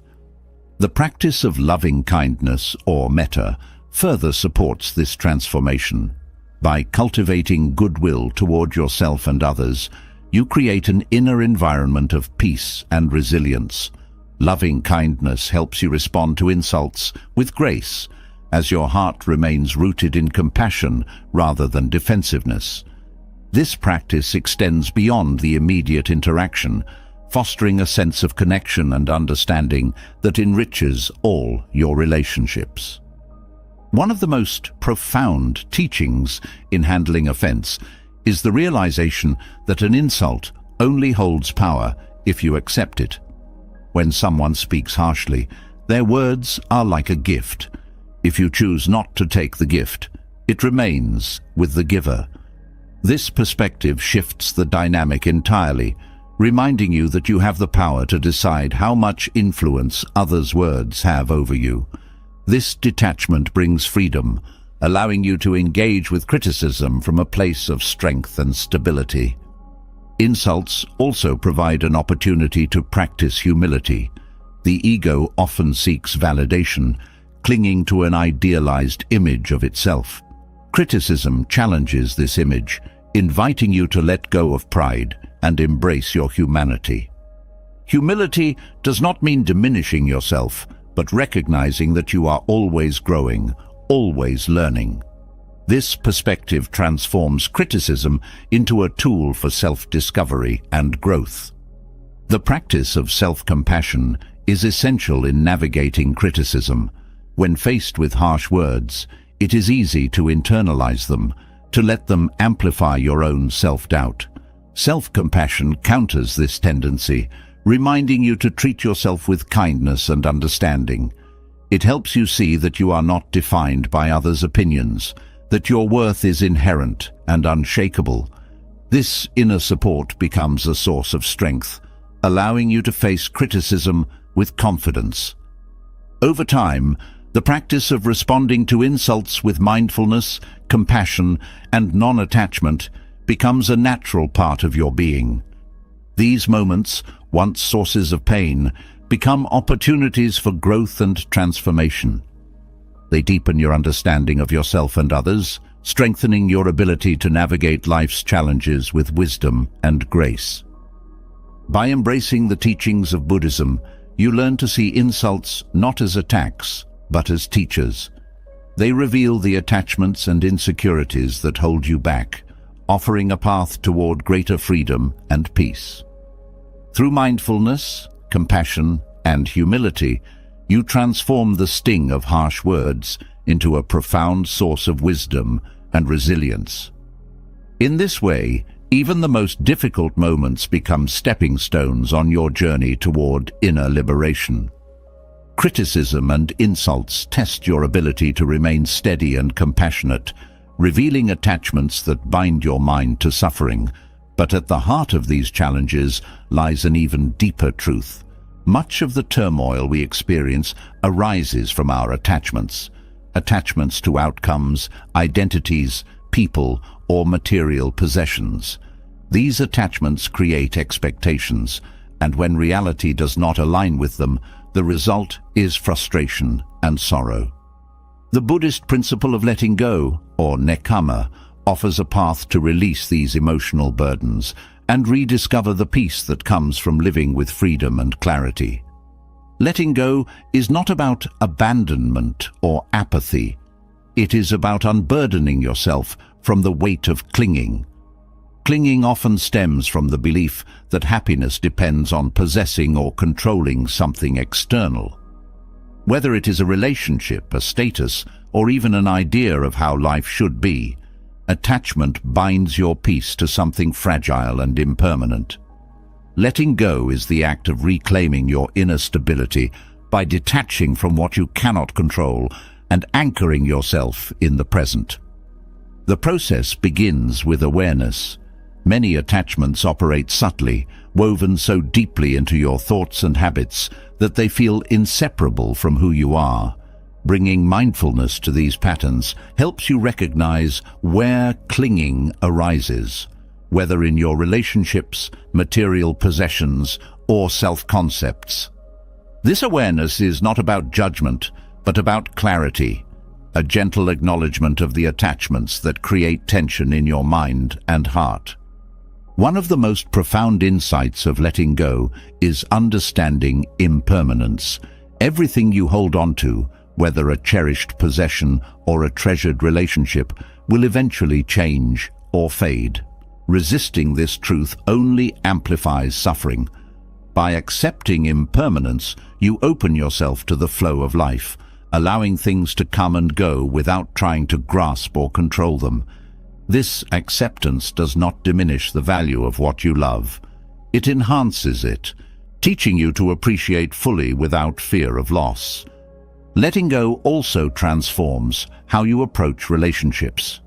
The practice of loving kindness, or metta, further supports this transformation. By cultivating goodwill toward yourself and others, you create an inner environment of peace and resilience. Loving kindness helps you respond to insults with grace, as your heart remains rooted in compassion rather than defensiveness. This practice extends beyond the immediate interaction, fostering a sense of connection and understanding that enriches all your relationships. One of the most profound teachings in handling offense is the realization that an insult only holds power if you accept it. When someone speaks harshly, their words are like a gift. If you choose not to take the gift, it remains with the giver. This perspective shifts the dynamic entirely, reminding you that you have the power to decide how much influence others' words have over you. This detachment brings freedom, allowing you to engage with criticism from a place of strength and stability. Insults also provide an opportunity to practice humility. The ego often seeks validation, clinging to an idealized image of itself. Criticism challenges this image, inviting you to let go of pride and embrace your humanity. Humility does not mean diminishing yourself, but recognizing that you are always growing, always learning. This perspective transforms criticism into a tool for self-discovery and growth. The practice of self-compassion is essential in navigating criticism. When faced with harsh words, it is easy to internalize them, to let them amplify your own self-doubt. Self-compassion counters this tendency, reminding you to treat yourself with kindness and understanding. It helps you see that you are not defined by others' opinions, that your worth is inherent and unshakable. This inner support becomes a source of strength, allowing you to face criticism with confidence. Over time, the practice of responding to insults with mindfulness, compassion, and non-attachment becomes a natural part of your being. These moments, once sources of pain, become opportunities for growth and transformation. They deepen your understanding of yourself and others, strengthening your ability to navigate life's challenges with wisdom and grace. By embracing the teachings of Buddhism, you learn to see insults not as attacks, but as teachers. They reveal the attachments and insecurities that hold you back, offering a path toward greater freedom and peace. Through mindfulness, compassion, and humility, you transform the sting of harsh words into a profound source of wisdom and resilience. In this way, even the most difficult moments become stepping stones on your journey toward inner liberation. Criticism and insults test your ability to remain steady and compassionate, revealing attachments that bind your mind to suffering. But at the heart of these challenges lies an even deeper truth. Much of the turmoil we experience arises from our attachments to outcomes, identities, people, or material possessions. These attachments create expectations, and when reality does not align with them, the result is frustration and sorrow. The Buddhist principle of letting go, or nekkhamma, offers a path to release these emotional burdens and rediscover the peace that comes from living with freedom and clarity. Letting go is not about abandonment or apathy. It is about unburdening yourself from the weight of clinging. Clinging often stems from the belief that happiness depends on possessing or controlling something external. Whether it is a relationship, a status, or even an idea of how life should be, attachment binds your peace to something fragile and impermanent. Letting go is the act of reclaiming your inner stability by detaching from what you cannot control and anchoring yourself in the present. The process begins with awareness. Many attachments operate subtly, woven so deeply into your thoughts and habits that they feel inseparable from who you are. Bringing mindfulness to these patterns helps you recognize where clinging arises, whether in your relationships, material possessions, or self-concepts. This awareness is not about judgment, but about clarity, a gentle acknowledgement of the attachments that create tension in your mind and heart. One of the most profound insights of letting go is understanding impermanence. Everything you hold on to, whether a cherished possession or a treasured relationship, will eventually change or fade. Resisting this truth only amplifies suffering. By accepting impermanence, you open yourself to the flow of life, allowing things to come and go without trying to grasp or control them. This acceptance does not diminish the value of what you love. It enhances it, teaching you to appreciate fully without fear of loss. Letting go also transforms how you approach relationships.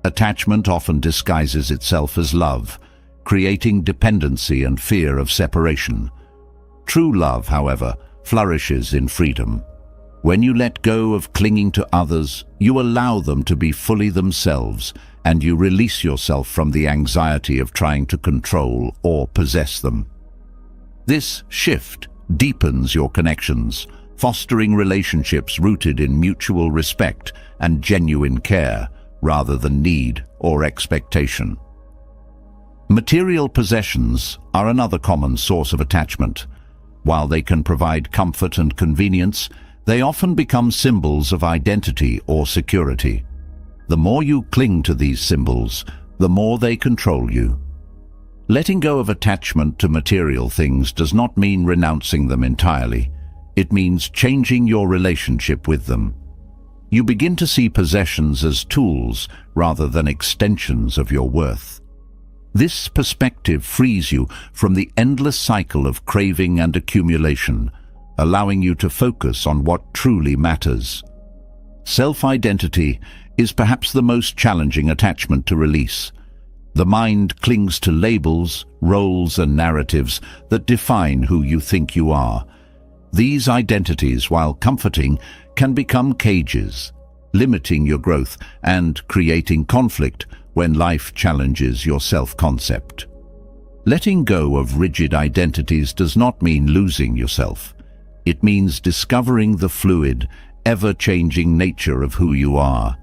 Attachment often disguises itself as love, creating dependency and fear of separation. True love, however, flourishes in freedom. When you let go of clinging to others, you allow them to be fully themselves, and you release yourself from the anxiety of trying to control or possess them. This shift deepens your connections, fostering relationships rooted in mutual respect and genuine care, rather than need or expectation. Material possessions are another common source of attachment. While they can provide comfort and convenience, they often become symbols of identity or security. The more you cling to these symbols, the more they control you. Letting go of attachment to material things does not mean renouncing them entirely. It means changing your relationship with them. You begin to see possessions as tools rather than extensions of your worth. This perspective frees you from the endless cycle of craving and accumulation, allowing you to focus on what truly matters. Self-identity is perhaps the most challenging attachment to release. The mind clings to labels, roles, and narratives that define who you think you are. These identities, while comforting, can become cages, limiting your growth and creating conflict when life challenges your self-concept. Letting go of rigid identities does not mean losing yourself. It means discovering the fluid, ever-changing nature of who you are.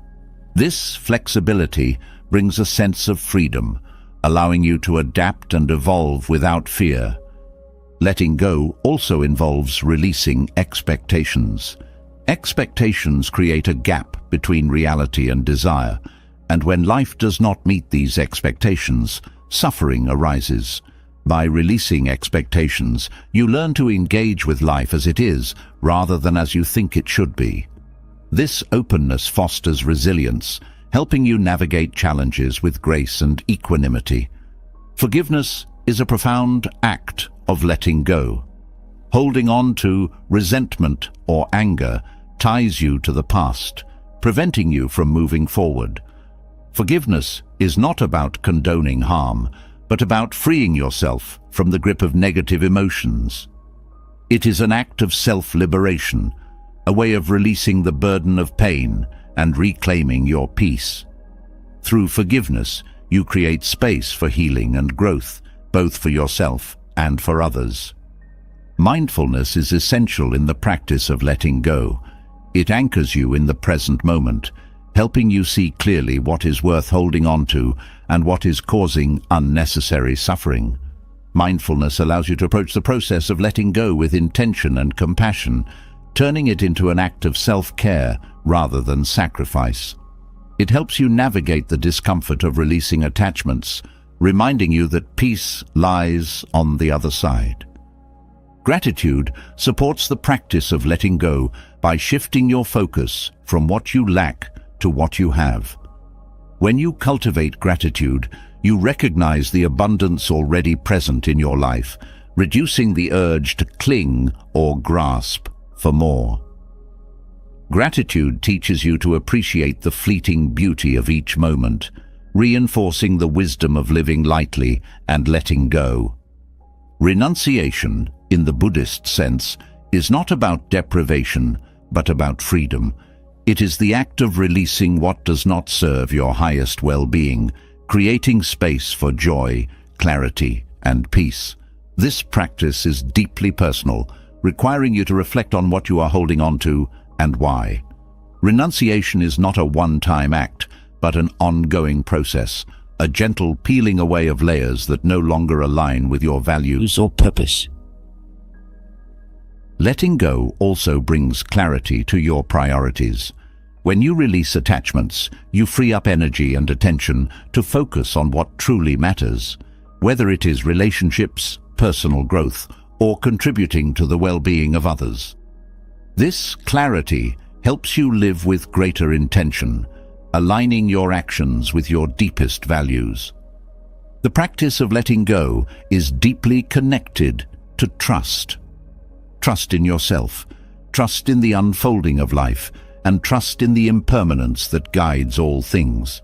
This flexibility brings a sense of freedom, allowing you to adapt and evolve without fear. Letting go also involves releasing expectations. Expectations create a gap between reality and desire, and when life does not meet these expectations, suffering arises. By releasing expectations, you learn to engage with life as it is, rather than as you think it should be. This openness fosters resilience, helping you navigate challenges with grace and equanimity. Forgiveness is a profound act of letting go. Holding on to resentment or anger ties you to the past, preventing you from moving forward. Forgiveness is not about condoning harm, but about freeing yourself from the grip of negative emotions. It is an act of self-liberation, a way of releasing the burden of pain and reclaiming your peace. Through forgiveness, you create space for healing and growth, both for yourself and for others. Mindfulness is essential in the practice of letting go. It anchors you in the present moment, helping you see clearly what is worth holding on to and what is causing unnecessary suffering. Mindfulness allows you to approach the process of letting go with intention and compassion, turning it into an act of self-care rather than sacrifice. It helps you navigate the discomfort of releasing attachments, reminding you that peace lies on the other side. Gratitude supports the practice of letting go by shifting your focus from what you lack to what you have. When you cultivate gratitude, you recognize the abundance already present in your life, reducing the urge to cling or grasp for more. Gratitude teaches you to appreciate the fleeting beauty of each moment, reinforcing the wisdom of living lightly and letting go. Renunciation, in the Buddhist sense, is not about deprivation, but about freedom. It is the act of releasing what does not serve your highest well-being, creating space for joy, clarity, and peace. This practice is deeply personal, requiring you to reflect on what you are holding on to and why. Renunciation is not a one-time act, but an ongoing process, a gentle peeling away of layers that no longer align with your values or purpose. Letting go also brings clarity to your priorities. When you release attachments, you free up energy and attention to focus on what truly matters, whether it is relationships, personal growth, or contributing to the well-being of others. This clarity helps you live with greater intention, aligning your actions with your deepest values. The practice of letting go is deeply connected to trust. Trust in yourself, trust in the unfolding of life, and trust in the impermanence that guides all things.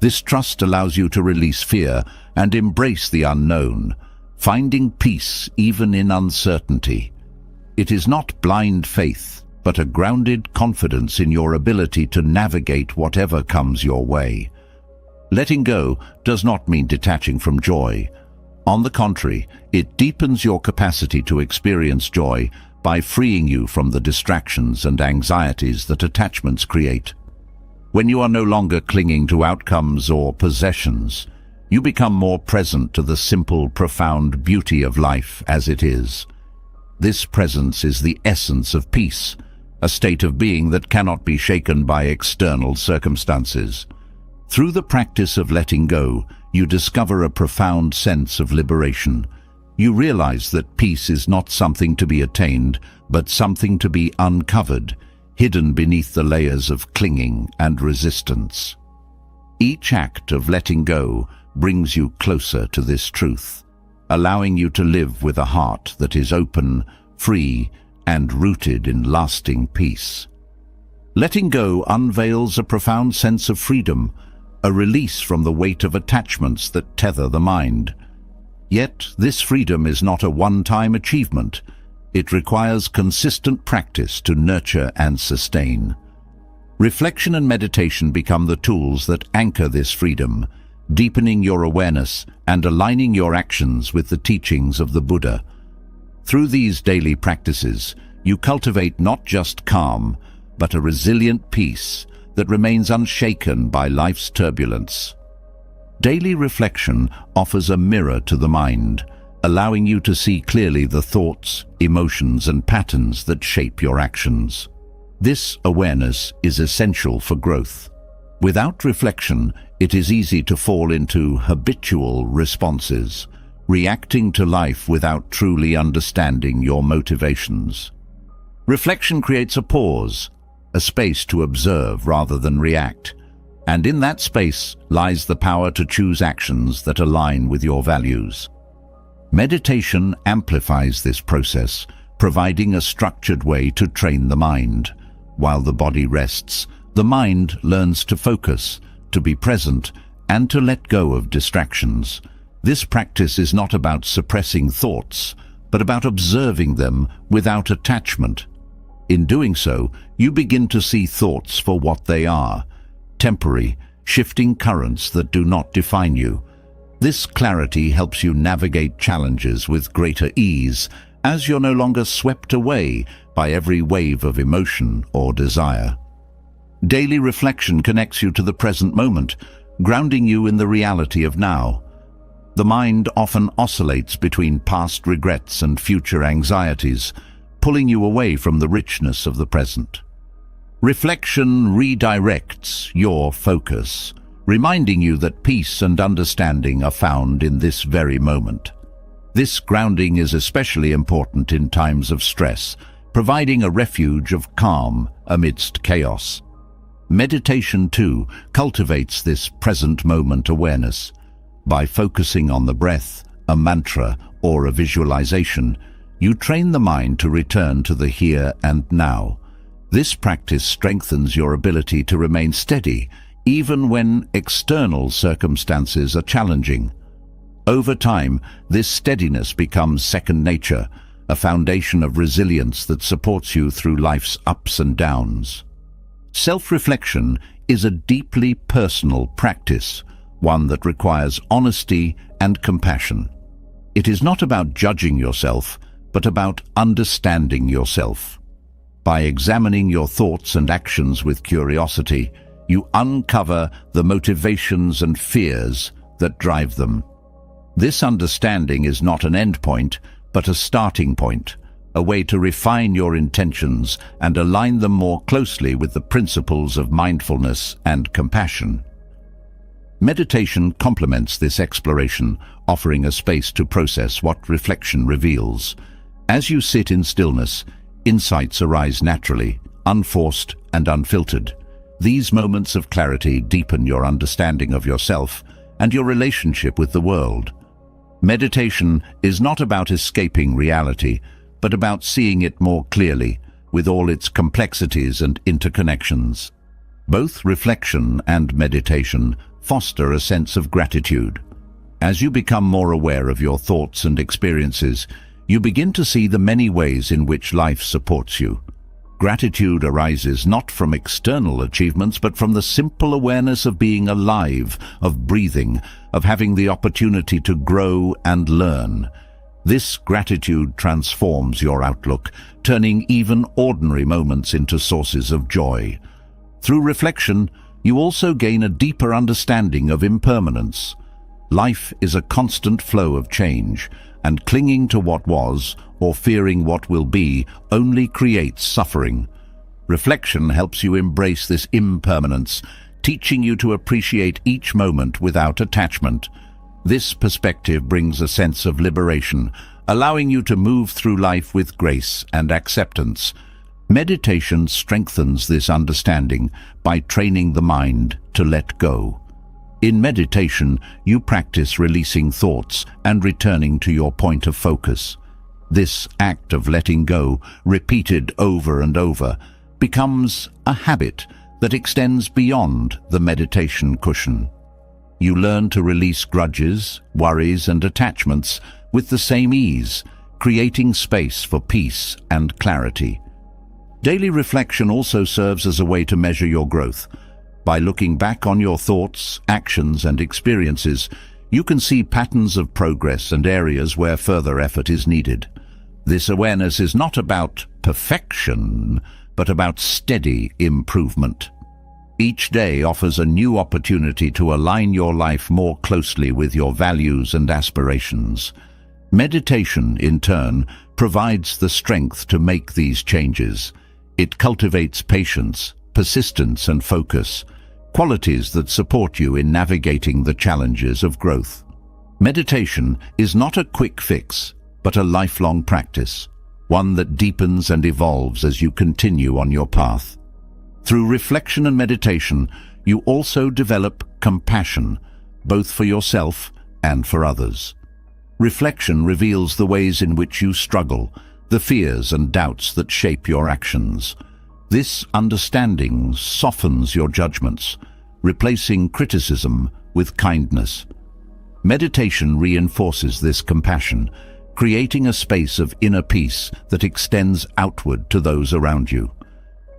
This trust allows you to release fear and embrace the unknown, finding peace even in uncertainty. It is not blind faith, but a grounded confidence in your ability to navigate whatever comes your way. Letting go does not mean detaching from joy. On the contrary, it deepens your capacity to experience joy by freeing you from the distractions and anxieties that attachments create. When you are no longer clinging to outcomes or possessions, you become more present to the simple, profound beauty of life as it is. This presence is the essence of peace, a state of being that cannot be shaken by external circumstances. Through the practice of letting go, you discover a profound sense of liberation. You realize that peace is not something to be attained, but something to be uncovered, hidden beneath the layers of clinging and resistance. Each act of letting go brings you closer to this truth, allowing you to live with a heart that is open, free, and rooted in lasting peace. Letting go unveils a profound sense of freedom, a release from the weight of attachments that tether the mind. Yet, this freedom is not a one-time achievement. It requires consistent practice to nurture and sustain. Reflection and meditation become the tools that anchor this freedom, deepening your awareness and aligning your actions with the teachings of the Buddha. Through these daily practices, you cultivate not just calm, but a resilient peace that remains unshaken by life's turbulence. Daily reflection offers a mirror to the mind, allowing you to see clearly the thoughts, emotions, and patterns that shape your actions. This awareness is essential for growth. Without reflection, it is easy to fall into habitual responses, reacting to life without truly understanding your motivations. Reflection creates a pause, a space to observe rather than react, and in that space lies the power to choose actions that align with your values. Meditation amplifies this process, providing a structured way to train the mind. While the body rests, the mind learns to focus, to be present, and to let go of distractions. This practice is not about suppressing thoughts, but about observing them without attachment. In doing so, you begin to see thoughts for what they are, temporary, shifting currents that do not define you. This clarity helps you navigate challenges with greater ease, as you're no longer swept away by every wave of emotion or desire. Daily reflection connects you to the present moment, grounding you in the reality of now. The mind often oscillates between past regrets and future anxieties, pulling you away from the richness of the present. Reflection redirects your focus, reminding you that peace and understanding are found in this very moment. This grounding is especially important in times of stress, providing a refuge of calm amidst chaos. Meditation, too, cultivates this present moment awareness. By focusing on the breath, a mantra, or a visualization, you train the mind to return to the here and now. This practice strengthens your ability to remain steady, even when external circumstances are challenging. Over time, this steadiness becomes second nature, a foundation of resilience that supports you through life's ups and downs. Self-reflection is a deeply personal practice, one that requires honesty and compassion. It is not about judging yourself, but about understanding yourself. By examining your thoughts and actions with curiosity, you uncover the motivations and fears that drive them. This understanding is not an endpoint, but a starting point, a way to refine your intentions and align them more closely with the principles of mindfulness and compassion. Meditation complements this exploration, offering a space to process what reflection reveals. As you sit in stillness, insights arise naturally, unforced and unfiltered. These moments of clarity deepen your understanding of yourself and your relationship with the world. Meditation is not about escaping reality, but about seeing it more clearly, with all its complexities and interconnections. Both reflection and meditation foster a sense of gratitude. As you become more aware of your thoughts and experiences, you begin to see the many ways in which life supports you. Gratitude arises not from external achievements, but from the simple awareness of being alive, of breathing, of having the opportunity to grow and learn. This gratitude transforms your outlook, turning even ordinary moments into sources of joy. Through reflection, you also gain a deeper understanding of impermanence. Life is a constant flow of change, and clinging to what was or fearing what will be only creates suffering. Reflection helps you embrace this impermanence, teaching you to appreciate each moment without attachment. This perspective brings a sense of liberation, allowing you to move through life with grace and acceptance. Meditation strengthens this understanding by training the mind to let go. In meditation, you practice releasing thoughts and returning to your point of focus. This act of letting go, repeated over and over, becomes a habit that extends beyond the meditation cushion. You learn to release grudges, worries, and attachments with the same ease, creating space for peace and clarity. Daily reflection also serves as a way to measure your growth. By looking back on your thoughts, actions, and experiences, you can see patterns of progress and areas where further effort is needed. This awareness is not about perfection, but about steady improvement. Each day offers a new opportunity to align your life more closely with your values and aspirations. Meditation, in turn, provides the strength to make these changes. It cultivates patience, persistence, and focus, qualities that support you in navigating the challenges of growth. Meditation is not a quick fix, but a lifelong practice, one that deepens and evolves as you continue on your path. Through reflection and meditation, you also develop compassion, both for yourself and for others. Reflection reveals the ways in which you struggle, the fears and doubts that shape your actions. This understanding softens your judgments, replacing criticism with kindness. Meditation reinforces this compassion, creating a space of inner peace that extends outward to those around you.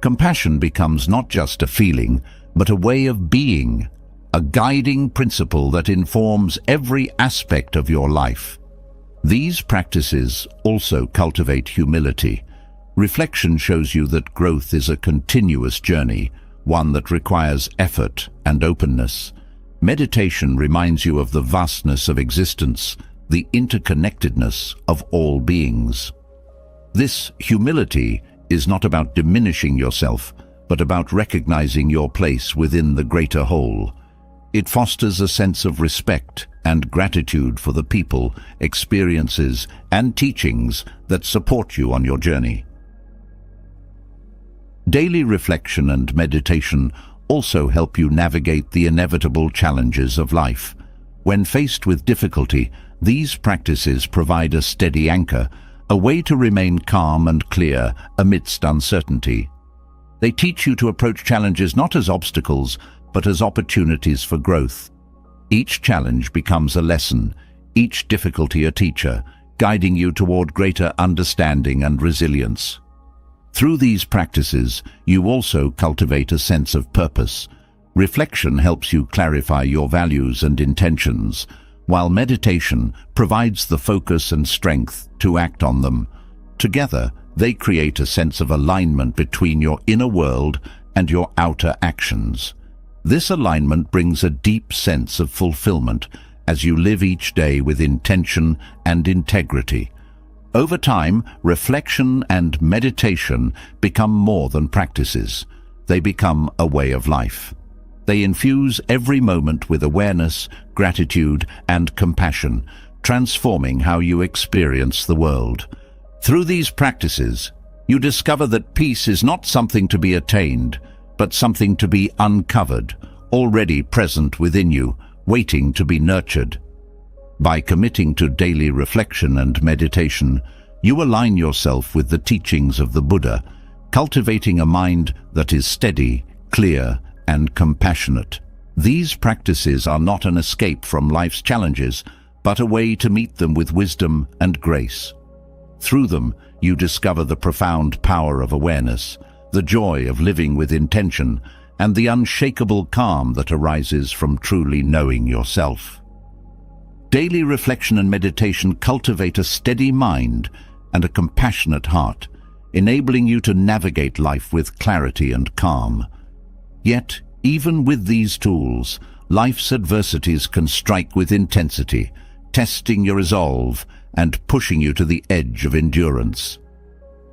Compassion becomes not just a feeling, but a way of being, a guiding principle that informs every aspect of your life. These practices also cultivate humility. Reflection shows you that growth is a continuous journey, one that requires effort and openness. Meditation reminds you of the vastness of existence, the interconnectedness of all beings. This humility is not about diminishing yourself, but about recognizing your place within the greater whole. It fosters a sense of respect and gratitude for the people, experiences, and teachings that support you on your journey. Daily reflection and meditation also help you navigate the inevitable challenges of life. When faced with difficulty, these practices provide a steady anchor, a way to remain calm and clear amidst uncertainty. They teach you to approach challenges not as obstacles, but as opportunities for growth. Each challenge becomes a lesson, each difficulty a teacher, guiding you toward greater understanding and resilience. Through these practices, you also cultivate a sense of purpose. Reflection helps you clarify your values and intentions, while meditation provides the focus and strength to act on them. Together, they create a sense of alignment between your inner world and your outer actions. This alignment brings a deep sense of fulfillment as you live each day with intention and integrity. Over time, reflection and meditation become more than practices. They become a way of life. They infuse every moment with awareness, gratitude, and compassion, transforming how you experience the world. Through these practices, you discover that peace is not something to be attained, but something to be uncovered, already present within you, waiting to be nurtured. By committing to daily reflection and meditation, you align yourself with the teachings of the Buddha, cultivating a mind that is steady, clear, and compassionate. These practices are not an escape from life's challenges, but a way to meet them with wisdom and grace. Through them, you discover the profound power of awareness, the joy of living with intention, and the unshakable calm that arises from truly knowing yourself. Daily reflection and meditation cultivate a steady mind and a compassionate heart, enabling you to navigate life with clarity and calm. Yet, even with these tools, life's adversities can strike with intensity, testing your resolve and pushing you to the edge of endurance.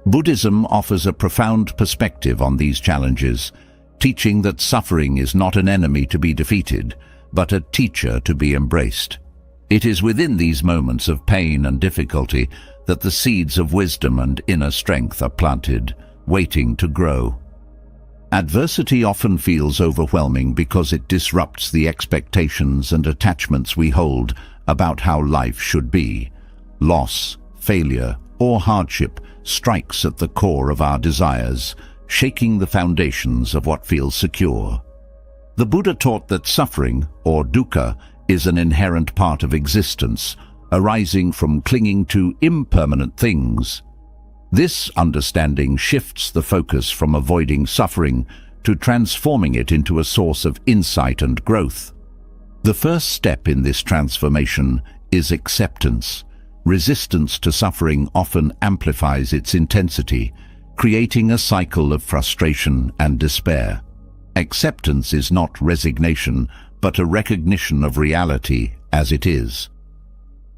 Buddhism offers a profound perspective on these challenges, teaching that suffering is not an enemy to be defeated, but a teacher to be embraced. It is within these moments of pain and difficulty that the seeds of wisdom and inner strength are planted, waiting to grow. Adversity often feels overwhelming because it disrupts the expectations and attachments we hold about how life should be. Loss, failure, or hardship strikes at the core of our desires, shaking the foundations of what feels secure. The Buddha taught that suffering, or dukkha, is an inherent part of existence, arising from clinging to impermanent things. This understanding shifts the focus from avoiding suffering to transforming it into a source of insight and growth. The first step in this transformation is acceptance. Resistance to suffering often amplifies its intensity, creating a cycle of frustration and despair. Acceptance is not resignation, but a recognition of reality as it is.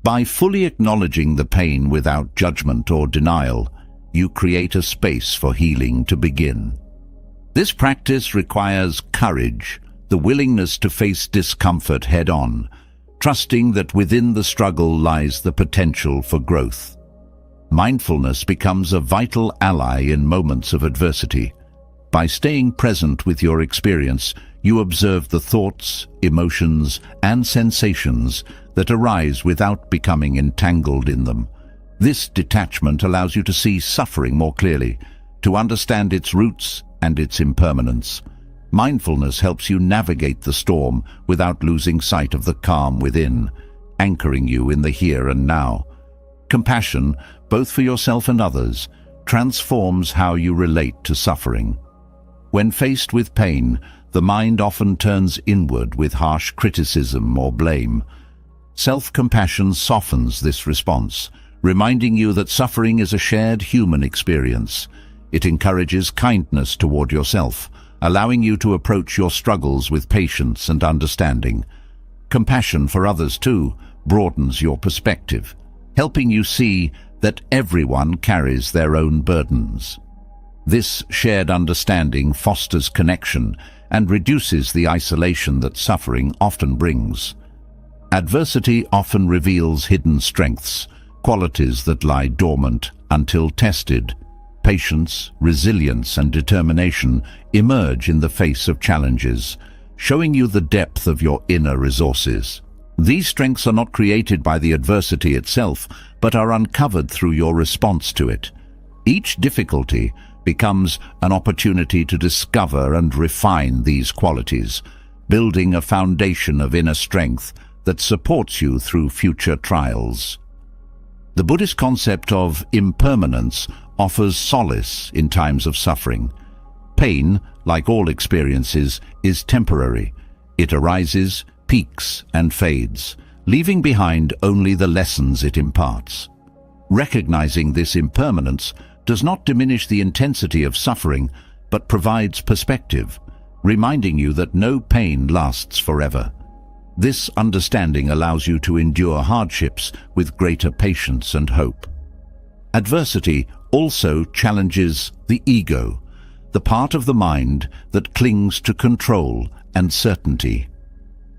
By fully acknowledging the pain without judgment or denial, you create a space for healing to begin. This practice requires courage, the willingness to face discomfort head-on, trusting that within the struggle lies the potential for growth. Mindfulness becomes a vital ally in moments of adversity. By staying present with your experience, you observe the thoughts, emotions, and sensations that arise without becoming entangled in them. This detachment allows you to see suffering more clearly, to understand its roots and its impermanence. Mindfulness helps you navigate the storm without losing sight of the calm within, anchoring you in the here and now. Compassion, both for yourself and others, transforms how you relate to suffering. When faced with pain, the mind often turns inward with harsh criticism or blame. Self-compassion softens this response, reminding you that suffering is a shared human experience. It encourages kindness toward yourself, allowing you to approach your struggles with patience and understanding. Compassion for others, too, broadens your perspective, helping you see that everyone carries their own burdens. This shared understanding fosters connection and reduces the isolation that suffering often brings. Adversity often reveals hidden strengths, qualities that lie dormant until tested. Patience, resilience, and determination emerge in the face of challenges, showing you the depth of your inner resources. These strengths are not created by the adversity itself, but are uncovered through your response to it. Each difficulty becomes an opportunity to discover and refine these qualities, building a foundation of inner strength that supports you through future trials. The Buddhist concept of impermanence offers solace in times of suffering. Pain, like all experiences, is temporary. It arises, peaks, and fades, leaving behind only the lessons it imparts. Recognizing this impermanence does not diminish the intensity of suffering, but provides perspective, reminding you that no pain lasts forever. This understanding allows you to endure hardships with greater patience and hope. Adversity also challenges the ego, the part of the mind that clings to control and certainty.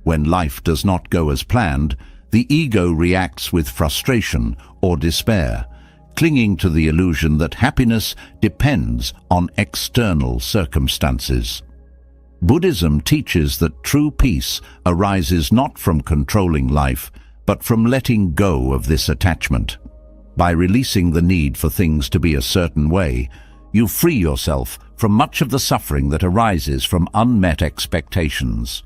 When life does not go as planned, the ego reacts with frustration or despair, clinging to the illusion that happiness depends on external circumstances. Buddhism teaches that true peace arises not from controlling life, but from letting go of this attachment. By releasing the need for things to be a certain way, you free yourself from much of the suffering that arises from unmet expectations.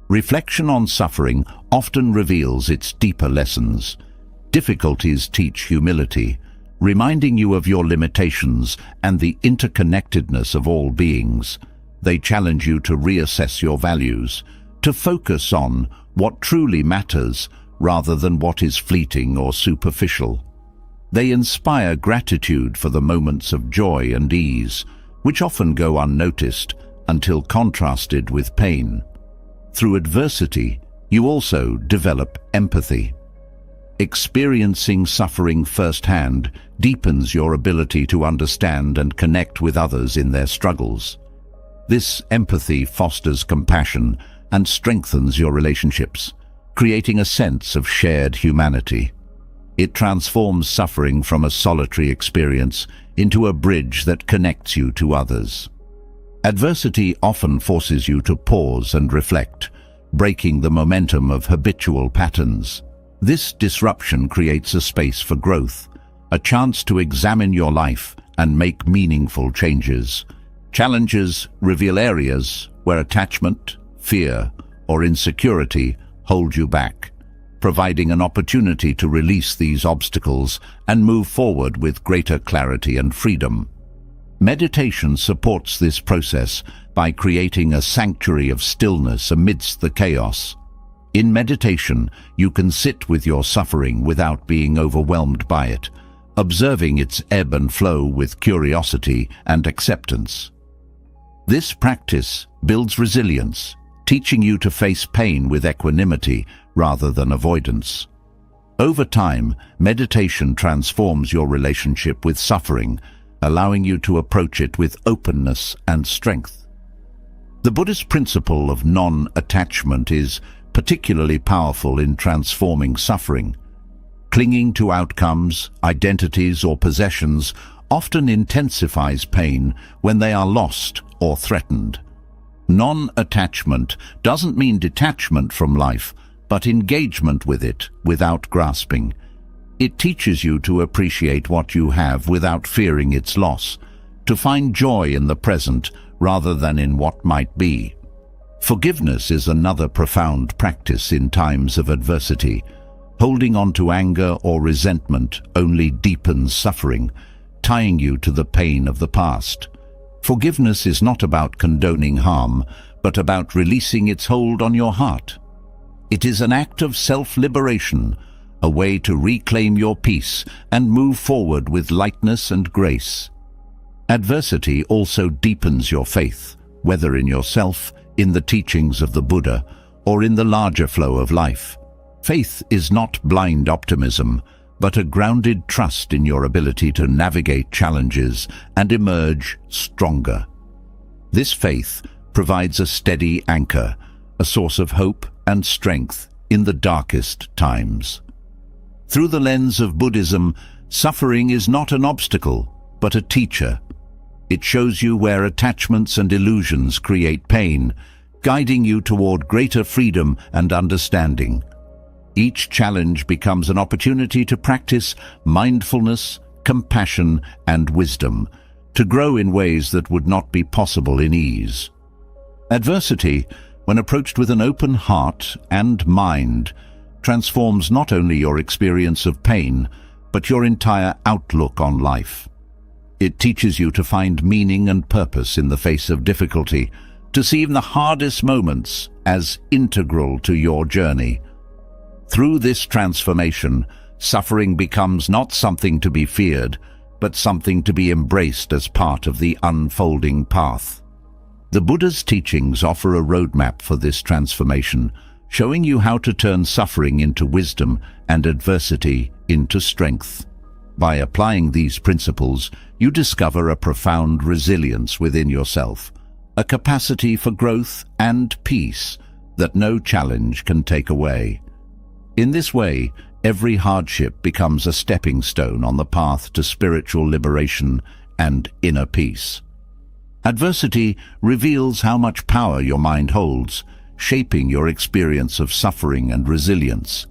Reflection on suffering often reveals its deeper lessons. Difficulties teach humility, reminding you of your limitations and the interconnectedness of all beings. They challenge you to reassess your values, to focus on what truly matters rather than what is fleeting or superficial. They inspire gratitude for the moments of joy and ease, which often go unnoticed until contrasted with pain. Through adversity, you also develop empathy. Experiencing suffering firsthand deepens your ability to understand and connect with others in their struggles. This empathy fosters compassion and strengthens your relationships, creating a sense of shared humanity. It transforms suffering from a solitary experience into a bridge that connects you to others. Adversity often forces you to pause and reflect, breaking the momentum of habitual patterns. This disruption creates a space for growth, a chance to examine your life and make meaningful changes. Challenges reveal areas where attachment, fear, or insecurity hold you back, providing an opportunity to release these obstacles and move forward with greater clarity and freedom. Meditation supports this process by creating a sanctuary of stillness amidst the chaos. In meditation, you can sit with your suffering without being overwhelmed by it, observing its ebb and flow with curiosity and acceptance. This practice builds resilience, teaching you to face pain with equanimity rather than avoidance. Over time, meditation transforms your relationship with suffering, allowing you to approach it with openness and strength. The Buddhist principle of non-attachment is particularly powerful in transforming suffering. Clinging to outcomes, identities, or possessions often intensifies pain when they are lost or threatened. Non-attachment doesn't mean detachment from life, but engagement with it without grasping. It teaches you to appreciate what you have without fearing its loss, to find joy in the present rather than in what might be. Forgiveness is another profound practice in times of adversity. Holding on to anger or resentment only deepens suffering, tying you to the pain of the past. Forgiveness is not about condoning harm, but about releasing its hold on your heart. It is an act of self-liberation, a way to reclaim your peace and move forward with lightness and grace. Adversity also deepens your faith, whether in yourself, in the teachings of the Buddha, or in the larger flow of life. Faith is not blind optimism, but a grounded trust in your ability to navigate challenges and emerge stronger. This faith provides a steady anchor, a source of hope and strength in the darkest times. Through the lens of Buddhism, suffering is not an obstacle, but a teacher. It shows you where attachments and illusions create pain, guiding you toward greater freedom and understanding. Each challenge becomes an opportunity to practice mindfulness, compassion, and wisdom, to grow in ways that would not be possible in ease. Adversity, when approached with an open heart and mind, transforms not only your experience of pain, but your entire outlook on life. It teaches you to find meaning and purpose in the face of difficulty, to see even the hardest moments as integral to your journey. Through this transformation, suffering becomes not something to be feared, but something to be embraced as part of the unfolding path. The Buddha's teachings offer a roadmap for this transformation, showing you how to turn suffering into wisdom and adversity into strength. By applying these principles, you discover a profound resilience within yourself, a capacity for growth and peace that no challenge can take away. In this way, every hardship becomes a stepping stone on the path to spiritual liberation and inner peace. Adversity reveals how much power your mind holds, shaping your experience of suffering and resilience.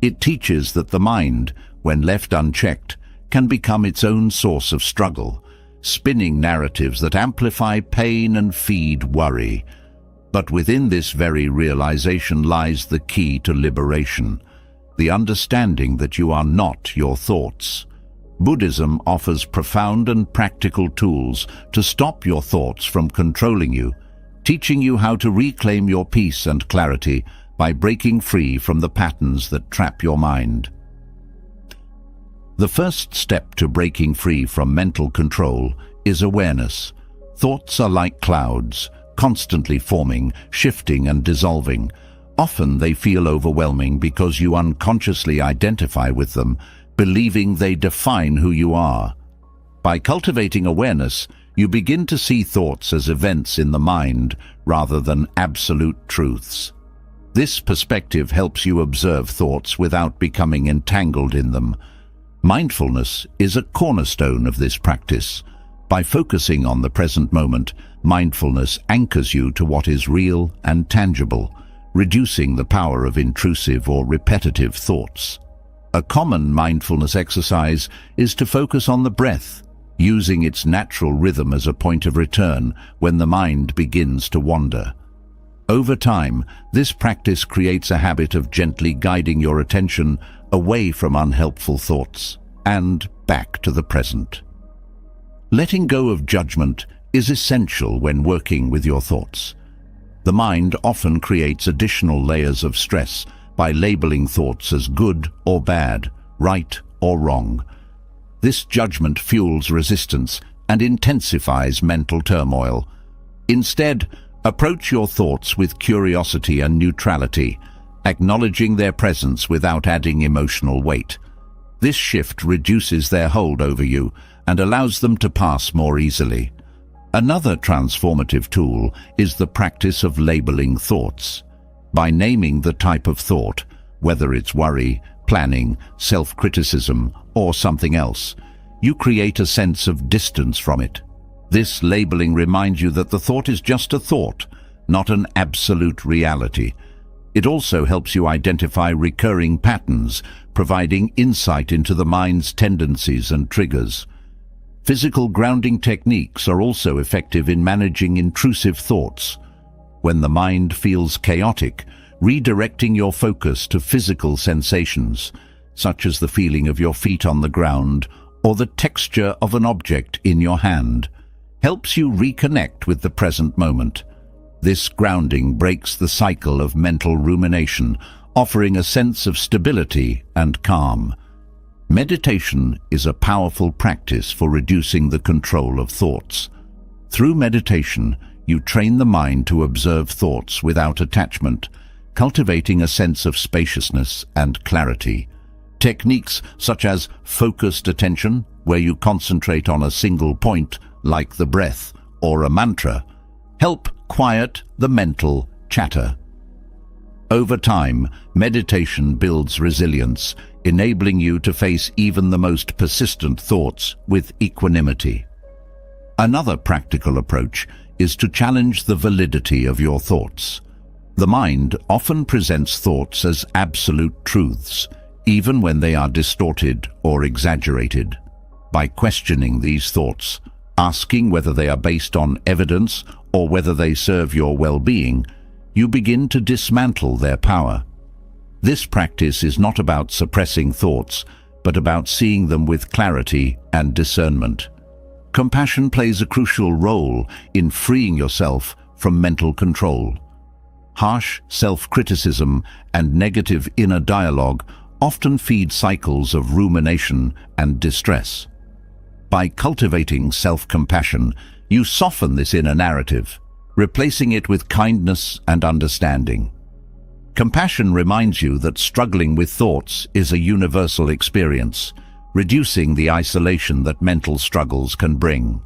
It teaches that the mind, when left unchecked, can become its own source of struggle, spinning narratives that amplify pain and feed worry. But within this very realization lies the key to liberation, the understanding that you are not your thoughts. Buddhism offers profound and practical tools to stop your thoughts from controlling you, teaching you how to reclaim your peace and clarity by breaking free from the patterns that trap your mind. The first step to breaking free from mental control is awareness. Thoughts are like clouds, constantly forming, shifting and dissolving. Often they feel overwhelming because you unconsciously identify with them, believing they define who you are. By cultivating awareness, you begin to see thoughts as events in the mind rather than absolute truths. This perspective helps you observe thoughts without becoming entangled in them. Mindfulness is a cornerstone of this practice. By focusing on the present moment, mindfulness anchors you to what is real and tangible, reducing the power of intrusive or repetitive thoughts. A common mindfulness exercise is to focus on the breath, using its natural rhythm as a point of return when the mind begins to wander. Over time, this practice creates a habit of gently guiding your attention away from unhelpful thoughts and back to the present. Letting go of judgment is essential when working with your thoughts. The mind often creates additional layers of stress by labeling thoughts as good or bad, right or wrong. This judgment fuels resistance and intensifies mental turmoil. Instead, approach your thoughts with curiosity and neutrality, acknowledging their presence without adding emotional weight. This shift reduces their hold over you and allows them to pass more easily. Another transformative tool is the practice of labeling thoughts. By naming the type of thought, whether it's worry, planning, self-criticism, or something else, you create a sense of distance from it. This labeling reminds you that the thought is just a thought, not an absolute reality. It also helps you identify recurring patterns, providing insight into the mind's tendencies and triggers. Physical grounding techniques are also effective in managing intrusive thoughts. When the mind feels chaotic, redirecting your focus to physical sensations, such as the feeling of your feet on the ground or the texture of an object in your hand, helps you reconnect with the present moment. This grounding breaks the cycle of mental rumination, offering a sense of stability and calm. Meditation is a powerful practice for reducing the control of thoughts. Through meditation, you train the mind to observe thoughts without attachment, cultivating a sense of spaciousness and clarity. Techniques such as focused attention, where you concentrate on a single point, like the breath or a mantra, help quiet the mental chatter. Over time, meditation builds resilience, enabling you to face even the most persistent thoughts with equanimity. Another practical approach is to challenge the validity of your thoughts. The mind often presents thoughts as absolute truths, even when they are distorted or exaggerated. By questioning these thoughts, asking whether they are based on evidence or whether they serve your well-being, you begin to dismantle their power. This practice is not about suppressing thoughts, but about seeing them with clarity and discernment. Compassion plays a crucial role in freeing yourself from mental control. Harsh self-criticism and negative inner dialogue often feed cycles of rumination and distress. By cultivating self-compassion, you soften this inner narrative, replacing it with kindness and understanding. Compassion reminds you that struggling with thoughts is a universal experience, reducing the isolation that mental struggles can bring.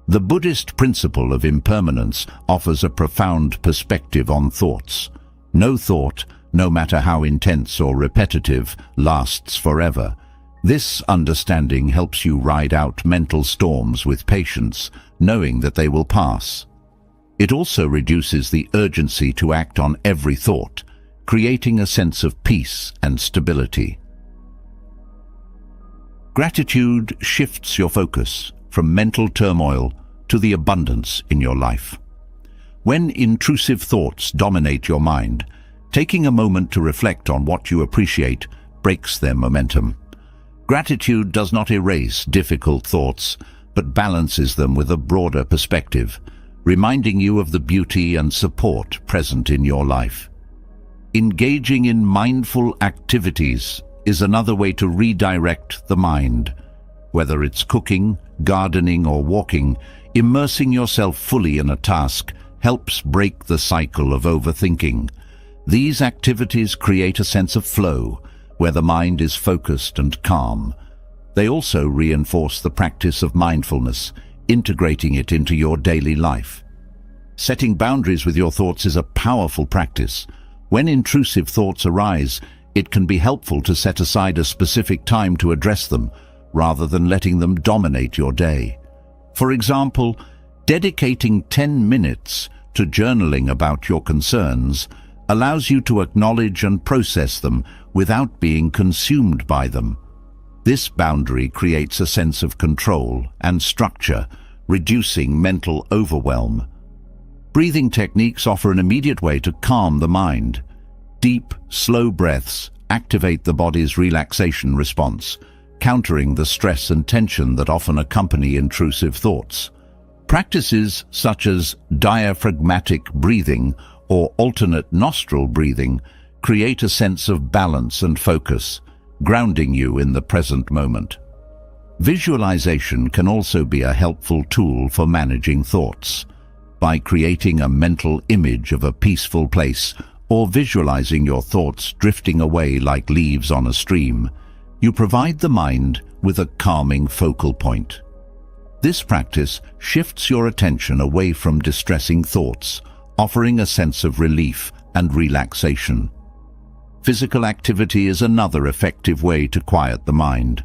The Buddhist principle of impermanence offers a profound perspective on thoughts. No thought, no matter how intense or repetitive, lasts forever. This understanding helps you ride out mental storms with patience, knowing that they will pass. It also reduces the urgency to act on every thought, creating a sense of peace and stability. Gratitude shifts your focus from mental turmoil to the abundance in your life. When intrusive thoughts dominate your mind, taking a moment to reflect on what you appreciate breaks their momentum. Gratitude does not erase difficult thoughts, but balances them with a broader perspective, reminding you of the beauty and support present in your life. Engaging in mindful activities is another way to redirect the mind. Whether it's cooking, gardening, or walking, immersing yourself fully in a task helps break the cycle of overthinking. These activities create a sense of flow, where the mind is focused and calm. They also reinforce the practice of mindfulness, integrating it into your daily life. Setting boundaries with your thoughts is a powerful practice. When intrusive thoughts arise, it can be helpful to set aside a specific time to address them, rather than letting them dominate your day. For example, dedicating 10 minutes to journaling about your concerns allows you to acknowledge and process them without being consumed by them. This boundary creates a sense of control and structure, reducing mental overwhelm. Breathing techniques offer an immediate way to calm the mind. Deep, slow breaths activate the body's relaxation response, countering the stress and tension that often accompany intrusive thoughts. Practices such as diaphragmatic breathing or alternate nostril breathing create a sense of balance and focus, grounding you in the present moment. Visualization can also be a helpful tool for managing thoughts. By creating a mental image of a peaceful place or visualizing your thoughts drifting away like leaves on a stream, you provide the mind with a calming focal point. This practice shifts your attention away from distressing thoughts, offering a sense of relief and relaxation. Physical activity is another effective way to quiet the mind.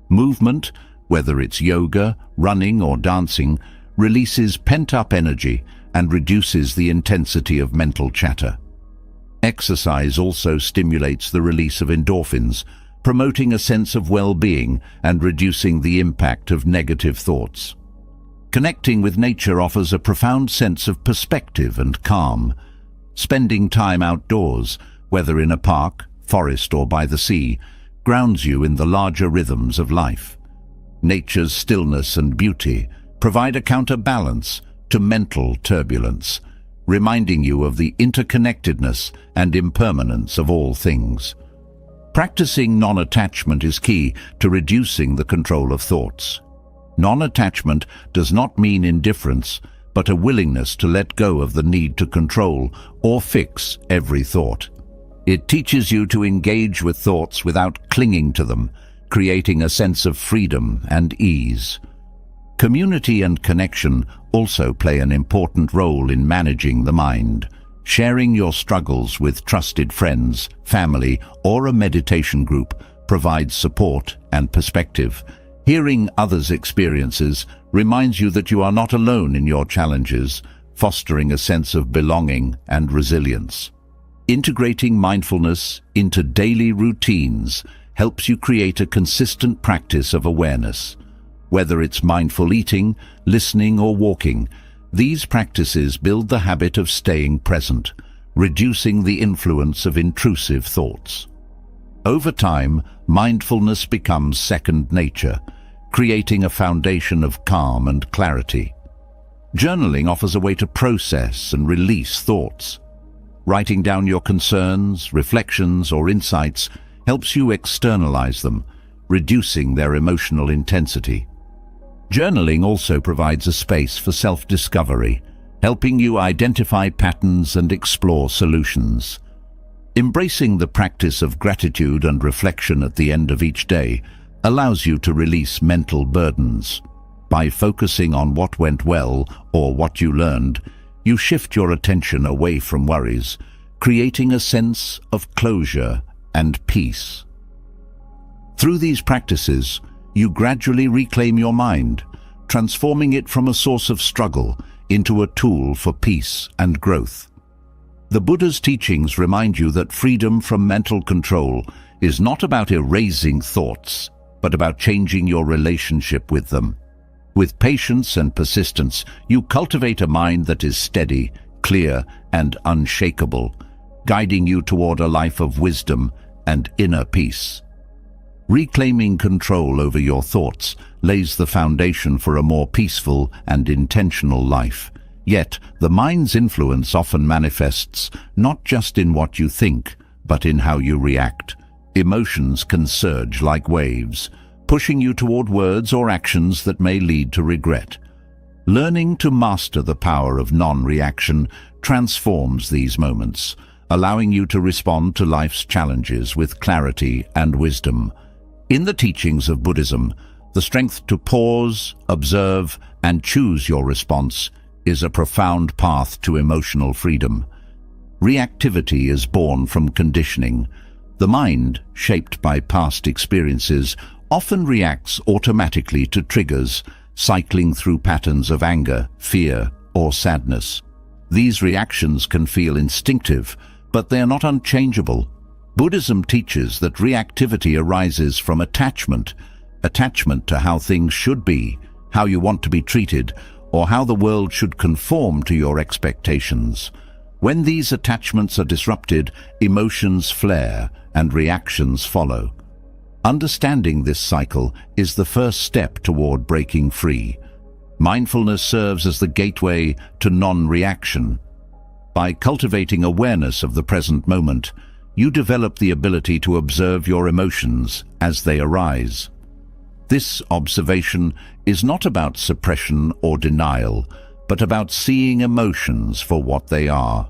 Movement, whether it's yoga, running, or dancing, releases pent-up energy and reduces the intensity of mental chatter. Exercise also stimulates the release of endorphins, promoting a sense of well-being and reducing the impact of negative thoughts. Connecting with nature offers a profound sense of perspective and calm. Spending time outdoors, whether in a park, forest, or by the sea, grounds you in the larger rhythms of life. Nature's stillness and beauty provide a counterbalance to mental turbulence, reminding you of the interconnectedness and impermanence of all things. Practicing non-attachment is key to reducing the control of thoughts. Non-attachment does not mean indifference, but a willingness to let go of the need to control or fix every thought. It teaches you to engage with thoughts without clinging to them, creating a sense of freedom and ease. Community and connection also play an important role in managing the mind. Sharing your struggles with trusted friends, family, or a meditation group provides support and perspective. Hearing others' experiences reminds you that you are not alone in your challenges, fostering a sense of belonging and resilience. Integrating mindfulness into daily routines helps you create a consistent practice of awareness. Whether it's mindful eating, listening, or walking, these practices build the habit of staying present, reducing the influence of intrusive thoughts. Over time, mindfulness becomes second nature, creating a foundation of calm and clarity. Journaling offers a way to process and release thoughts. Writing down your concerns, reflections, or insights helps you externalize them, reducing their emotional intensity. Journaling also provides a space for self-discovery, helping you identify patterns and explore solutions. Embracing the practice of gratitude and reflection at the end of each day allows you to release mental burdens. By focusing on what went well or what you learned, you shift your attention away from worries, creating a sense of closure and peace. Through these practices, you gradually reclaim your mind, transforming it from a source of struggle into a tool for peace and growth. The Buddha's teachings remind you that freedom from mental control is not about erasing thoughts, but about changing your relationship with them. With patience and persistence, you cultivate a mind that is steady, clear, and unshakable, guiding you toward a life of wisdom and inner peace. Reclaiming control over your thoughts lays the foundation for a more peaceful and intentional life. Yet, the mind's influence often manifests not just in what you think, but in how you react. Emotions can surge like waves, pushing you toward words or actions that may lead to regret. Learning to master the power of non-reaction transforms these moments, allowing you to respond to life's challenges with clarity and wisdom. In the teachings of Buddhism, the strength to pause, observe, and choose your response is a profound path to emotional freedom. Reactivity is born from conditioning. The mind, shaped by past experiences, often reacts automatically to triggers, cycling through patterns of anger, fear, or sadness. These reactions can feel instinctive, but they are not unchangeable. Buddhism teaches that reactivity arises from attachment to how things should be, how you want to be treated, or how the world should conform to your expectations. When these attachments are disrupted, emotions flare and reactions follow. Understanding this cycle is the first step toward breaking free. Mindfulness serves as the gateway to non-reaction. By cultivating awareness of the present moment, you develop the ability to observe your emotions as they arise. This observation is not about suppression or denial, but about seeing emotions for what they are,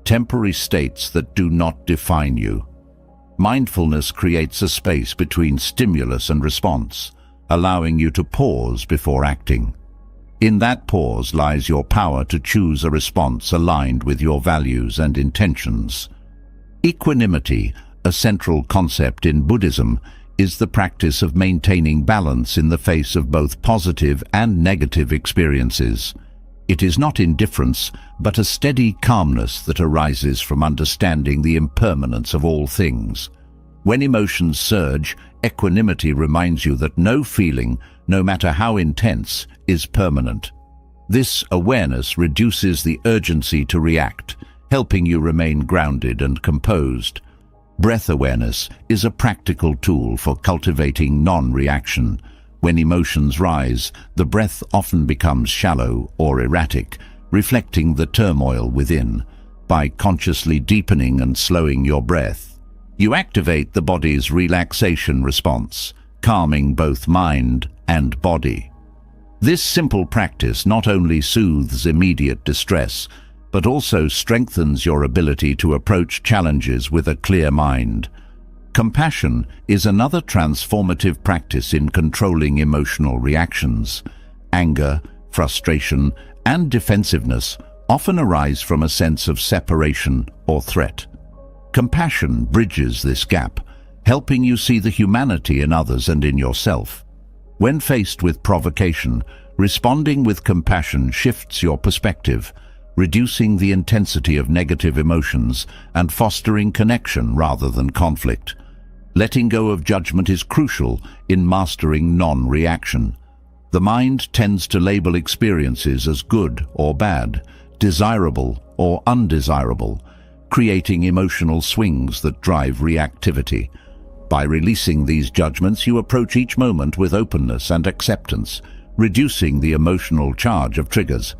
temporary states that do not define you. Mindfulness creates a space between stimulus and response, allowing you to pause before acting. In that pause lies your power to choose a response aligned with your values and intentions. Equanimity, a central concept in Buddhism, is the practice of maintaining balance in the face of both positive and negative experiences. It is not indifference, but a steady calmness that arises from understanding the impermanence of all things. When emotions surge, equanimity reminds you that no feeling, no matter how intense, is permanent. This awareness reduces the urgency to react, helping you remain grounded and composed. Breath awareness is a practical tool for cultivating non-reaction. When emotions rise, the breath often becomes shallow or erratic, reflecting the turmoil within. By consciously deepening and slowing your breath, you activate the body's relaxation response, calming both mind and body. This simple practice not only soothes immediate distress, but also strengthens your ability to approach challenges with a clear mind. Compassion is another transformative practice in controlling emotional reactions. Anger, frustration, and defensiveness often arise from a sense of separation or threat. Compassion bridges this gap, helping you see the humanity in others and in yourself. When faced with provocation, responding with compassion shifts your perspective, reducing the intensity of negative emotions and fostering connection rather than conflict. Letting go of judgment is crucial in mastering non-reaction. The mind tends to label experiences as good or bad, desirable or undesirable, creating emotional swings that drive reactivity. By releasing these judgments, you approach each moment with openness and acceptance, reducing the emotional charge of triggers.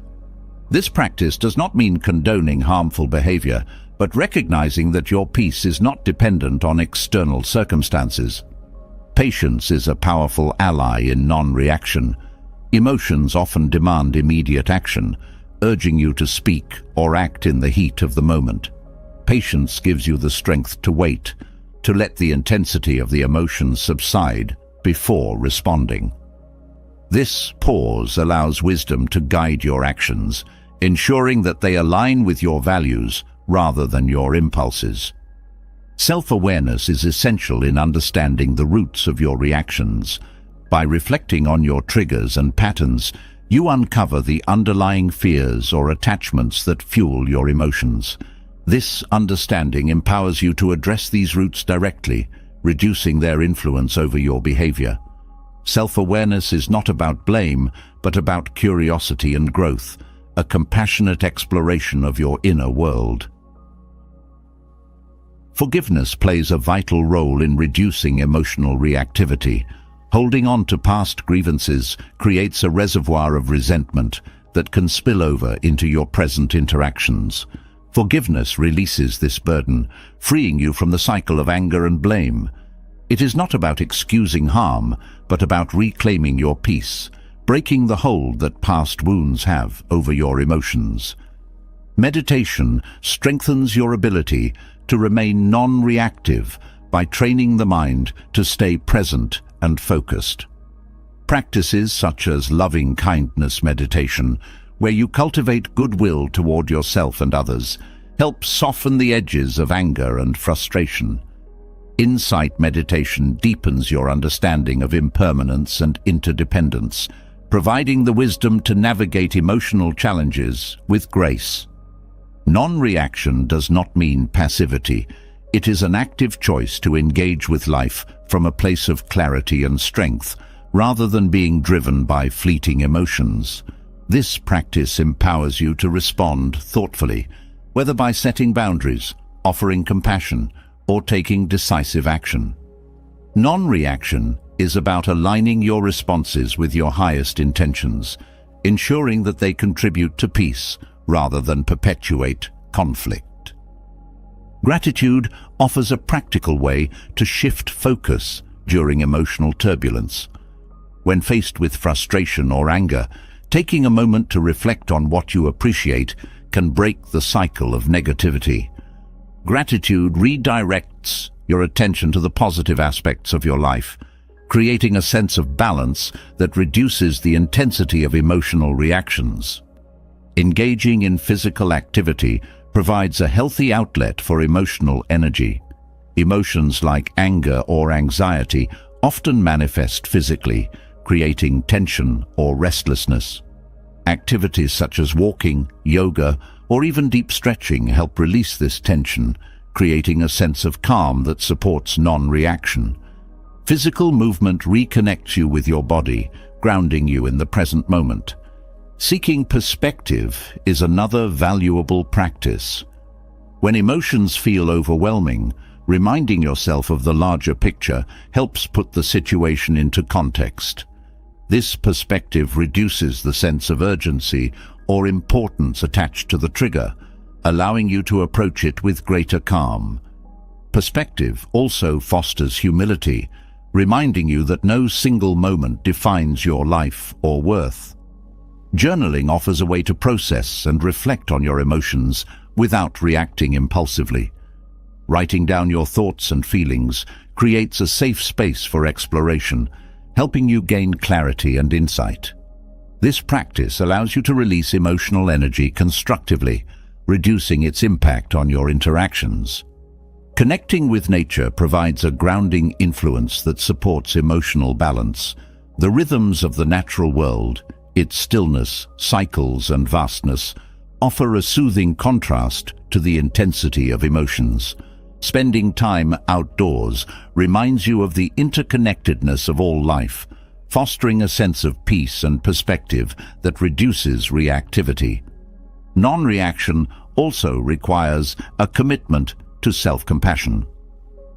This practice does not mean condoning harmful behavior, but recognizing that your peace is not dependent on external circumstances. Patience is a powerful ally in non-reaction. Emotions often demand immediate action, urging you to speak or act in the heat of the moment. Patience gives you the strength to wait, to let the intensity of the emotions subside before responding. This pause allows wisdom to guide your actions, ensuring that they align with your values rather than your impulses. Self-awareness is essential in understanding the roots of your reactions. By reflecting on your triggers and patterns, you uncover the underlying fears or attachments that fuel your emotions. This understanding empowers you to address these roots directly, reducing their influence over your behavior. Self-awareness is not about blame, but about curiosity and growth, a compassionate exploration of your inner world. Forgiveness plays a vital role in reducing emotional reactivity. Holding on to past grievances creates a reservoir of resentment that can spill over into your present interactions. Forgiveness releases this burden, freeing you from the cycle of anger and blame. It is not about excusing harm, but about reclaiming your peace, breaking the hold that past wounds have over your emotions. Meditation strengthens your ability to remain non-reactive by training the mind to stay present and focused. Practices such as loving kindness meditation, where you cultivate goodwill toward yourself and others, help soften the edges of anger and frustration. Insight meditation deepens your understanding of impermanence and interdependence, providing the wisdom to navigate emotional challenges with grace. Non-reaction does not mean passivity. It is an active choice to engage with life from a place of clarity and strength, rather than being driven by fleeting emotions. This practice empowers you to respond thoughtfully, whether by setting boundaries, offering compassion, or taking decisive action. Non-reaction is about aligning your responses with your highest intentions, ensuring that they contribute to peace rather than perpetuate conflict. Gratitude offers a practical way to shift focus during emotional turbulence. When faced with frustration or anger, taking a moment to reflect on what you appreciate can break the cycle of negativity. Gratitude redirects your attention to the positive aspects of your life, creating a sense of balance that reduces the intensity of emotional reactions. Engaging in physical activity provides a healthy outlet for emotional energy. Emotions like anger or anxiety often manifest physically, creating tension or restlessness. Activities such as walking, yoga, or even deep stretching help release this tension, creating a sense of calm that supports non-reaction. Physical movement reconnects you with your body, grounding you in the present moment. Seeking perspective is another valuable practice. When emotions feel overwhelming, reminding yourself of the larger picture helps put the situation into context. This perspective reduces the sense of urgency or importance attached to the trigger, allowing you to approach it with greater calm. Perspective also fosters humility, reminding you that no single moment defines your life or worth. Journaling offers a way to process and reflect on your emotions without reacting impulsively. Writing down your thoughts and feelings creates a safe space for exploration, helping you gain clarity and insight. This practice allows you to release emotional energy constructively, reducing its impact on your interactions. Connecting with nature provides a grounding influence that supports emotional balance. The rhythms of the natural world, its stillness, cycles, and vastness, offer a soothing contrast to the intensity of emotions. Spending time outdoors reminds you of the interconnectedness of all life, fostering a sense of peace and perspective that reduces reactivity. Non-reaction also requires a commitment to self-compassion.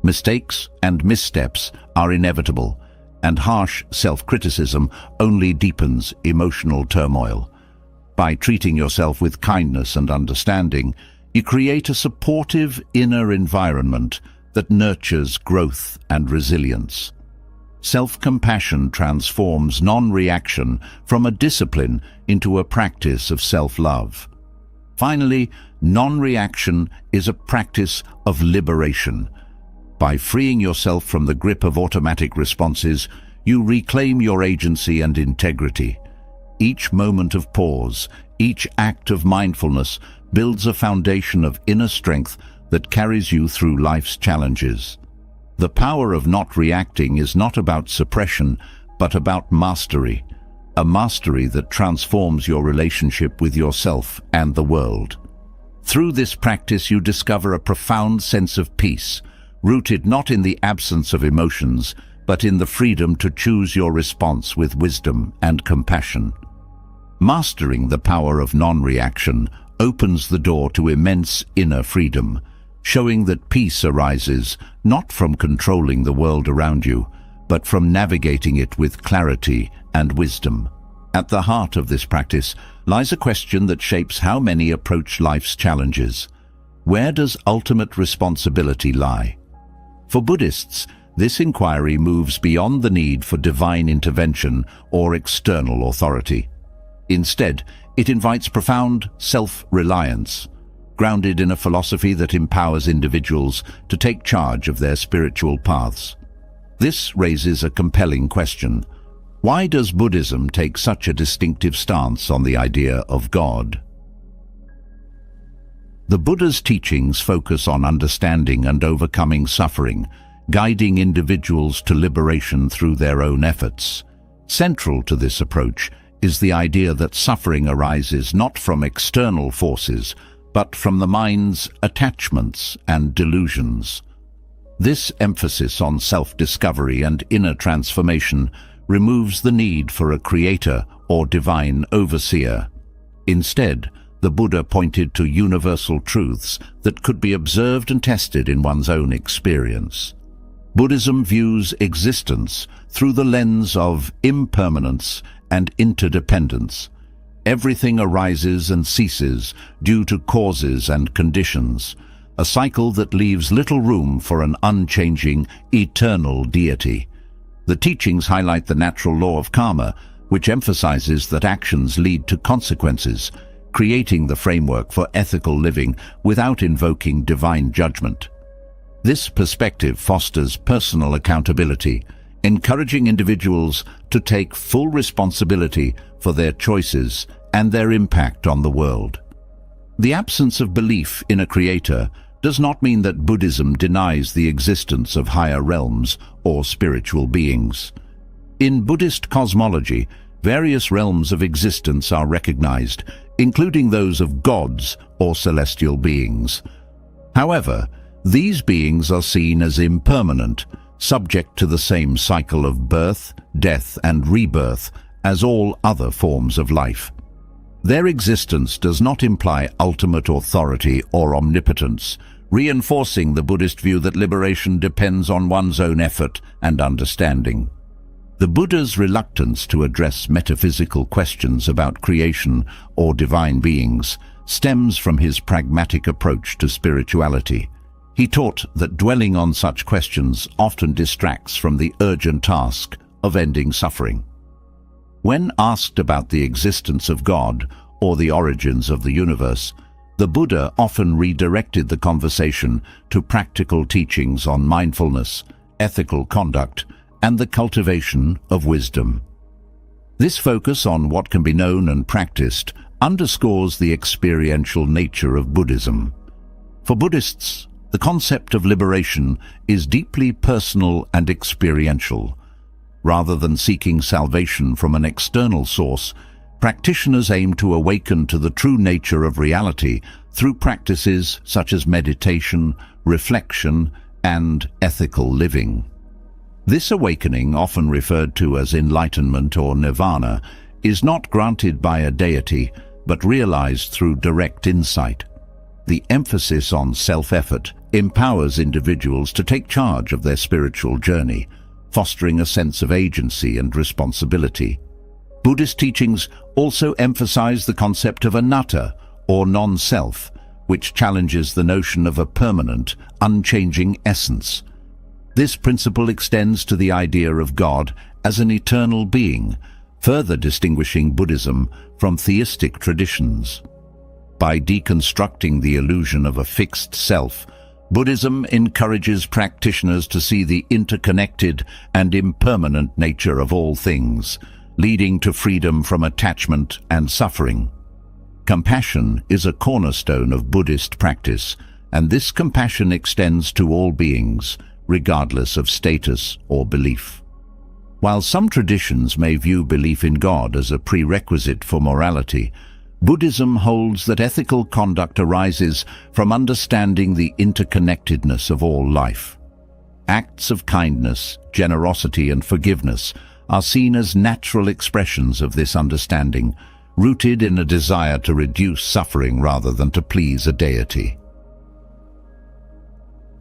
Mistakes and missteps are inevitable, and harsh self-criticism only deepens emotional turmoil. By treating yourself with kindness and understanding, you create a supportive inner environment that nurtures growth and resilience. Self-compassion transforms non-reaction from a discipline into a practice of self-love. Finally, non-reaction is a practice of liberation. By freeing yourself from the grip of automatic responses, you reclaim your agency and integrity. Each moment of pause, each act of mindfulness builds a foundation of inner strength that carries you through life's challenges. The power of not reacting is not about suppression, but about mastery, a mastery that transforms your relationship with yourself and the world. Through this practice, you discover a profound sense of peace, rooted not in the absence of emotions, but in the freedom to choose your response with wisdom and compassion. Mastering the power of non-reaction opens the door to immense inner freedom, showing that peace arises not from controlling the world around you, but from navigating it with clarity and wisdom. At the heart of this practice lies a question that shapes how many approach life's challenges. Where does ultimate responsibility lie? For Buddhists, this inquiry moves beyond the need for divine intervention or external authority. Instead, it invites profound self-reliance, grounded in a philosophy that empowers individuals to take charge of their spiritual paths. This raises a compelling question. Why does Buddhism take such a distinctive stance on the idea of God? The Buddha's teachings focus on understanding and overcoming suffering, guiding individuals to liberation through their own efforts. Central to this approach is the idea that suffering arises not from external forces, but from the mind's attachments and delusions. This emphasis on self-discovery and inner transformation removes the need for a creator or divine overseer. Instead, the Buddha pointed to universal truths that could be observed and tested in one's own experience. Buddhism views existence through the lens of impermanence and interdependence. Everything arises and ceases due to causes and conditions, a cycle that leaves little room for an unchanging, eternal deity. The teachings highlight the natural law of karma, which emphasizes that actions lead to consequences, creating the framework for ethical living without invoking divine judgment. This perspective fosters personal accountability, encouraging individuals to take full responsibility for their choices and their impact on the world. The absence of belief in a creator does not mean that Buddhism denies the existence of higher realms or spiritual beings. In Buddhist cosmology, various realms of existence are recognized, including those of gods or celestial beings. However, these beings are seen as impermanent, subject to the same cycle of birth, death, and rebirth as all other forms of life. Their existence does not imply ultimate authority or omnipotence, reinforcing the Buddhist view that liberation depends on one's own effort and understanding. The Buddha's reluctance to address metaphysical questions about creation or divine beings stems from his pragmatic approach to spirituality. He taught that dwelling on such questions often distracts from the urgent task of ending suffering. When asked about the existence of God or the origins of the universe, the Buddha often redirected the conversation to practical teachings on mindfulness, ethical conduct, and the cultivation of wisdom. This focus on what can be known and practiced underscores the experiential nature of Buddhism. For Buddhists, the concept of liberation is deeply personal and experiential. Rather than seeking salvation from an external source, practitioners aim to awaken to the true nature of reality through practices such as meditation, reflection, and ethical living. This awakening, often referred to as enlightenment or nirvana, is not granted by a deity, but realized through direct insight. The emphasis on self-effort empowers individuals to take charge of their spiritual journey, fostering a sense of agency and responsibility. Buddhist teachings also emphasize the concept of anatta, or non-self, which challenges the notion of a permanent, unchanging essence. This principle extends to the idea of God as an eternal being, further distinguishing Buddhism from theistic traditions. By deconstructing the illusion of a fixed self, Buddhism encourages practitioners to see the interconnected and impermanent nature of all things, leading to freedom from attachment and suffering. Compassion is a cornerstone of Buddhist practice, and this compassion extends to all beings, regardless of status or belief. While some traditions may view belief in God as a prerequisite for morality, Buddhism holds that ethical conduct arises from understanding the interconnectedness of all life. Acts of kindness, generosity, and forgiveness are seen as natural expressions of this understanding, rooted in a desire to reduce suffering rather than to please a deity.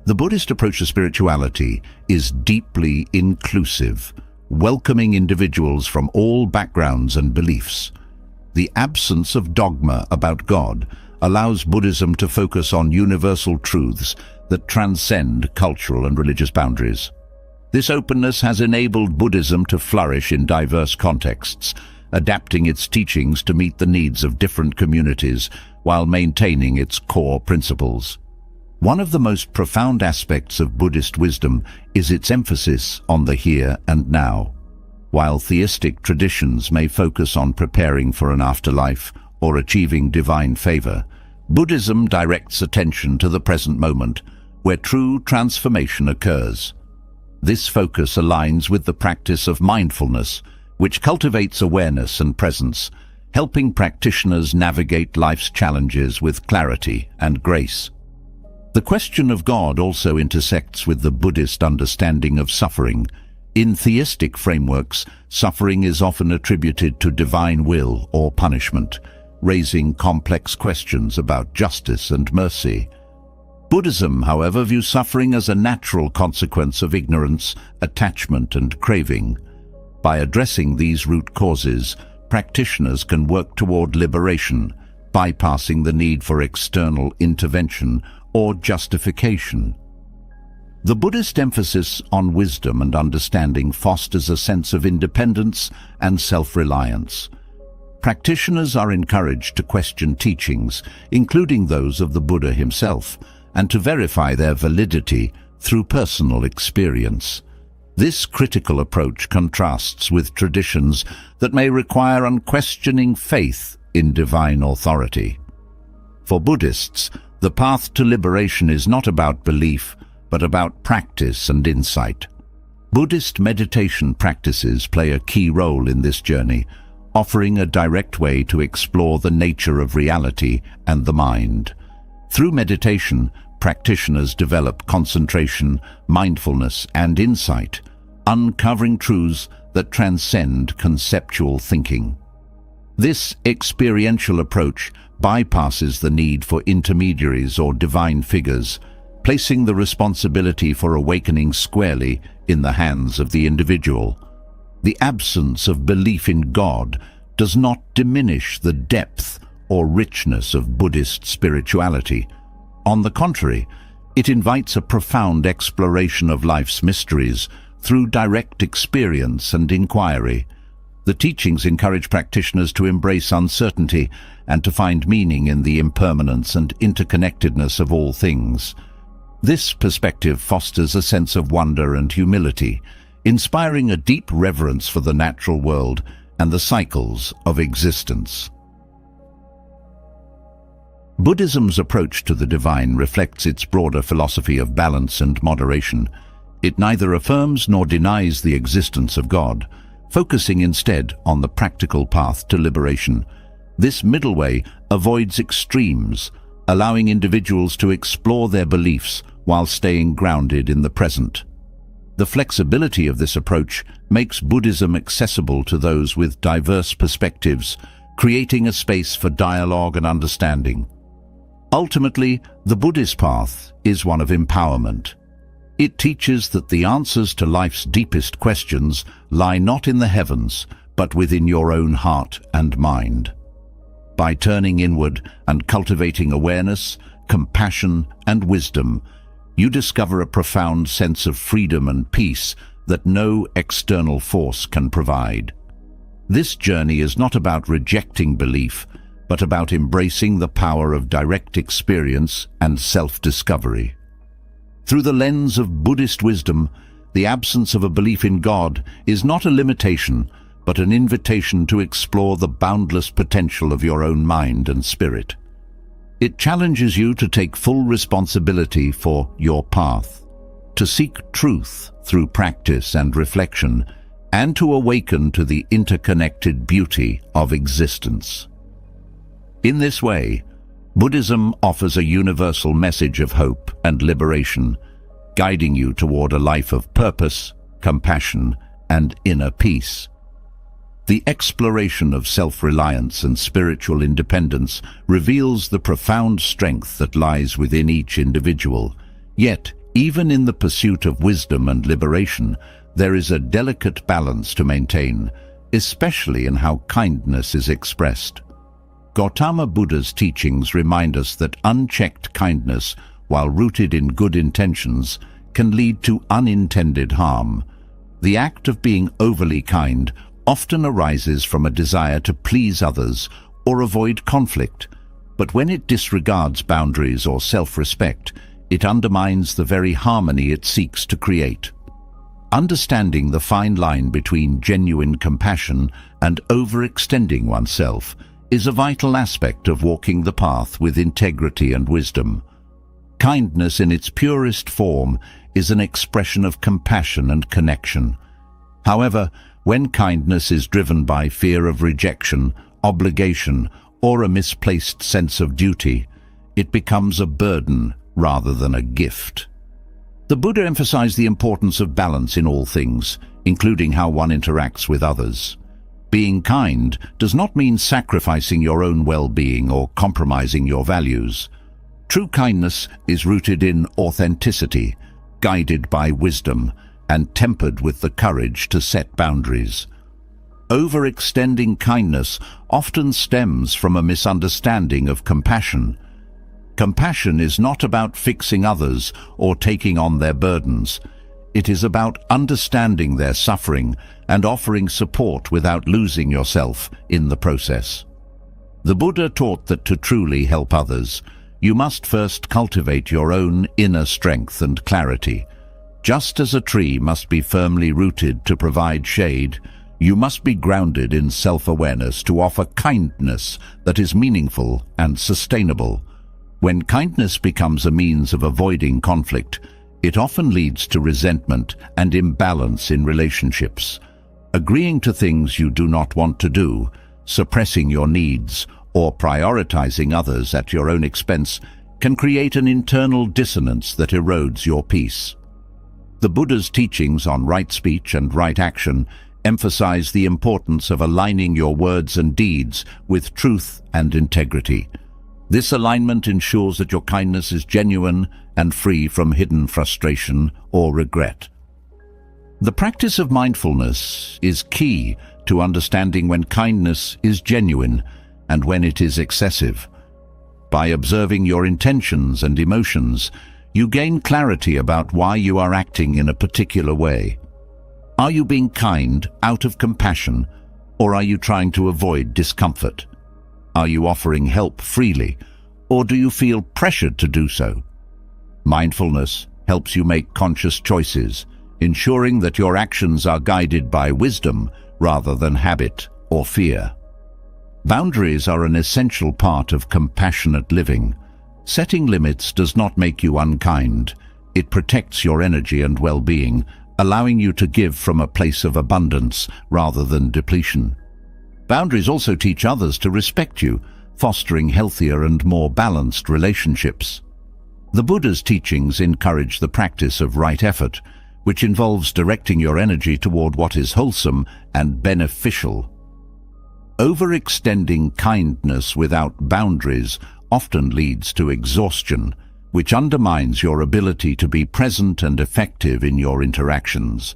The Buddhist approach to spirituality is deeply inclusive, welcoming individuals from all backgrounds and beliefs. The absence of dogma about God allows Buddhism to focus on universal truths that transcend cultural and religious boundaries. This openness has enabled Buddhism to flourish in diverse contexts, adapting its teachings to meet the needs of different communities while maintaining its core principles. One of the most profound aspects of Buddhist wisdom is its emphasis on the here and now. While theistic traditions may focus on preparing for an afterlife or achieving divine favor, Buddhism directs attention to the present moment, where true transformation occurs. This focus aligns with the practice of mindfulness, which cultivates awareness and presence, helping practitioners navigate life's challenges with clarity and grace. The question of God also intersects with the Buddhist understanding of suffering. In theistic frameworks, suffering is often attributed to divine will or punishment, raising complex questions about justice and mercy. Buddhism, however, views suffering as a natural consequence of ignorance, attachment, and craving. By addressing these root causes, practitioners can work toward liberation, bypassing the need for external intervention or justification. The Buddhist emphasis on wisdom and understanding fosters a sense of independence and self-reliance. Practitioners are encouraged to question teachings, including those of the Buddha himself, and to verify their validity through personal experience. This critical approach contrasts with traditions that may require unquestioning faith in divine authority. For Buddhists, the path to liberation is not about belief, but about practice and insight. Buddhist meditation practices play a key role in this journey, offering a direct way to explore the nature of reality and the mind. Through meditation, practitioners develop concentration, mindfulness, and insight, uncovering truths that transcend conceptual thinking. This experiential approach bypasses the need for intermediaries or divine figures, placing the responsibility for awakening squarely in the hands of the individual. The absence of belief in God does not diminish the depth or richness of Buddhist spirituality. On the contrary, it invites a profound exploration of life's mysteries through direct experience and inquiry. The teachings encourage practitioners to embrace uncertainty and to find meaning in the impermanence and interconnectedness of all things. This perspective fosters a sense of wonder and humility, inspiring a deep reverence for the natural world and the cycles of existence. Buddhism's approach to the divine reflects its broader philosophy of balance and moderation. It neither affirms nor denies the existence of God, focusing instead on the practical path to liberation. This middle way avoids extremes, allowing individuals to explore their beliefs while staying grounded in the present. The flexibility of this approach makes Buddhism accessible to those with diverse perspectives, creating a space for dialogue and understanding. Ultimately, the Buddhist path is one of empowerment. It teaches that the answers to life's deepest questions lie not in the heavens, but within your own heart and mind. By turning inward and cultivating awareness, compassion, and wisdom, you discover a profound sense of freedom and peace that no external force can provide. This journey is not about rejecting belief, but about embracing the power of direct experience and self-discovery. Through the lens of Buddhist wisdom, the absence of a belief in God is not a limitation, but an invitation to explore the boundless potential of your own mind and spirit. It challenges you to take full responsibility for your path, to seek truth through practice and reflection, and to awaken to the interconnected beauty of existence. In this way, Buddhism offers a universal message of hope and liberation, guiding you toward a life of purpose, compassion, and inner peace. The exploration of self-reliance and spiritual independence reveals the profound strength that lies within each individual. Yet, even in the pursuit of wisdom and liberation, there is a delicate balance to maintain, especially in how kindness is expressed. Gautama Buddha's teachings remind us that unchecked kindness, while rooted in good intentions, can lead to unintended harm. The act of being overly kind often arises from a desire to please others or avoid conflict, but when it disregards boundaries or self-respect, it undermines the very harmony it seeks to create. Understanding the fine line between genuine compassion and overextending oneself is a vital aspect of walking the path with integrity and wisdom. Kindness in its purest form is an expression of compassion and connection. However, when kindness is driven by fear of rejection, obligation, or a misplaced sense of duty, it becomes a burden rather than a gift. The Buddha emphasized the importance of balance in all things, including how one interacts with others. Being kind does not mean sacrificing your own well-being or compromising your values. True kindness is rooted in authenticity, guided by wisdom, and tempered with the courage to set boundaries. Overextending kindness often stems from a misunderstanding of compassion. Compassion is not about fixing others or taking on their burdens. It is about understanding their suffering and offering support without losing yourself in the process. The Buddha taught that to truly help others, you must first cultivate your own inner strength and clarity. Just as a tree must be firmly rooted to provide shade, you must be grounded in self-awareness to offer kindness that is meaningful and sustainable. When kindness becomes a means of avoiding conflict, it often leads to resentment and imbalance in relationships. Agreeing to things you do not want to do, suppressing your needs, or prioritizing others at your own expense can create an internal dissonance that erodes your peace. The Buddha's teachings on right speech and right action emphasize the importance of aligning your words and deeds with truth and integrity. This alignment ensures that your kindness is genuine and free from hidden frustration or regret. The practice of mindfulness is key to understanding when kindness is genuine and when it is excessive. By observing your intentions and emotions, you gain clarity about why you are acting in a particular way. Are you being kind out of compassion, or are you trying to avoid discomfort? Are you offering help freely, or do you feel pressured to do so? Mindfulness helps you make conscious choices, ensuring that your actions are guided by wisdom rather than habit or fear. Boundaries are an essential part of compassionate living. Setting limits does not make you unkind. It protects your energy and well-being, allowing you to give from a place of abundance rather than depletion. Boundaries also teach others to respect you, fostering healthier and more balanced relationships. The Buddha's teachings encourage the practice of right effort, which involves directing your energy toward what is wholesome and beneficial. Overextending kindness without boundaries often leads to exhaustion, which undermines your ability to be present and effective in your interactions.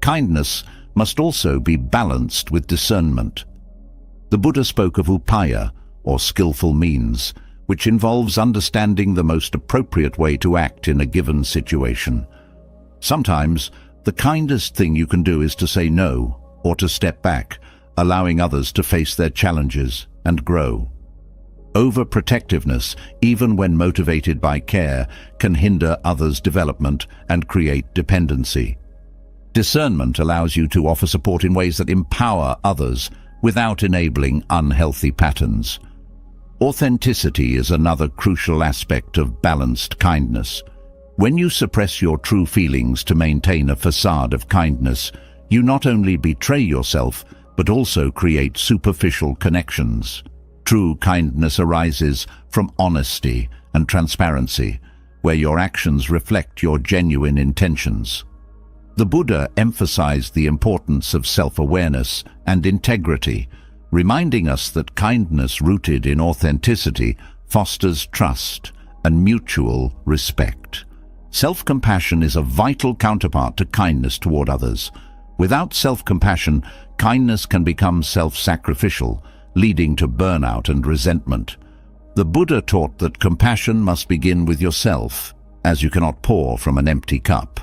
Kindness must also be balanced with discernment. The Buddha spoke of upaya, or skillful means, which involves understanding the most appropriate way to act in a given situation. Sometimes, the kindest thing you can do is to say no, or to step back, allowing others to face their challenges and grow. Overprotectiveness, even when motivated by care, can hinder others' development and create dependency. Discernment allows you to offer support in ways that empower others without enabling unhealthy patterns. Authenticity is another crucial aspect of balanced kindness. When you suppress your true feelings to maintain a facade of kindness, you not only betray yourself, but also create superficial connections. True kindness arises from honesty and transparency, where your actions reflect your genuine intentions. The Buddha emphasized the importance of self-awareness and integrity, reminding us that kindness rooted in authenticity fosters trust and mutual respect. Self-compassion is a vital counterpart to kindness toward others. Without self-compassion, kindness can become self-sacrificial, leading to burnout and resentment. The Buddha taught that compassion must begin with yourself, as you cannot pour from an empty cup.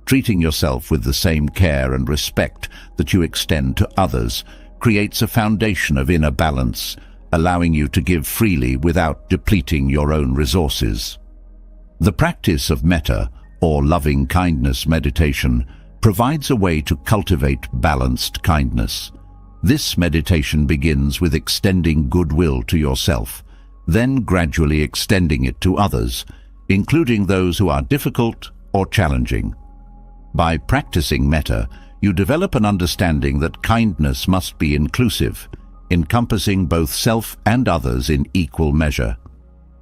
Treating yourself with the same care and respect that you extend to others creates a foundation of inner balance, allowing you to give freely without depleting your own resources. The practice of metta, or loving kindness meditation, provides a way to cultivate balanced kindness. This meditation begins with extending goodwill to yourself, then gradually extending it to others, including those who are difficult or challenging. By practicing metta, you develop an understanding that kindness must be inclusive, encompassing both self and others in equal measure.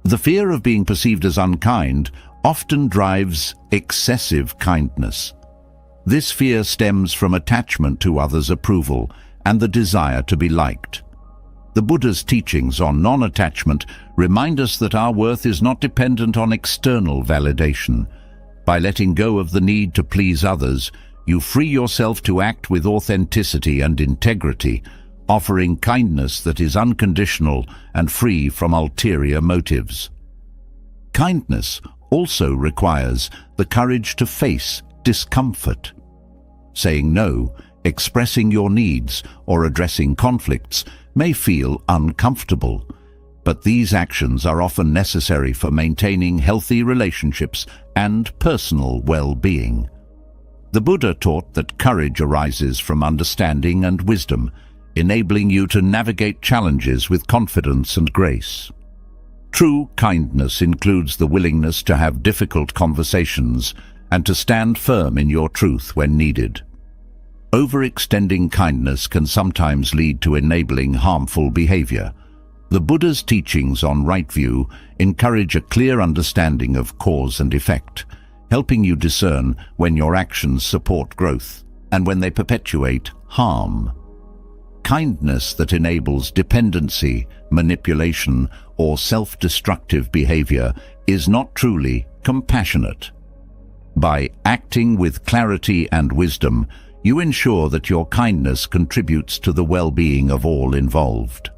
The fear of being perceived as unkind often drives excessive kindness. This fear stems from attachment to others' approval and the desire to be liked. The Buddha's teachings on non-attachment remind us that our worth is not dependent on external validation. By letting go of the need to please others, you free yourself to act with authenticity and integrity, offering kindness that is unconditional and free from ulterior motives. Kindness also requires the courage to face discomfort. Saying no, expressing your needs, or addressing conflicts may feel uncomfortable, but these actions are often necessary for maintaining healthy relationships and personal well-being. The Buddha taught that courage arises from understanding and wisdom, enabling you to navigate challenges with confidence and grace. True kindness includes the willingness to have difficult conversations and to stand firm in your truth when needed. Overextending kindness can sometimes lead to enabling harmful behavior. The Buddha's teachings on right view encourage a clear understanding of cause and effect, helping you discern when your actions support growth and when they perpetuate harm. Kindness that enables dependency, manipulation, or self-destructive behavior is not truly compassionate. By acting with clarity and wisdom, you ensure that your kindness contributes to the well-being of all involved.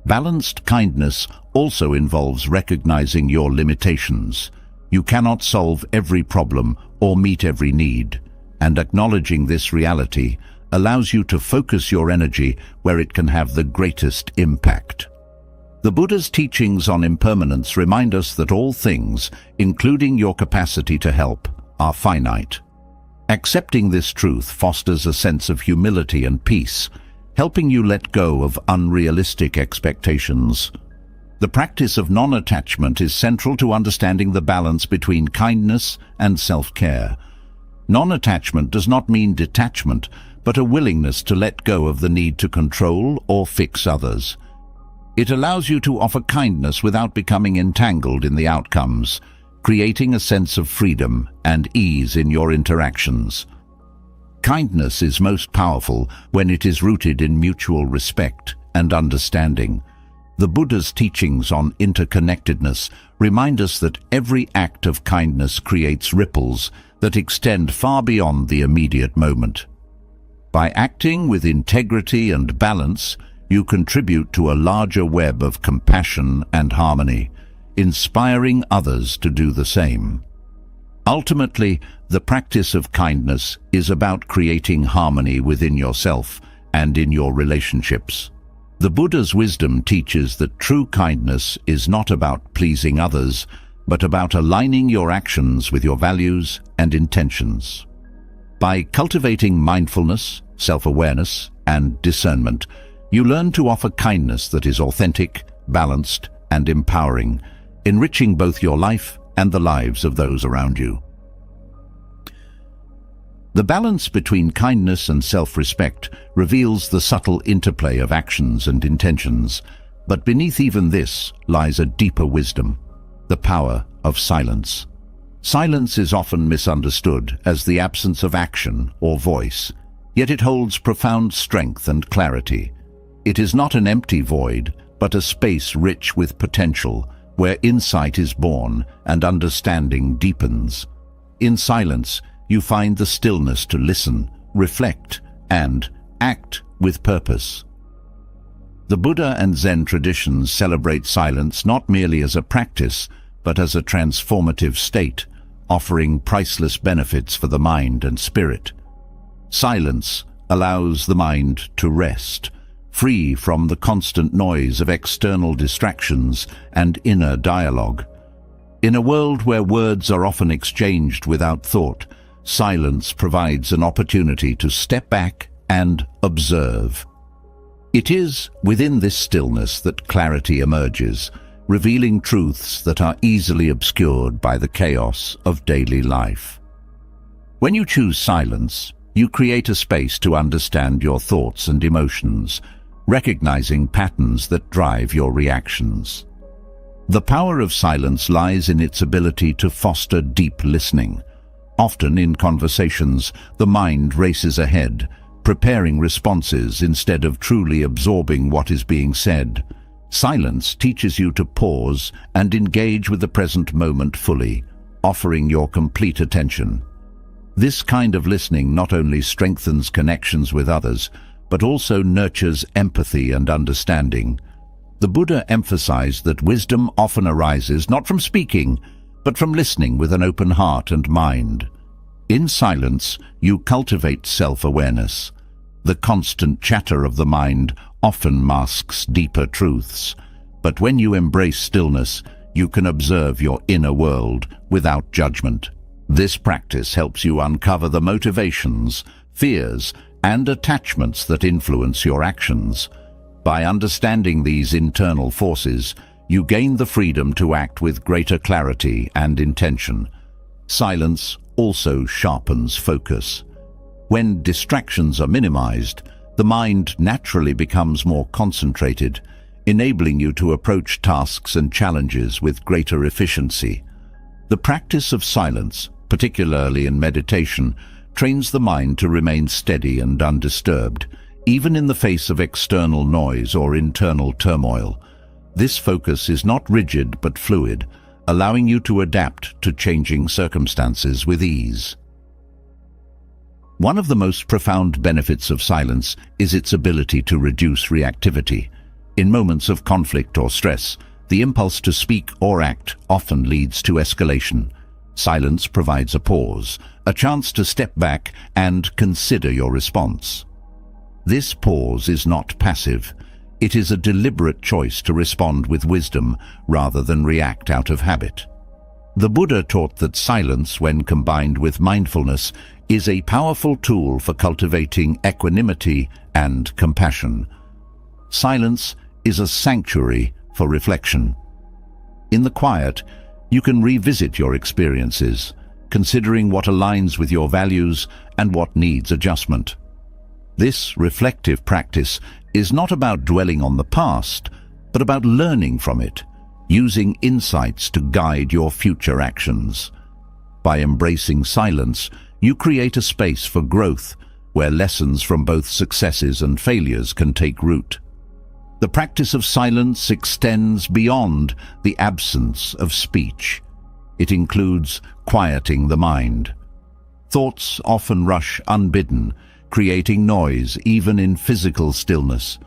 Balanced kindness also involves recognizing your limitations. You cannot solve every problem or meet every need, and acknowledging this reality allows you to focus your energy where it can have the greatest impact. The Buddha's teachings on impermanence remind us that all things, including your capacity to help, are finite. Accepting this truth fosters a sense of humility and peace, helping you let go of unrealistic expectations. The practice of non-attachment is central to understanding the balance between kindness and self-care. Non-attachment does not mean detachment, but a willingness to let go of the need to control or fix others. It allows you to offer kindness without becoming entangled in the outcomes, creating a sense of freedom and ease in your interactions. Kindness is most powerful when it is rooted in mutual respect and understanding. The Buddha's teachings on interconnectedness remind us that every act of kindness creates ripples that extend far beyond the immediate moment. By acting with integrity and balance, you contribute to a larger web of compassion and harmony, inspiring others to do the same. Ultimately, the practice of kindness is about creating harmony within yourself and in your relationships. The Buddha's wisdom teaches that true kindness is not about pleasing others, but about aligning your actions with your values and intentions. By cultivating mindfulness, self-awareness, and discernment, you learn to offer kindness that is authentic, balanced, and empowering, enriching both your life and the lives of those around you. The balance between kindness and self-respect reveals the subtle interplay of actions and intentions, but beneath even this lies a deeper wisdom, the power of silence. Silence is often misunderstood as the absence of action or voice, yet it holds profound strength and clarity. It is not an empty void, but a space rich with potential, where insight is born and understanding deepens. In silence, you find the stillness to listen, reflect, and act with purpose. The Buddha and Zen traditions celebrate silence not merely as a practice, but as a transformative state, offering priceless benefits for the mind and spirit. Silence allows the mind to rest, free from the constant noise of external distractions and inner dialogue. In a world where words are often exchanged without thought, silence provides an opportunity to step back and observe. It is within this stillness that clarity emerges, revealing truths that are easily obscured by the chaos of daily life. When you choose silence, you create a space to understand your thoughts and emotions, recognizing patterns that drive your reactions. The power of silence lies in its ability to foster deep listening. Often in conversations, the mind races ahead, preparing responses instead of truly absorbing what is being said. Silence teaches you to pause and engage with the present moment fully, offering your complete attention. This kind of listening not only strengthens connections with others, but also nurtures empathy and understanding. The Buddha emphasized that wisdom often arises not from speaking, but from listening with an open heart and mind. In silence, you cultivate self-awareness. The constant chatter of the mind often masks deeper truths, but when you embrace stillness, you can observe your inner world without judgment. This practice helps you uncover the motivations, fears, and attachments that influence your actions. By understanding these internal forces, you gain the freedom to act with greater clarity and intention. Silence also sharpens focus. When distractions are minimized, the mind naturally becomes more concentrated, enabling you to approach tasks and challenges with greater efficiency. The practice of silence, particularly in meditation, trains the mind to remain steady and undisturbed, even in the face of external noise or internal turmoil. This focus is not rigid but fluid, allowing you to adapt to changing circumstances with ease. One of the most profound benefits of silence is its ability to reduce reactivity. In moments of conflict or stress, the impulse to speak or act often leads to escalation. Silence provides a pause, a chance to step back and consider your response. This pause is not passive. It is a deliberate choice to respond with wisdom rather than react out of habit. The Buddha taught that silence, when combined with mindfulness, is a powerful tool for cultivating equanimity and compassion. Silence is a sanctuary for reflection. In the quiet, you can revisit your experiences, considering what aligns with your values and what needs adjustment. This reflective practice is not about dwelling on the past, but about learning from it, using insights to guide your future actions. By embracing silence, you create a space for growth, where lessons from both successes and failures can take root. The practice of silence extends beyond the absence of speech. It includes quieting the mind. Thoughts often rush unbidden, creating noise even in physical stillness.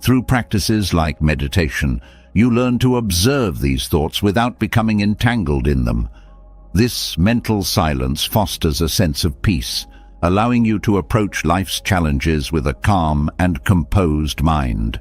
Through practices like meditation, you learn to observe these thoughts without becoming entangled in them. This mental silence fosters a sense of peace, allowing you to approach life's challenges with a calm and composed mind.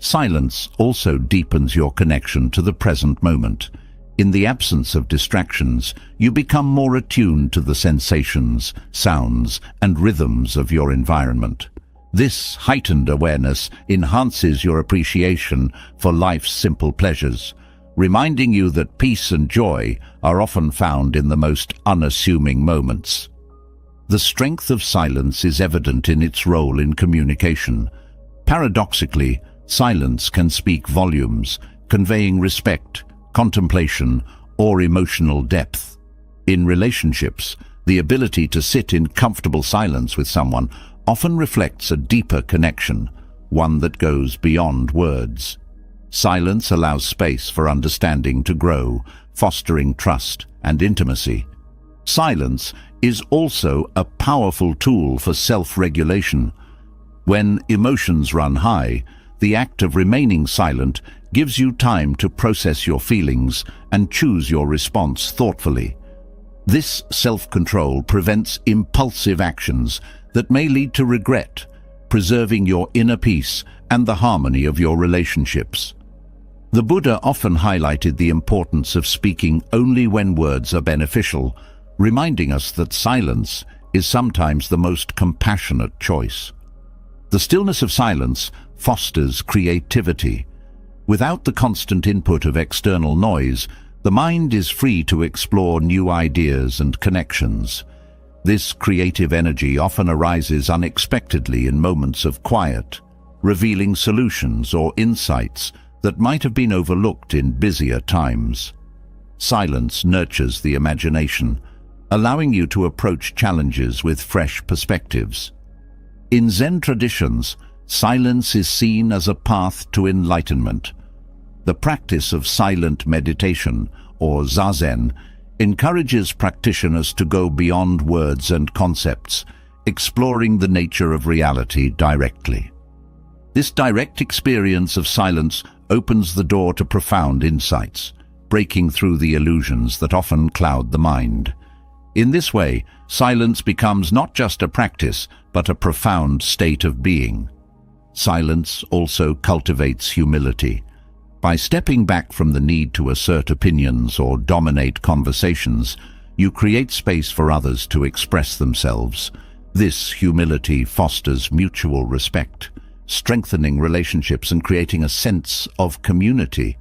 Silence also deepens your connection to the present moment. In the absence of distractions, you become more attuned to the sensations, sounds, and rhythms of your environment. This heightened awareness enhances your appreciation for life's simple pleasures, reminding you that peace and joy are often found in the most unassuming moments. The strength of silence is evident in its role in communication. Paradoxically, silence can speak volumes, conveying respect, contemplation, or emotional depth. In relationships, the ability to sit in comfortable silence with someone often reflects a deeper connection, one that goes beyond words. Silence allows space for understanding to grow, fostering trust and intimacy. Silence is also a powerful tool for self-regulation. When emotions run high, the act of remaining silent gives you time to process your feelings and choose your response thoughtfully. This self-control prevents impulsive actions that may lead to regret, preserving your inner peace and the harmony of your relationships. The Buddha often highlighted the importance of speaking only when words are beneficial, reminding us that silence is sometimes the most compassionate choice. The stillness of silence fosters creativity. Without the constant input of external noise, the mind is free to explore new ideas and connections. This creative energy often arises unexpectedly in moments of quiet, revealing solutions or insights that might have been overlooked in busier times. Silence nurtures the imagination, allowing you to approach challenges with fresh perspectives. In Zen traditions, silence is seen as a path to enlightenment. The practice of silent meditation, or zazen, encourages practitioners to go beyond words and concepts, exploring the nature of reality directly. This direct experience of silence opens the door to profound insights, breaking through the illusions that often cloud the mind. In this way, silence becomes not just a practice, but a profound state of being. Silence also cultivates humility. By stepping back from the need to assert opinions or dominate conversations, you create space for others to express themselves. This humility fosters mutual respect, strengthening relationships and creating a sense of community.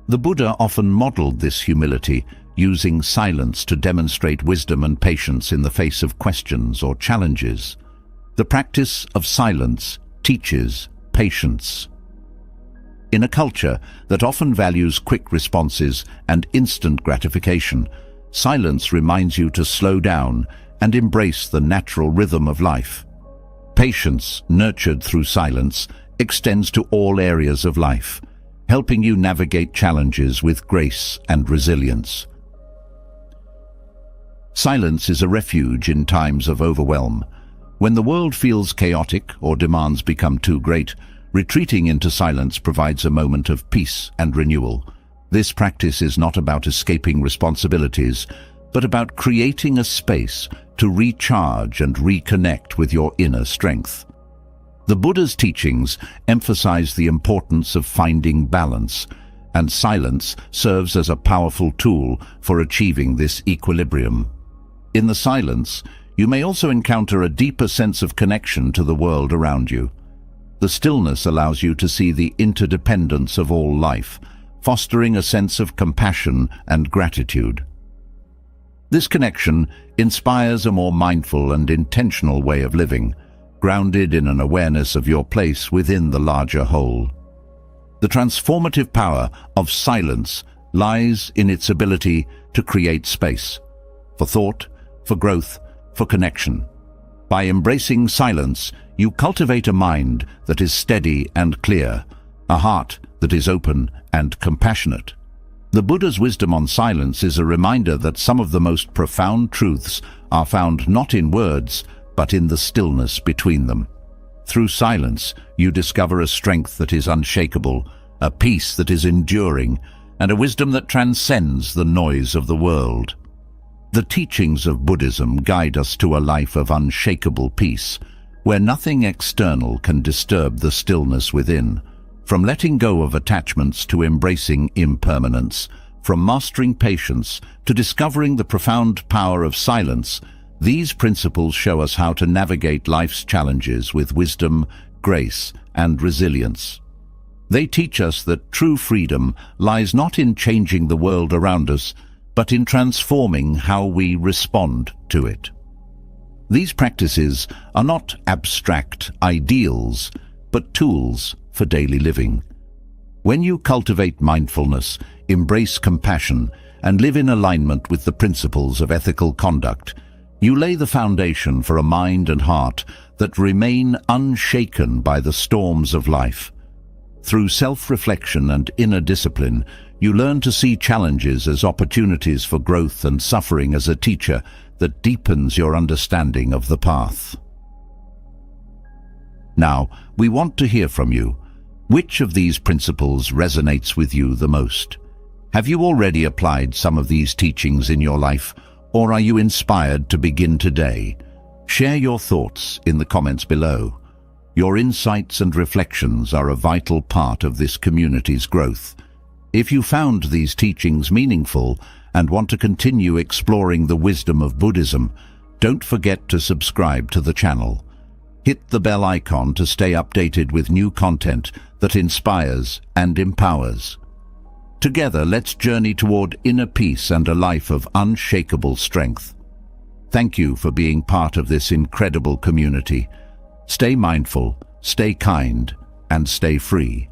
The Buddha often modeled this humility, using silence to demonstrate wisdom and patience in the face of questions or challenges. The practice of silence teaches patience. In a culture that often values quick responses and instant gratification, silence reminds you to slow down and embrace the natural rhythm of life. Patience, nurtured through silence, extends to all areas of life, helping you navigate challenges with grace and resilience. Silence is a refuge in times of overwhelm. When the world feels chaotic or demands become too great, retreating into silence provides a moment of peace and renewal. This practice is not about escaping responsibilities, but about creating a space to recharge and reconnect with your inner strength. The Buddha's teachings emphasize the importance of finding balance, and silence serves as a powerful tool for achieving this equilibrium. In the silence, you may also encounter a deeper sense of connection to the world around you. The stillness allows you to see the interdependence of all life, fostering a sense of compassion and gratitude. This connection inspires a more mindful and intentional way of living, grounded in an awareness of your place within the larger whole. The transformative power of silence lies in its ability to create space for thought, for growth, for connection. By embracing silence, you cultivate a mind that is steady and clear, a heart that is open and compassionate. The Buddha's wisdom on silence is a reminder that some of the most profound truths are found not in words, but in the stillness between them. Through silence, you discover a strength that is unshakable, a peace that is enduring, and a wisdom that transcends the noise of the world. The teachings of Buddhism guide us to a life of unshakable peace, where nothing external can disturb the stillness within. From letting go of attachments to embracing impermanence, from mastering patience to discovering the profound power of silence, these principles show us how to navigate life's challenges with wisdom, grace, and resilience. They teach us that true freedom lies not in changing the world around us, but in transforming how we respond to it. These practices are not abstract ideals, but tools for daily living. When you cultivate mindfulness, embrace compassion, and live in alignment with the principles of ethical conduct, you lay the foundation for a mind and heart that remain unshaken by the storms of life. Through self-reflection and inner discipline, you learn to see challenges as opportunities for growth and suffering as a teacher that deepens your understanding of the path. Now, we want to hear from you. Which of these principles resonates with you the most? Have you already applied some of these teachings in your life, or are you inspired to begin today? Share your thoughts in the comments below. Your insights and reflections are a vital part of this community's growth. If you found these teachings meaningful and want to continue exploring the wisdom of Buddhism, don't forget to subscribe to the channel. Hit the bell icon to stay updated with new content that inspires and empowers. Together, let's journey toward inner peace and a life of unshakable strength. Thank you for being part of this incredible community. Stay mindful, stay kind, and stay free.